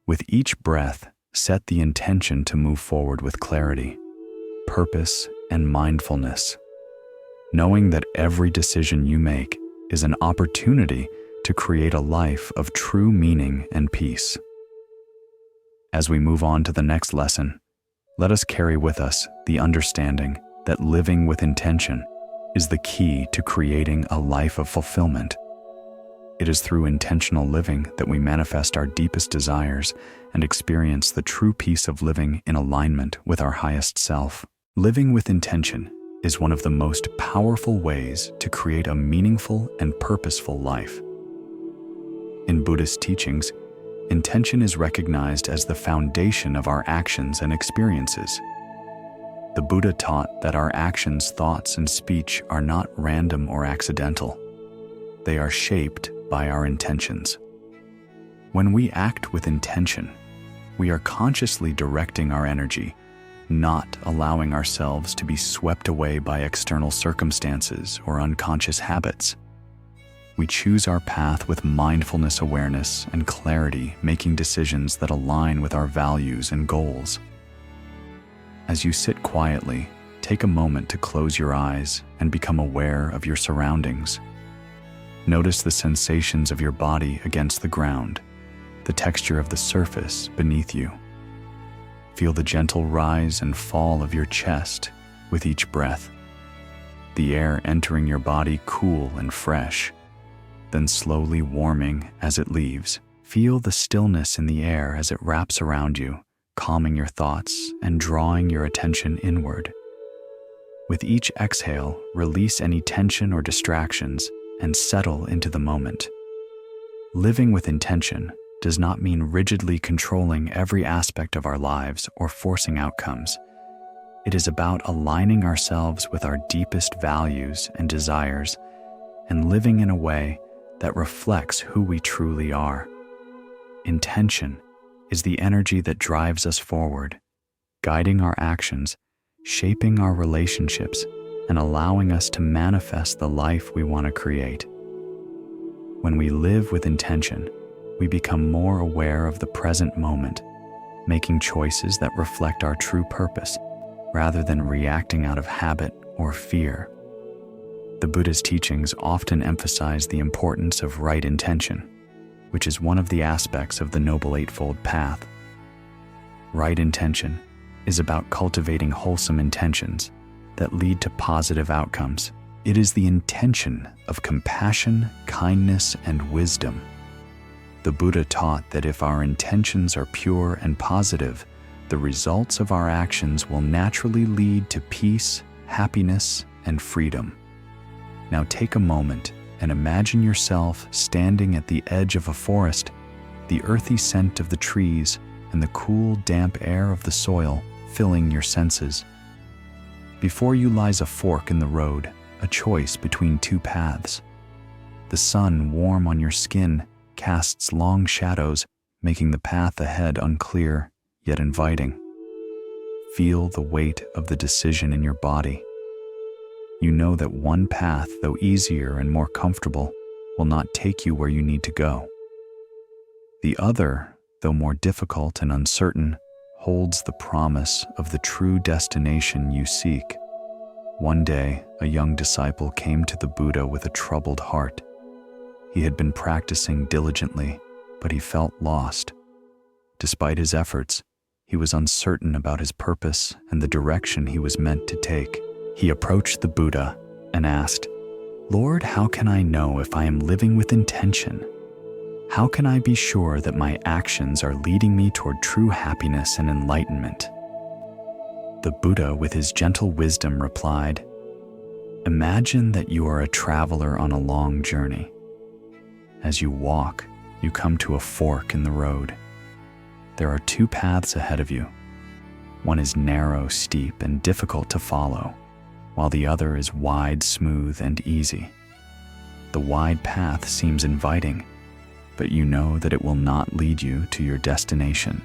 With each breath, set the intention to move forward with clarity, purpose, and mindfulness, knowing that every decision you make is an opportunity to create a life of true meaning and peace. As we move on to the next lesson, let us carry with us the understanding that living with intention is the key to creating a life of fulfillment. It is through intentional living that we manifest our deepest desires and experience the true peace of living in alignment with our highest self. Living with intention is one of the most powerful ways to create a meaningful and purposeful life. In Buddhist teachings, intention is recognized as the foundation of our actions and experiences. The Buddha taught that our actions, thoughts, and speech are not random or accidental. They are shaped by our intentions. When we act with intention, we are consciously directing our energy, not allowing ourselves to be swept away by external circumstances or unconscious habits. We choose our path with mindfulness awareness and clarity, making decisions that align with our values and goals. As you sit quietly, take a moment to close your eyes and become aware of your surroundings. Notice the sensations of your body against the ground, the texture of the surface beneath you. Feel the gentle rise and fall of your chest with each breath, the air entering your body cool and fresh, then slowly warming as it leaves. Feel the stillness in the air as it wraps around you, calming your thoughts and drawing your attention inward. With each exhale, release any tension or distractions and settle into the moment. Living with intention does not mean rigidly controlling every aspect of our lives or forcing outcomes. It is about aligning ourselves with our deepest values and desires and living in a way that reflects who we truly are. Intention is the energy that drives us forward, guiding our actions, shaping our relationships, and allowing us to manifest the life we want to create. When we live with intention, we become more aware of the present moment, making choices that reflect our true purpose, rather than reacting out of habit or fear. The Buddha's teachings often emphasize the importance of right intention, which is one of the aspects of the Noble Eightfold Path. Right intention is about cultivating wholesome intentions that lead to positive outcomes. It is the intention of compassion, kindness, and wisdom. The Buddha taught that if our intentions are pure and positive, the results of our actions will naturally lead to peace, happiness, and freedom. Now take a moment and imagine yourself standing at the edge of a forest, the earthy scent of the trees and the cool, damp air of the soil filling your senses. Before you lies a fork in the road, a choice between two paths. The sun, warm on your skin, casts long shadows, making the path ahead unclear yet inviting. Feel the weight of the decision in your body. You know that one path, though easier and more comfortable, will not take you where you need to go. The other, though more difficult and uncertain, holds the promise of the true destination you seek. One day, a young disciple came to the Buddha with a troubled heart. He had been practicing diligently, but he felt lost. Despite his efforts, he was uncertain about his purpose and the direction he was meant to take. He approached the Buddha and asked, "Lord, how can I know if I am living with intention? How can I be sure that my actions are leading me toward true happiness and enlightenment?" The Buddha, with his gentle wisdom, replied, "Imagine that you are a traveler on a long journey. As you walk, you come to a fork in the road. There are two paths ahead of you. One is narrow, steep, and difficult to follow, while the other is wide, smooth, and easy. The wide path seems inviting, but you know that it will not lead you to your destination.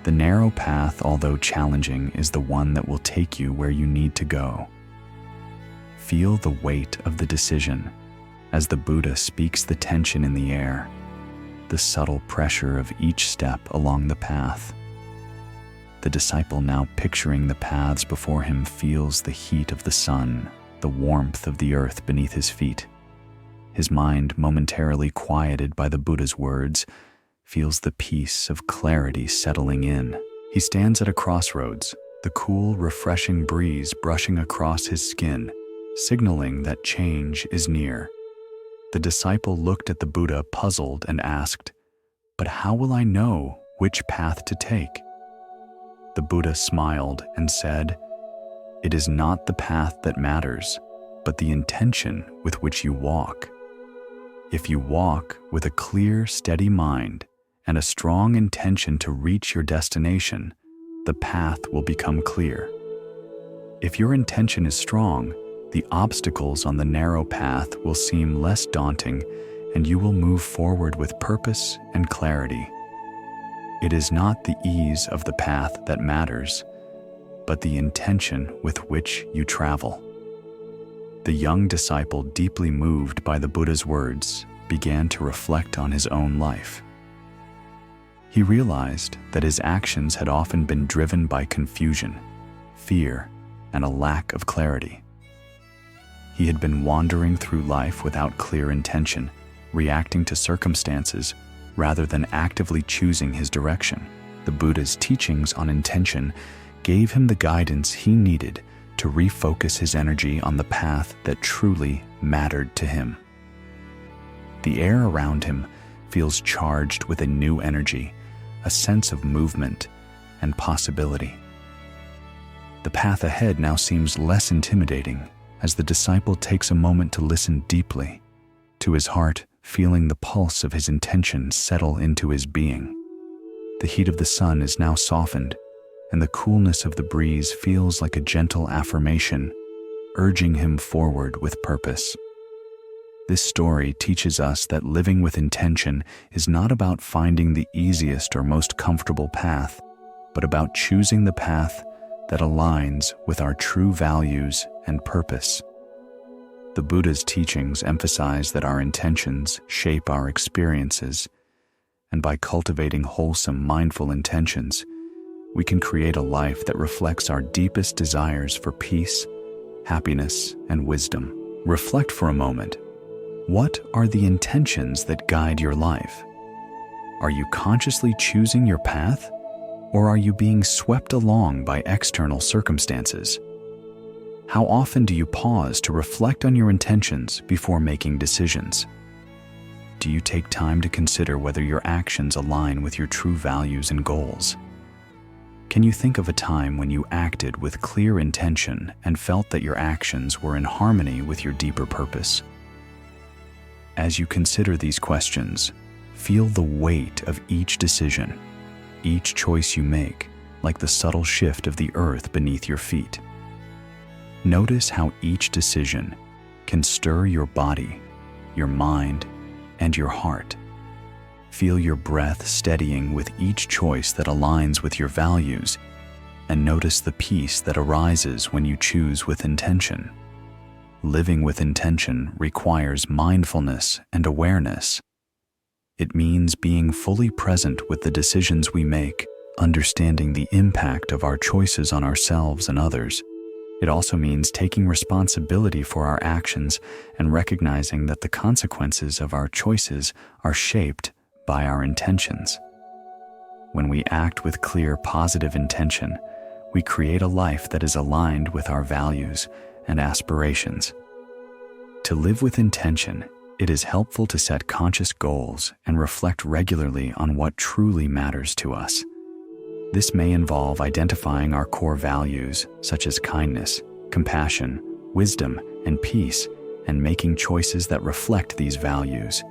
The narrow path, although challenging, is the one that will take you where you need to go." Feel the weight of the decision as the Buddha speaks the tension in the air, the subtle pressure of each step along the path. The disciple, now picturing the paths before him, feels the heat of the sun, the warmth of the earth beneath his feet. His mind, momentarily quieted by the Buddha's words, feels the peace of clarity settling in. He stands at a crossroads, the cool, refreshing breeze brushing across his skin, signaling that change is near. The disciple looked at the Buddha, puzzled, and asked, "But how will I know which path to take?" The Buddha smiled and said, "It is not the path that matters, but the intention with which you walk. If you walk with a clear, steady mind and a strong intention to reach your destination, the path will become clear. If your intention is strong, the obstacles on the narrow path will seem less daunting, and you will move forward with purpose and clarity. It is not the ease of the path that matters, but the intention with which you travel." The young disciple, deeply moved by the Buddha's words, began to reflect on his own life. He realized that his actions had often been driven by confusion, fear, and a lack of clarity. He had been wandering through life without clear intention, reacting to circumstances rather than actively choosing his direction. The Buddha's teachings on intention gave him the guidance he needed to refocus his energy on the path that truly mattered to him. The air around him feels charged with a new energy, a sense of movement and possibility. The path ahead now seems less intimidating as the disciple takes a moment to listen deeply to his heart, feeling the pulse of his intention settle into his being. The heat of the sun is now softened, and the coolness of the breeze feels like a gentle affirmation, urging him forward with purpose. This story teaches us that living with intention is not about finding the easiest or most comfortable path, but about choosing the path that aligns with our true values and purpose. The Buddha's teachings emphasize that our intentions shape our experiences, and by cultivating wholesome, mindful intentions, we can create a life that reflects our deepest desires for peace, happiness, and wisdom. Reflect for a moment. What are the intentions that guide your life? Are you consciously choosing your path, or are you being swept along by external circumstances? How often do you pause to reflect on your intentions before making decisions? Do you take time to consider whether your actions align with your true values and goals? Can you think of a time when you acted with clear intention and felt that your actions were in harmony with your deeper purpose? As you consider these questions, feel the weight of each decision, each choice you make, like the subtle shift of the earth beneath your feet. Notice how each decision can stir your body, your mind, and your heart. Feel your breath steadying with each choice that aligns with your values, and notice the peace that arises when you choose with intention. Living with intention requires mindfulness and awareness. It means being fully present with the decisions we make, understanding the impact of our choices on ourselves and others. It also means taking responsibility for our actions and recognizing that the consequences of our choices are shaped by our intentions. When we act with clear, positive intention, we create a life that is aligned with our values and aspirations. To live with intention, it is helpful to set conscious goals and reflect regularly on what truly matters to us. This may involve identifying our core values, such as kindness, compassion, wisdom, and peace, and making choices that reflect these values.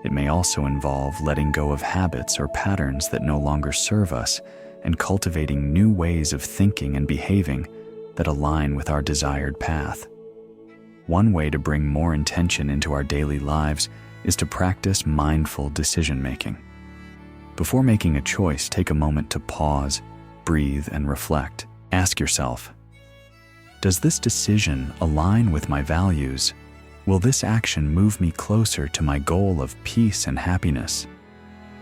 It may also involve letting go of habits or patterns that no longer serve us and cultivating new ways of thinking and behaving that align with our desired path. One way to bring more intention into our daily lives is to practice mindful decision-making. Before making a choice, take a moment to pause, breathe, and reflect. Ask yourself, does this decision align with my values? Will this action move me closer to my goal of peace and happiness?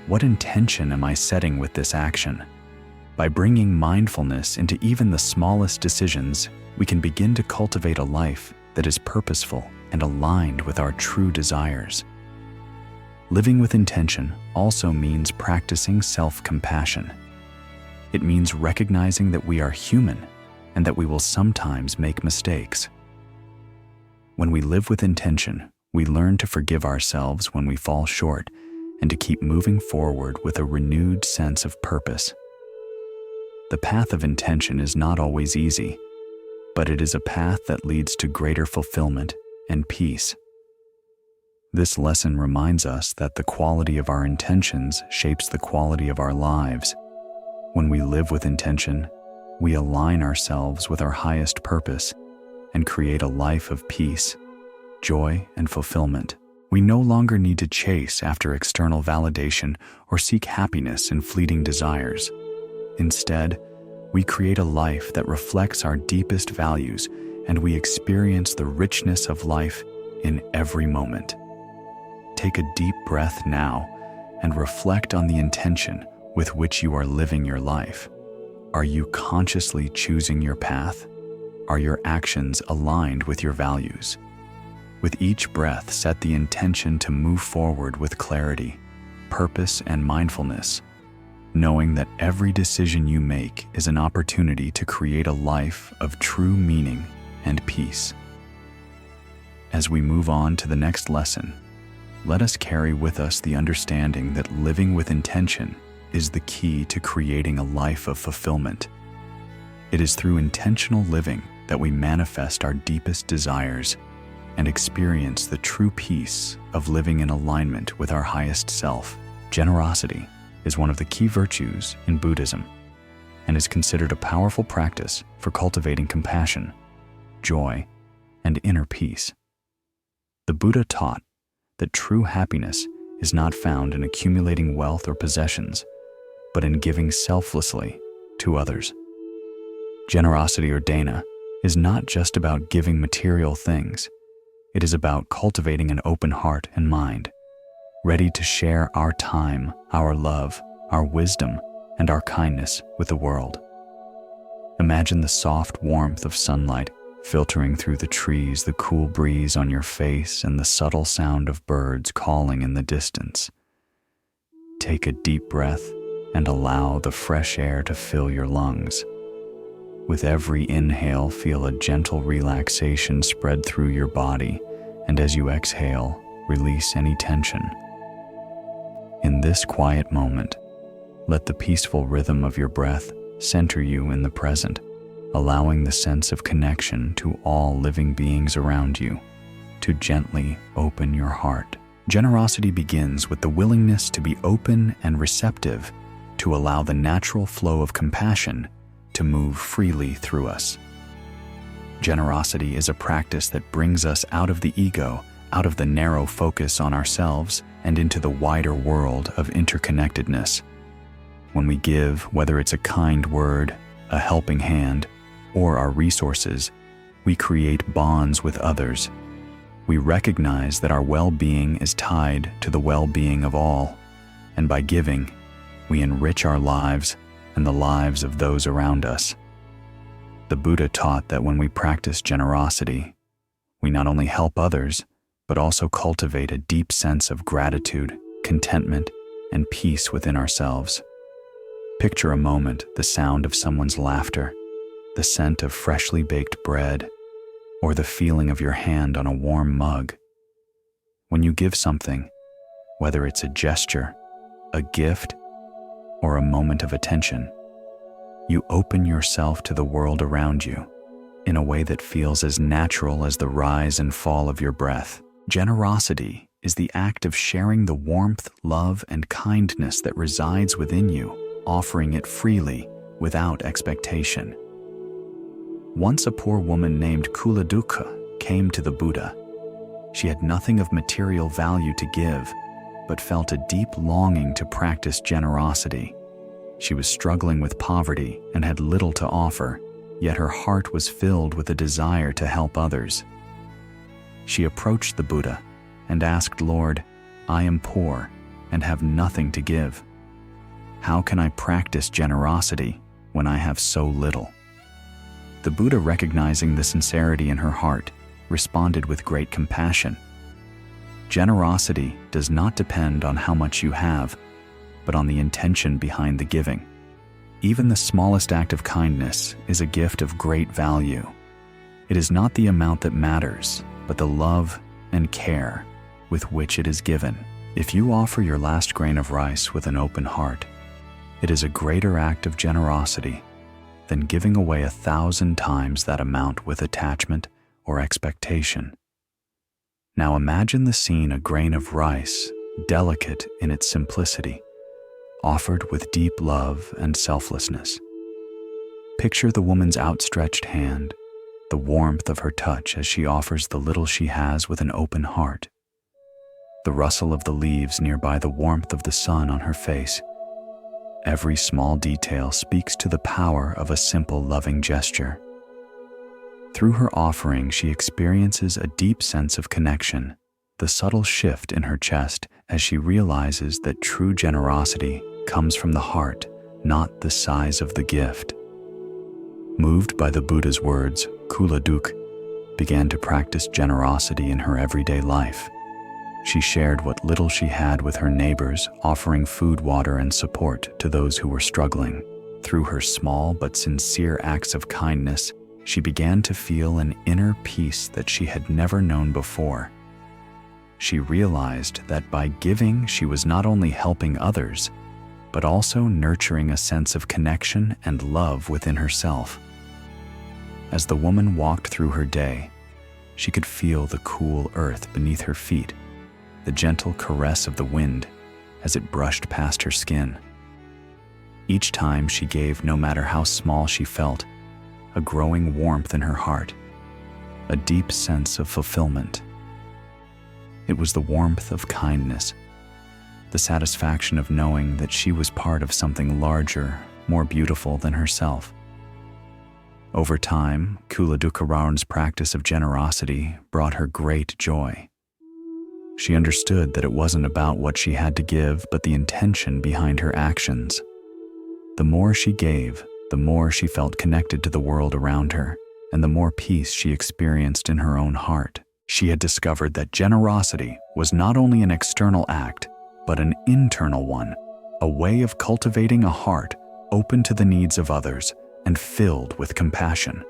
What intention am I setting with this action? By bringing mindfulness into even the smallest decisions, we can begin to cultivate a life that is purposeful and aligned with our true desires. Living with intention also means practicing self-compassion. It means recognizing that we are human and that we will sometimes make mistakes. When we live with intention, we learn to forgive ourselves when we fall short and to keep moving forward with a renewed sense of purpose. The path of intention is not always easy, but it is a path that leads to greater fulfillment and peace. This lesson reminds us that the quality of our intentions shapes the quality of our lives. When we live with intention, we align ourselves with our highest purpose and create a life of peace, joy, and fulfillment. We no longer need to chase after external validation or seek happiness in fleeting desires. Instead, we create a life that reflects our deepest values, and we experience the richness of life in every moment. Take a deep breath now and reflect on the intention with which you are living your life. Are you consciously choosing your path? Are your actions aligned with your values? With each breath, set the intention to move forward with clarity, purpose, and mindfulness, knowing that every decision you make is an opportunity to create a life of true meaning and peace. As we move on to the next lesson, let us carry with us the understanding that living with intention is the key to creating a life of fulfillment. It is through intentional living that we manifest our deepest desires and experience the true peace of living in alignment with our highest self. Generosity is one of the key virtues in Buddhism and is considered a powerful practice for cultivating compassion, joy, and inner peace. The Buddha taught that true happiness is not found in accumulating wealth or possessions, but in giving selflessly to others. Generosity, or dana, is not just about giving material things. It is about cultivating an open heart and mind, ready to share our time, our love, our wisdom, and our kindness with the world. Imagine the soft warmth of sunlight filtering through the trees, the cool breeze on your face, and the subtle sound of birds calling in the distance. Take a deep breath and allow the fresh air to fill your lungs. With every inhale, feel a gentle relaxation spread through your body, and as you exhale, release any tension. In this quiet moment, let the peaceful rhythm of your breath center you in the present, allowing the sense of connection to all living beings around you to gently open your heart. Generosity begins with the willingness to be open and receptive, to allow the natural flow of compassion to move freely through us. Generosity is a practice that brings us out of the ego, out of the narrow focus on ourselves and into the wider world of interconnectedness. When we give, whether it's a kind word, a helping hand, or our resources, we create bonds with others. We recognize that our well-being is tied to the well-being of all, and by giving, we enrich our lives and the lives of those around us. The Buddha taught that when we practice generosity, we not only help others, but also cultivate a deep sense of gratitude, contentment, and peace within ourselves. Picture a moment, the sound of someone's laughter, the scent of freshly baked bread, or the feeling of your hand on a warm mug. When you give something, whether it's a gesture, a gift, or a moment of attention, you open yourself to the world around you in a way that feels as natural as the rise and fall of your breath. Generosity is the act of sharing the warmth, love, and kindness that resides within you, offering it freely without expectation. Once a poor woman named Cultivating came to the Buddha. She had nothing of material value to give, but felt a deep longing to practice generosity. She was struggling with poverty and had little to offer, yet her heart was filled with a desire to help others. She approached the Buddha and asked, "Lord, I am poor and have nothing to give. How can I practice generosity when I have so little?" The Buddha, recognizing the sincerity in her heart, responded with great compassion. Generosity does not depend on how much you have, but on the intention behind the giving. Even the smallest act of kindness is a gift of great value. It is not the amount that matters, but the love and care with which it is given. If you offer your last grain of rice with an open heart, it is a greater act of generosity than giving away 1,000 times that amount with attachment or expectation. Now imagine the scene: a grain of rice, delicate in its simplicity, offered with deep love and selflessness. Picture the woman's outstretched hand, the warmth of her touch as she offers the little she has with an open heart, the rustle of the leaves nearby, the warmth of the sun on her face. Every small detail speaks to the power of a simple, loving gesture. Through her offering, she experiences a deep sense of connection, the subtle shift in her chest as she realizes that true generosity comes from the heart, not the size of the gift. Moved by the Buddha's words, Cultivating began to practice generosity in her everyday life. She shared what little she had with her neighbors, offering food, water, and support to those who were struggling. Through her small but sincere acts of kindness, she began to feel an inner peace that she had never known before. She realized that by giving, she was not only helping others, but also nurturing a sense of connection and love within herself. As the woman walked through her day, she could feel the cool earth beneath her feet, the gentle caress of the wind as it brushed past her skin. Each time she gave, no matter how small she felt, a growing warmth in her heart, a deep sense of fulfillment. It was the warmth of kindness, the satisfaction of knowing that she was part of something larger, more beautiful than herself. Over time, Cultivating's practice of generosity brought her great joy. She understood that it wasn't about what she had to give, but the intention behind her actions. The more she gave, the more she felt connected to the world around her, and the more peace she experienced in her own heart. She had discovered that generosity was not only an external act, but an internal one, a way of cultivating a heart open to the needs of others and filled with compassion.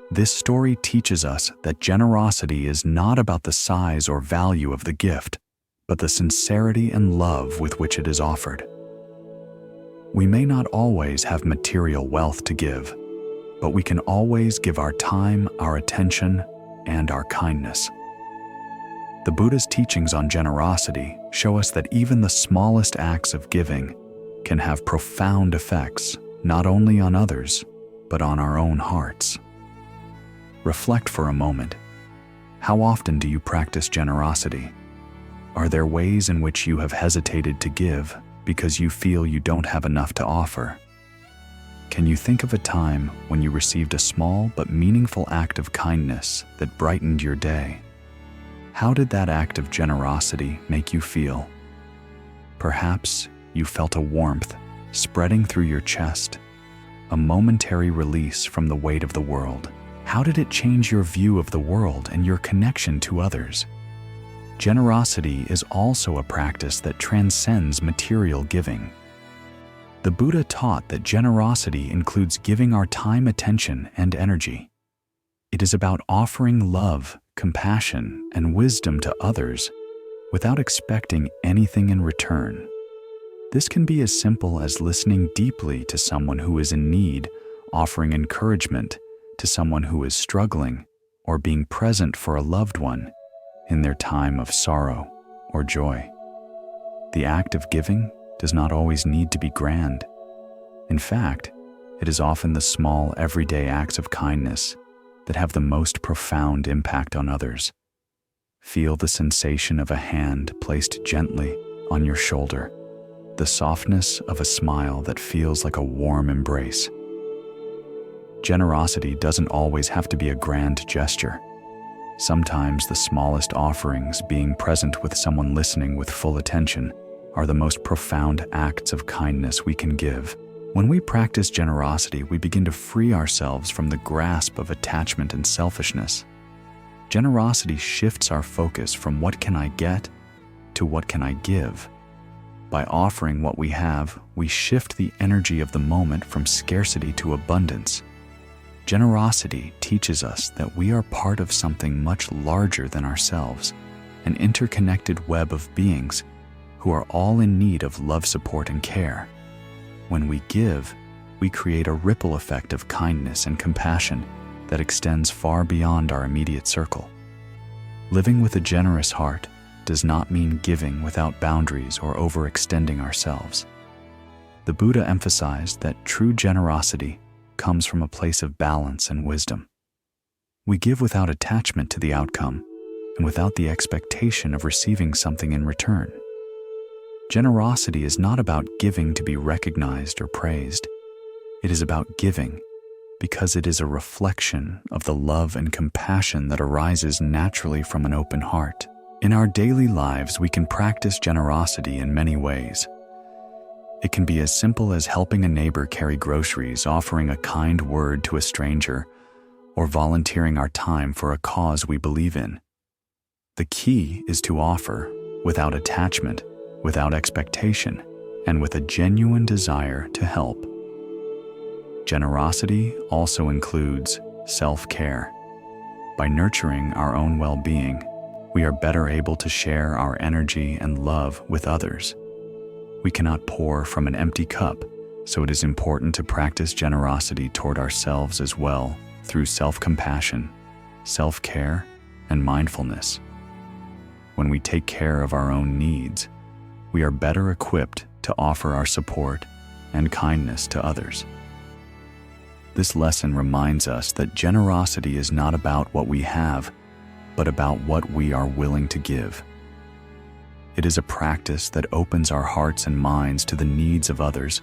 This story teaches us that generosity is not about the size or value of the gift, but the sincerity and love with which it is offered. We may not always have material wealth to give, but we can always give our time, our attention, and our kindness. The Buddha's teachings on generosity show us that even the smallest acts of giving can have profound effects, not only on others, but on our own hearts. Reflect for a moment. How often do you practice generosity? Are there ways in which you have hesitated to give because you feel you don't have enough to offer? Can you think of a time when you received a small but meaningful act of kindness that brightened your day? How did that act of generosity make you feel? Perhaps you felt a warmth spreading through your chest, a momentary release from the weight of the world. How did it change your view of the world and your connection to others? Generosity is also a practice that transcends material giving. The Buddha taught that generosity includes giving our time, attention, and energy. It is about offering love, compassion, and wisdom to others without expecting anything in return. This can be as simple as listening deeply to someone who is in need, offering encouragement to someone who is struggling, or being present for a loved one in their time of sorrow or joy. The act of giving does not always need to be grand. In fact, it is often the small, everyday acts of kindness that have the most profound impact on others. Feel the sensation of a hand placed gently on your shoulder, the softness of a smile that feels like a warm embrace. Generosity doesn't always have to be a grand gesture. Sometimes the smallest offerings, being present with someone listening with full attention, are the most profound acts of kindness we can give. When we practice generosity, we begin to free ourselves from the grasp of attachment and selfishness. Generosity shifts our focus from what can I get to what can I give. By offering what we have, we shift the energy of the moment from scarcity to abundance. Generosity teaches us that we are part of something much larger than ourselves, an interconnected web of beings who are all in need of love, support, and care. When we give, we create a ripple effect of kindness and compassion that extends far beyond our immediate circle. Living with a generous heart does not mean giving without boundaries or overextending ourselves. The Buddha emphasized that true generosity comes from a place of balance and wisdom. We give without attachment to the outcome and without the expectation of receiving something in return. Generosity is not about giving to be recognized or praised. It is about giving because it is a reflection of the love and compassion that arises naturally from an open heart. In our daily lives, we can practice generosity in many ways. It can be as simple as helping a neighbor carry groceries, offering a kind word to a stranger, or volunteering our time for a cause we believe in. The key is to offer without attachment, without expectation, and with a genuine desire to help. Generosity also includes self-care. By nurturing our own well-being, we are better able to share our energy and love with others. We cannot pour from an empty cup, so it is important to practice generosity toward ourselves as well through self-compassion, self-care, and mindfulness. When we take care of our own needs, we are better equipped to offer our support and kindness to others. This lesson reminds us that generosity is not about what we have, but about what we are willing to give. It is a practice that opens our hearts and minds to the needs of others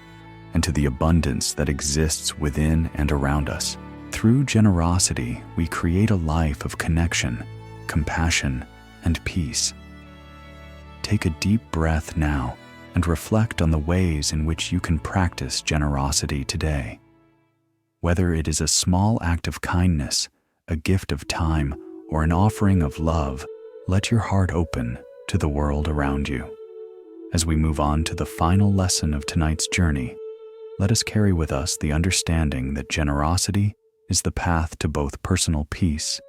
and to the abundance that exists within and around us. Through generosity, we create a life of connection, compassion, and peace. Take a deep breath now and reflect on the ways in which you can practice generosity today. Whether it is a small act of kindness, a gift of time, or an offering of love, let your heart open to the world around you. As we move on to the final lesson of tonight's journey, let us carry with us the understanding that generosity is the path to both personal peace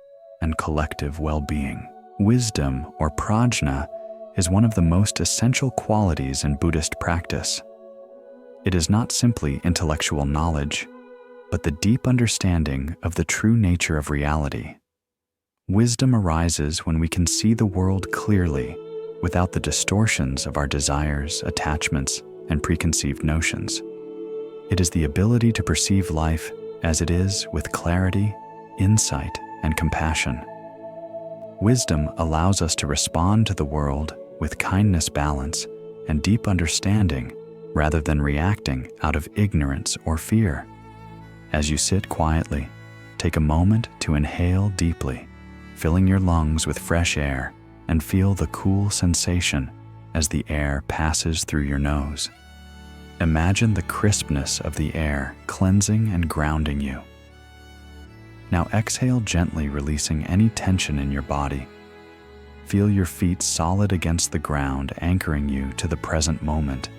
and collective well-being. Wisdom, or prajna, is one of the most essential qualities in Buddhist practice. It is not simply intellectual knowledge, but the deep understanding of the true nature of reality. Wisdom arises when we can see the world clearly, without the distortions of our desires, attachments, and preconceived notions. It is the ability to perceive life as it is with clarity, insight, and compassion. Wisdom allows us to respond to the world with kindness, balance, and deep understanding rather than reacting out of ignorance or fear. As you sit quietly, take a moment to inhale deeply, filling your lungs with fresh air, and feel the cool sensation as the air passes through your nose. Imagine the crispness of the air cleansing and grounding you. Now exhale gently, releasing any tension in your body. Feel your feet solid against the ground, anchoring you to the present moment.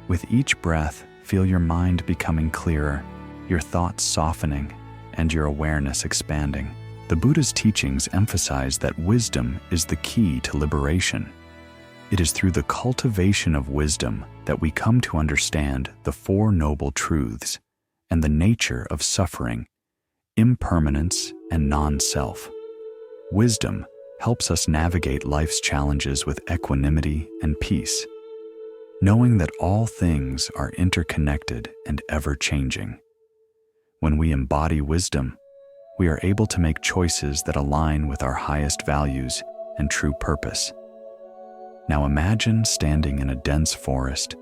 With each breath, feel your mind becoming clearer, your thoughts softening, and your awareness expanding. The Buddha's teachings emphasize that wisdom is the key to liberation. It is through the cultivation of wisdom that we come to understand the Four Noble Truths and the nature of suffering, impermanence, and non-self. Wisdom helps us navigate life's challenges with equanimity and peace, knowing that all things are interconnected and ever-changing. When we embody wisdom, we are able to make choices that align with our highest values and true purpose. Now imagine standing in a dense forest,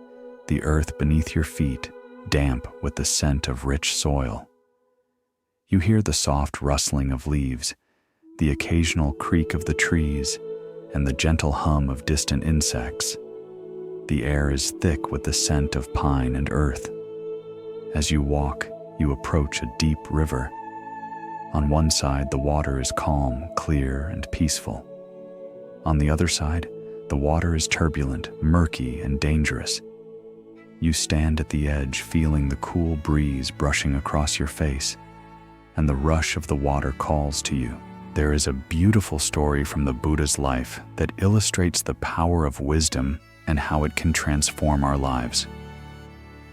the earth beneath your feet damp with the scent of rich soil. You hear the soft rustling of leaves, the occasional creak of the trees, and the gentle hum of distant insects. The air is thick with the scent of pine and earth. As you walk, you approach a deep river. On one side, the water is calm, clear, and peaceful. On the other side, the water is turbulent, murky, and dangerous. You stand at the edge, feeling the cool breeze brushing across your face, and the rush of the water calls to you. There is a beautiful story from the Buddha's life that illustrates the power of wisdom and how it can transform our lives.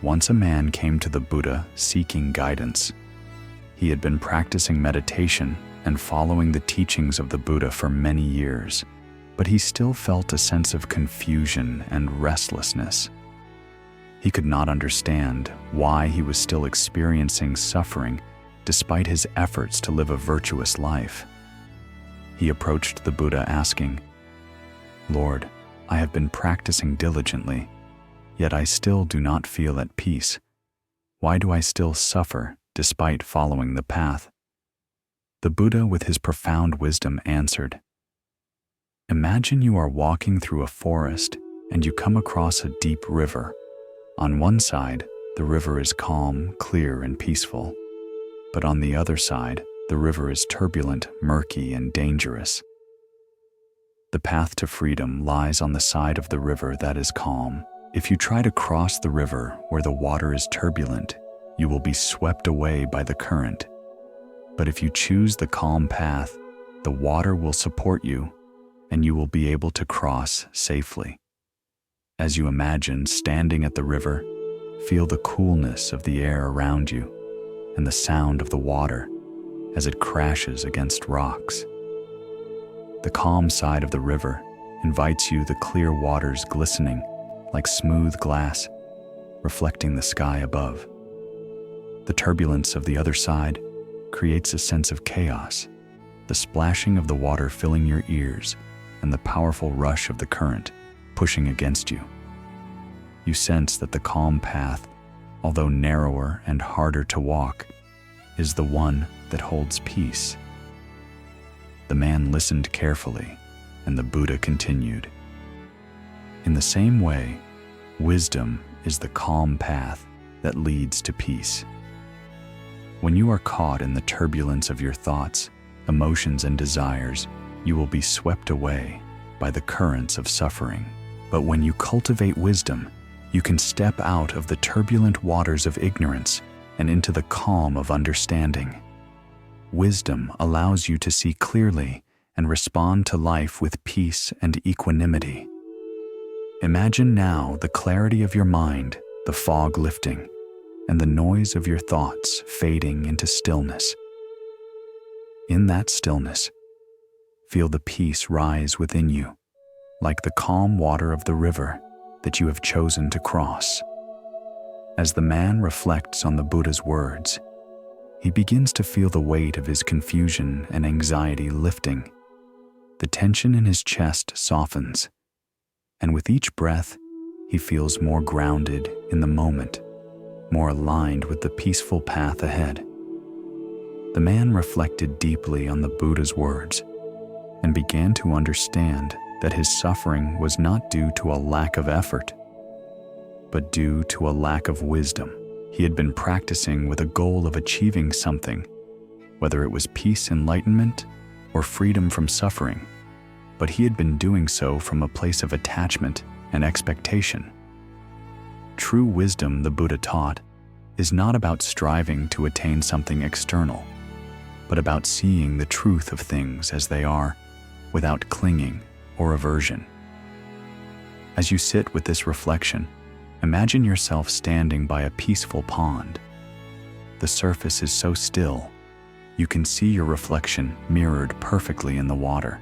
Once a man came to the Buddha seeking guidance. He had been practicing meditation and following the teachings of the Buddha for many years, but he still felt a sense of confusion and restlessness. He could not understand why he was still experiencing suffering despite his efforts to live a virtuous life. He approached the Buddha asking, "Lord, I have been practicing diligently, yet I still do not feel at peace. Why do I still suffer despite following the path?" The Buddha, with his profound wisdom, answered, "Imagine you are walking through a forest and you come across a deep river. On one side, the river is calm, clear, and peaceful. But on the other side, the river is turbulent, murky, and dangerous. The path to freedom lies on the side of the river that is calm. If you try to cross the river where the water is turbulent, you will be swept away by the current. But if you choose the calm path, the water will support you, and you will be able to cross safely." As you imagine standing at the river, feel the coolness of the air around you and the sound of the water as it crashes against rocks. The calm side of the river invites you, the clear waters glistening like smooth glass, reflecting the sky above. The turbulence of the other side creates a sense of chaos, the splashing of the water filling your ears and the powerful rush of the current pushing against you. You sense that the calm path, although narrower and harder to walk, is the one that holds peace. The man listened carefully, and the Buddha continued, "In the same way, wisdom is the calm path that leads to peace. When you are caught in the turbulence of your thoughts, emotions, and desires, you will be swept away by the currents of suffering. But when you cultivate wisdom, you can step out of the turbulent waters of ignorance and into the calm of understanding. Wisdom allows you to see clearly and respond to life with peace and equanimity. Imagine now the clarity of your mind, the fog lifting, and the noise of your thoughts fading into stillness. In that stillness, feel the peace rise within you, like the calm water of the river that you have chosen to cross." As the man reflects on the Buddha's words, he begins to feel the weight of his confusion and anxiety lifting The tension in his chest softens, and with each breath, he feels more grounded in the moment, more aligned with the peaceful path ahead. The man reflected deeply on the Buddha's words and began to understand that his suffering was not due to a lack of effort, but due to a lack of wisdom. He had been practicing with a goal of achieving something, whether it was peace, enlightenment, or freedom from suffering, but he had been doing so from a place of attachment and expectation. True wisdom, the Buddha taught, is not about striving to attain something external, but about seeing the truth of things as they are, without clinging or aversion. As you sit with this reflection, imagine yourself standing by a peaceful pond. The surface is so still, you can see your reflection mirrored perfectly in the water.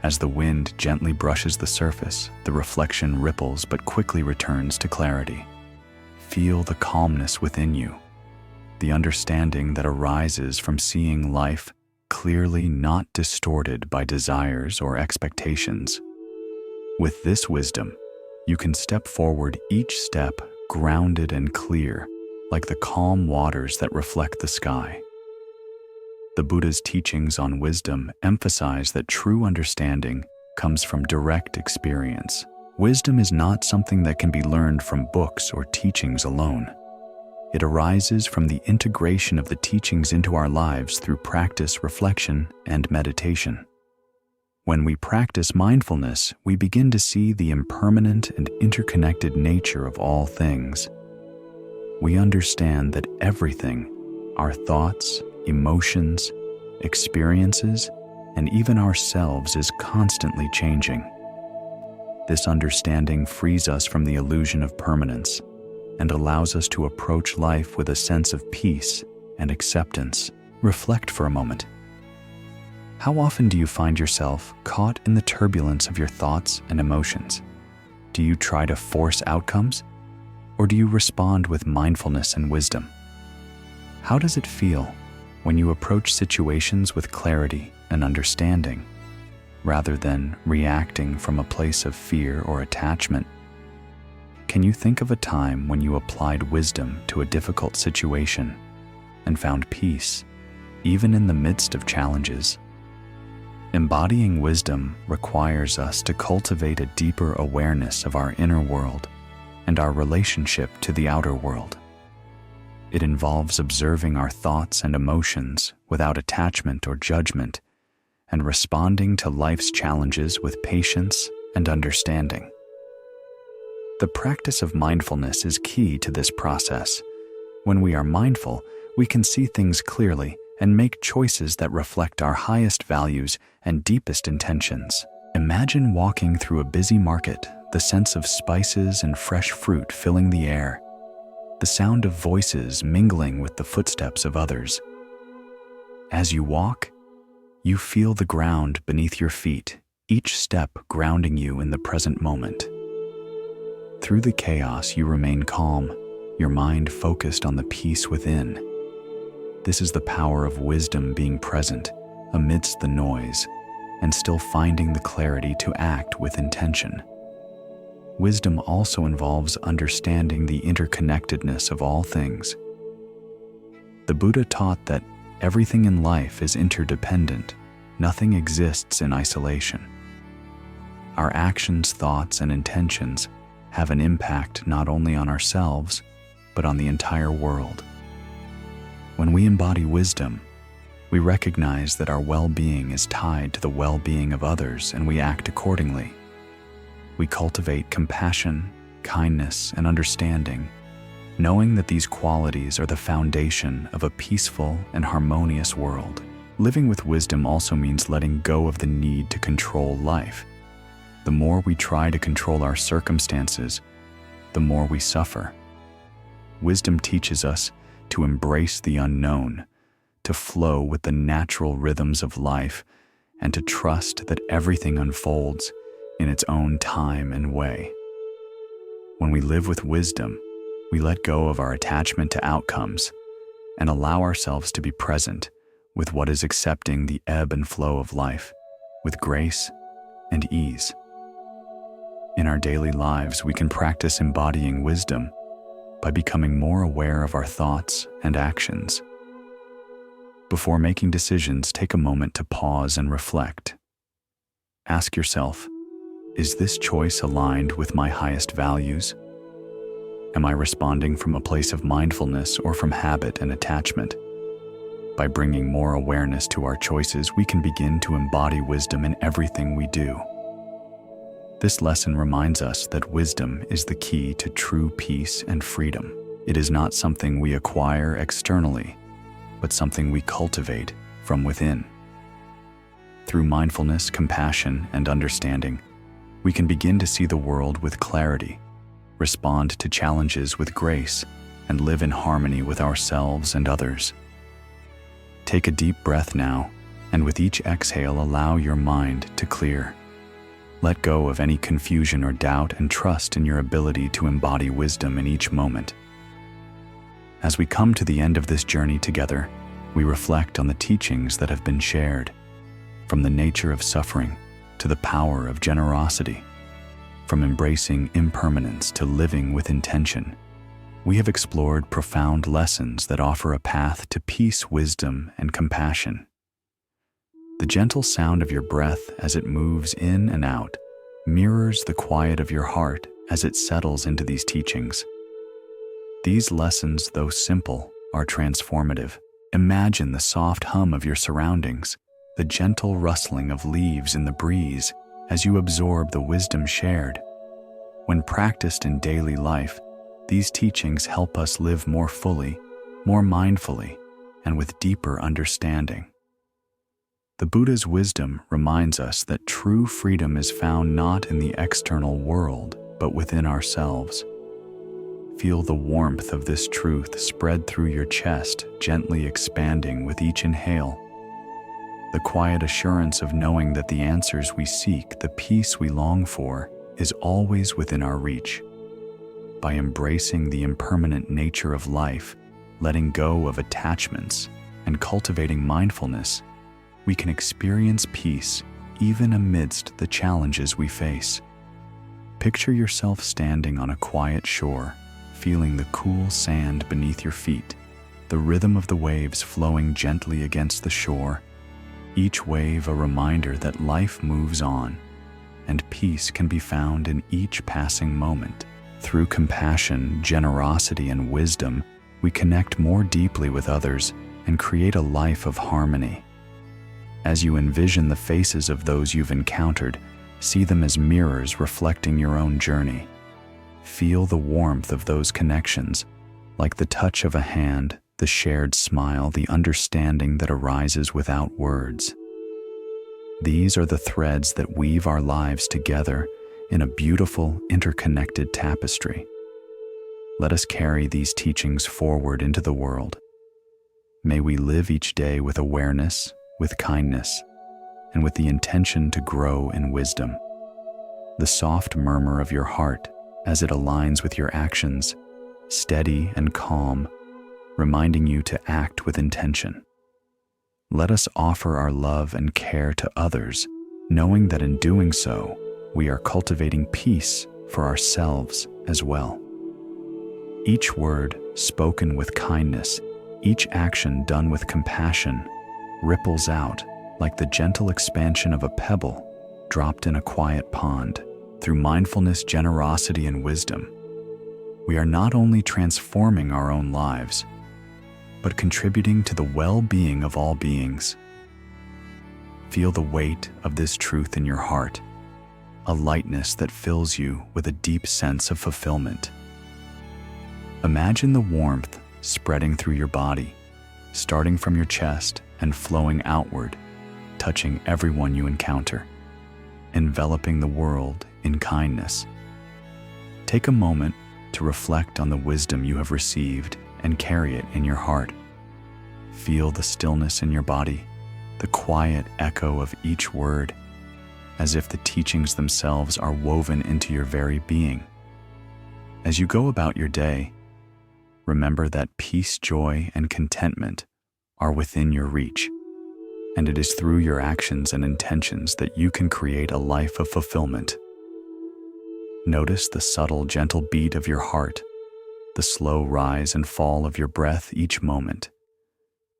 As the wind gently brushes the surface, the reflection ripples but quickly returns to clarity. Feel the calmness within you, the understanding that arises from seeing life clearly, not distorted by desires or expectations. With this wisdom, you can step forward each step grounded and clear, like the calm waters that reflect the sky. The Buddha's teachings on wisdom emphasize that true understanding comes from direct experience. Wisdom is not something that can be learned from books or teachings alone. It arises from the integration of the teachings into our lives through practice, reflection, and meditation. When we practice mindfulness, we begin to see the impermanent and interconnected nature of all things. We understand that everything, our thoughts, emotions, experiences, and even ourselves, is constantly changing. This understanding frees us from the illusion of permanence and allows us to approach life with a sense of peace and acceptance. Reflect for a moment. How often do you find yourself caught in the turbulence of your thoughts and emotions? Do you try to force outcomes, or do you respond with mindfulness and wisdom? How does it feel when you approach situations with clarity and understanding, rather than reacting from a place of fear or attachment? Can you think of a time when you applied wisdom to a difficult situation and found peace, even in the midst of challenges? Embodying wisdom requires us to cultivate a deeper awareness of our inner world and our relationship to the outer world. It involves observing our thoughts and emotions without attachment or judgment, and responding to life's challenges with patience and understanding. The practice of mindfulness is key to this process. When we are mindful, we can see things clearly and make choices that reflect our highest values and deepest intentions. Imagine walking through a busy market, the sense of spices and fresh fruit filling the air, the sound of voices mingling with the footsteps of others. As you walk, you feel the ground beneath your feet, each step grounding you in the present moment. Through the chaos, you remain calm, your mind focused on the peace within. This is the power of wisdom, being present amidst the noise and still finding the clarity to act with intention. Wisdom also involves understanding the interconnectedness of all things. The Buddha taught that everything in life is interdependent. Nothing exists in isolation. Our actions, thoughts, and intentions have an impact not only on ourselves, but on the entire world. When we embody wisdom, we recognize that our well-being is tied to the well-being of others, and we act accordingly. We cultivate compassion, kindness, and understanding, knowing that these qualities are the foundation of a peaceful and harmonious world. Living with wisdom also means letting go of the need to control life. The more we try to control our circumstances, the more we suffer. Wisdom teaches us to embrace the unknown, to flow with the natural rhythms of life, and to trust that everything unfolds in its own time and way. When we live with wisdom, we let go of our attachment to outcomes and allow ourselves to be present with what is, accepting the ebb and flow of life. with grace and ease. In our daily lives, we can practice embodying wisdom by becoming more aware of our thoughts and actions. Before making decisions, take a moment to pause and reflect. Ask yourself, is this choice aligned with my highest values? Am I responding from a place of mindfulness or from habit and attachment? By bringing more awareness to our choices, we can begin to embody wisdom in everything we do. This lesson reminds us that wisdom is the key to true peace and freedom. It is not something we acquire externally, but something we cultivate from within. Through mindfulness, compassion, and understanding, we can begin to see the world with clarity, respond to challenges with grace, and live in harmony with ourselves and others. Take a deep breath now, and with each exhale, allow your mind to clear. Let go of any confusion or doubt and trust in your ability to embody wisdom in each moment. As we come to the end of this journey together, we reflect on the teachings that have been shared, from the nature of suffering to the power of generosity, from embracing impermanence to living with intention. We have explored profound lessons that offer a path to peace, wisdom, and compassion. The gentle sound of your breath as it moves in and out mirrors the quiet of your heart as it settles into these teachings. These lessons, though simple, are transformative. Imagine the soft hum of your surroundings, the gentle rustling of leaves in the breeze as you absorb the wisdom shared. When practiced in daily life, these teachings help us live more fully, more mindfully, and with deeper understanding. The Buddha's wisdom reminds us that true freedom is found not in the external world, but within ourselves. Feel the warmth of this truth spread through your chest, gently expanding with each inhale. The quiet assurance of knowing that the answers we seek, the peace we long for, is always within our reach. By embracing the impermanent nature of life, letting go of attachments, and cultivating mindfulness, we can experience peace even amidst the challenges we face. Picture yourself standing on a quiet shore, feeling the cool sand beneath your feet, the rhythm of the waves flowing gently against the shore, each wave a reminder that life moves on, and peace can be found in each passing moment. Through compassion, generosity, and wisdom, we connect more deeply with others and create a life of harmony. As you envision the faces of those you've encountered, see them as mirrors reflecting your own journey. Feel the warmth of those connections, like the touch of a hand, the shared smile, the understanding that arises without words. These are the threads that weave our lives together in a beautiful, interconnected tapestry. Let us carry these teachings forward into the world. May we live each day with awareness, with kindness, and with the intention to grow in wisdom. The soft murmur of your heart, as it aligns with your actions, steady and calm, reminding you to act with intention. Let us offer our love and care to others, knowing that in doing so, we are cultivating peace for ourselves as well. Each word spoken with kindness, each action done with compassion, ripples out like the gentle expansion of a pebble dropped in a quiet pond. Through mindfulness, generosity, and wisdom, we are not only transforming our own lives, but contributing to the well-being of all beings. Feel the weight of this truth in your heart, a lightness that fills you with a deep sense of fulfillment. Imagine the warmth spreading through your body, starting from your chest and flowing outward, touching everyone you encounter, enveloping the world in kindness. Take a moment to reflect on the wisdom you have received and carry it in your heart. Feel the stillness in your body, the quiet echo of each word, as if the teachings themselves are woven into your very being. As you go about your day, remember that peace, joy, and contentment are within your reach. and it is through your actions and intentions that you can create a life of fulfillment. Notice the subtle, gentle beat of your heart, the slow rise and fall of your breath each moment,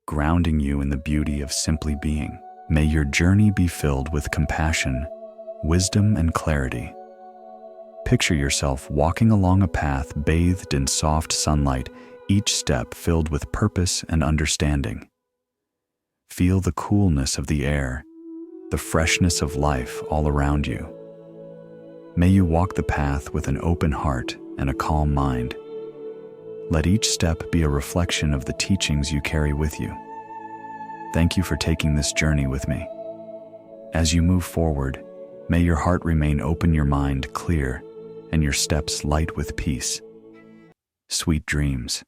grounding you in the beauty of simply being. May your journey be filled with compassion, wisdom, and clarity. Picture yourself walking along a path bathed in soft sunlight, each step filled with purpose and understanding. Feel the coolness of the air, the freshness of life all around you. May you walk the path with an open heart and a calm mind. Let each step be a reflection of the teachings you carry with you. Thank you for taking this journey with me. As you move forward, may your heart remain open, your mind clear, and your steps light with peace. Sweet dreams.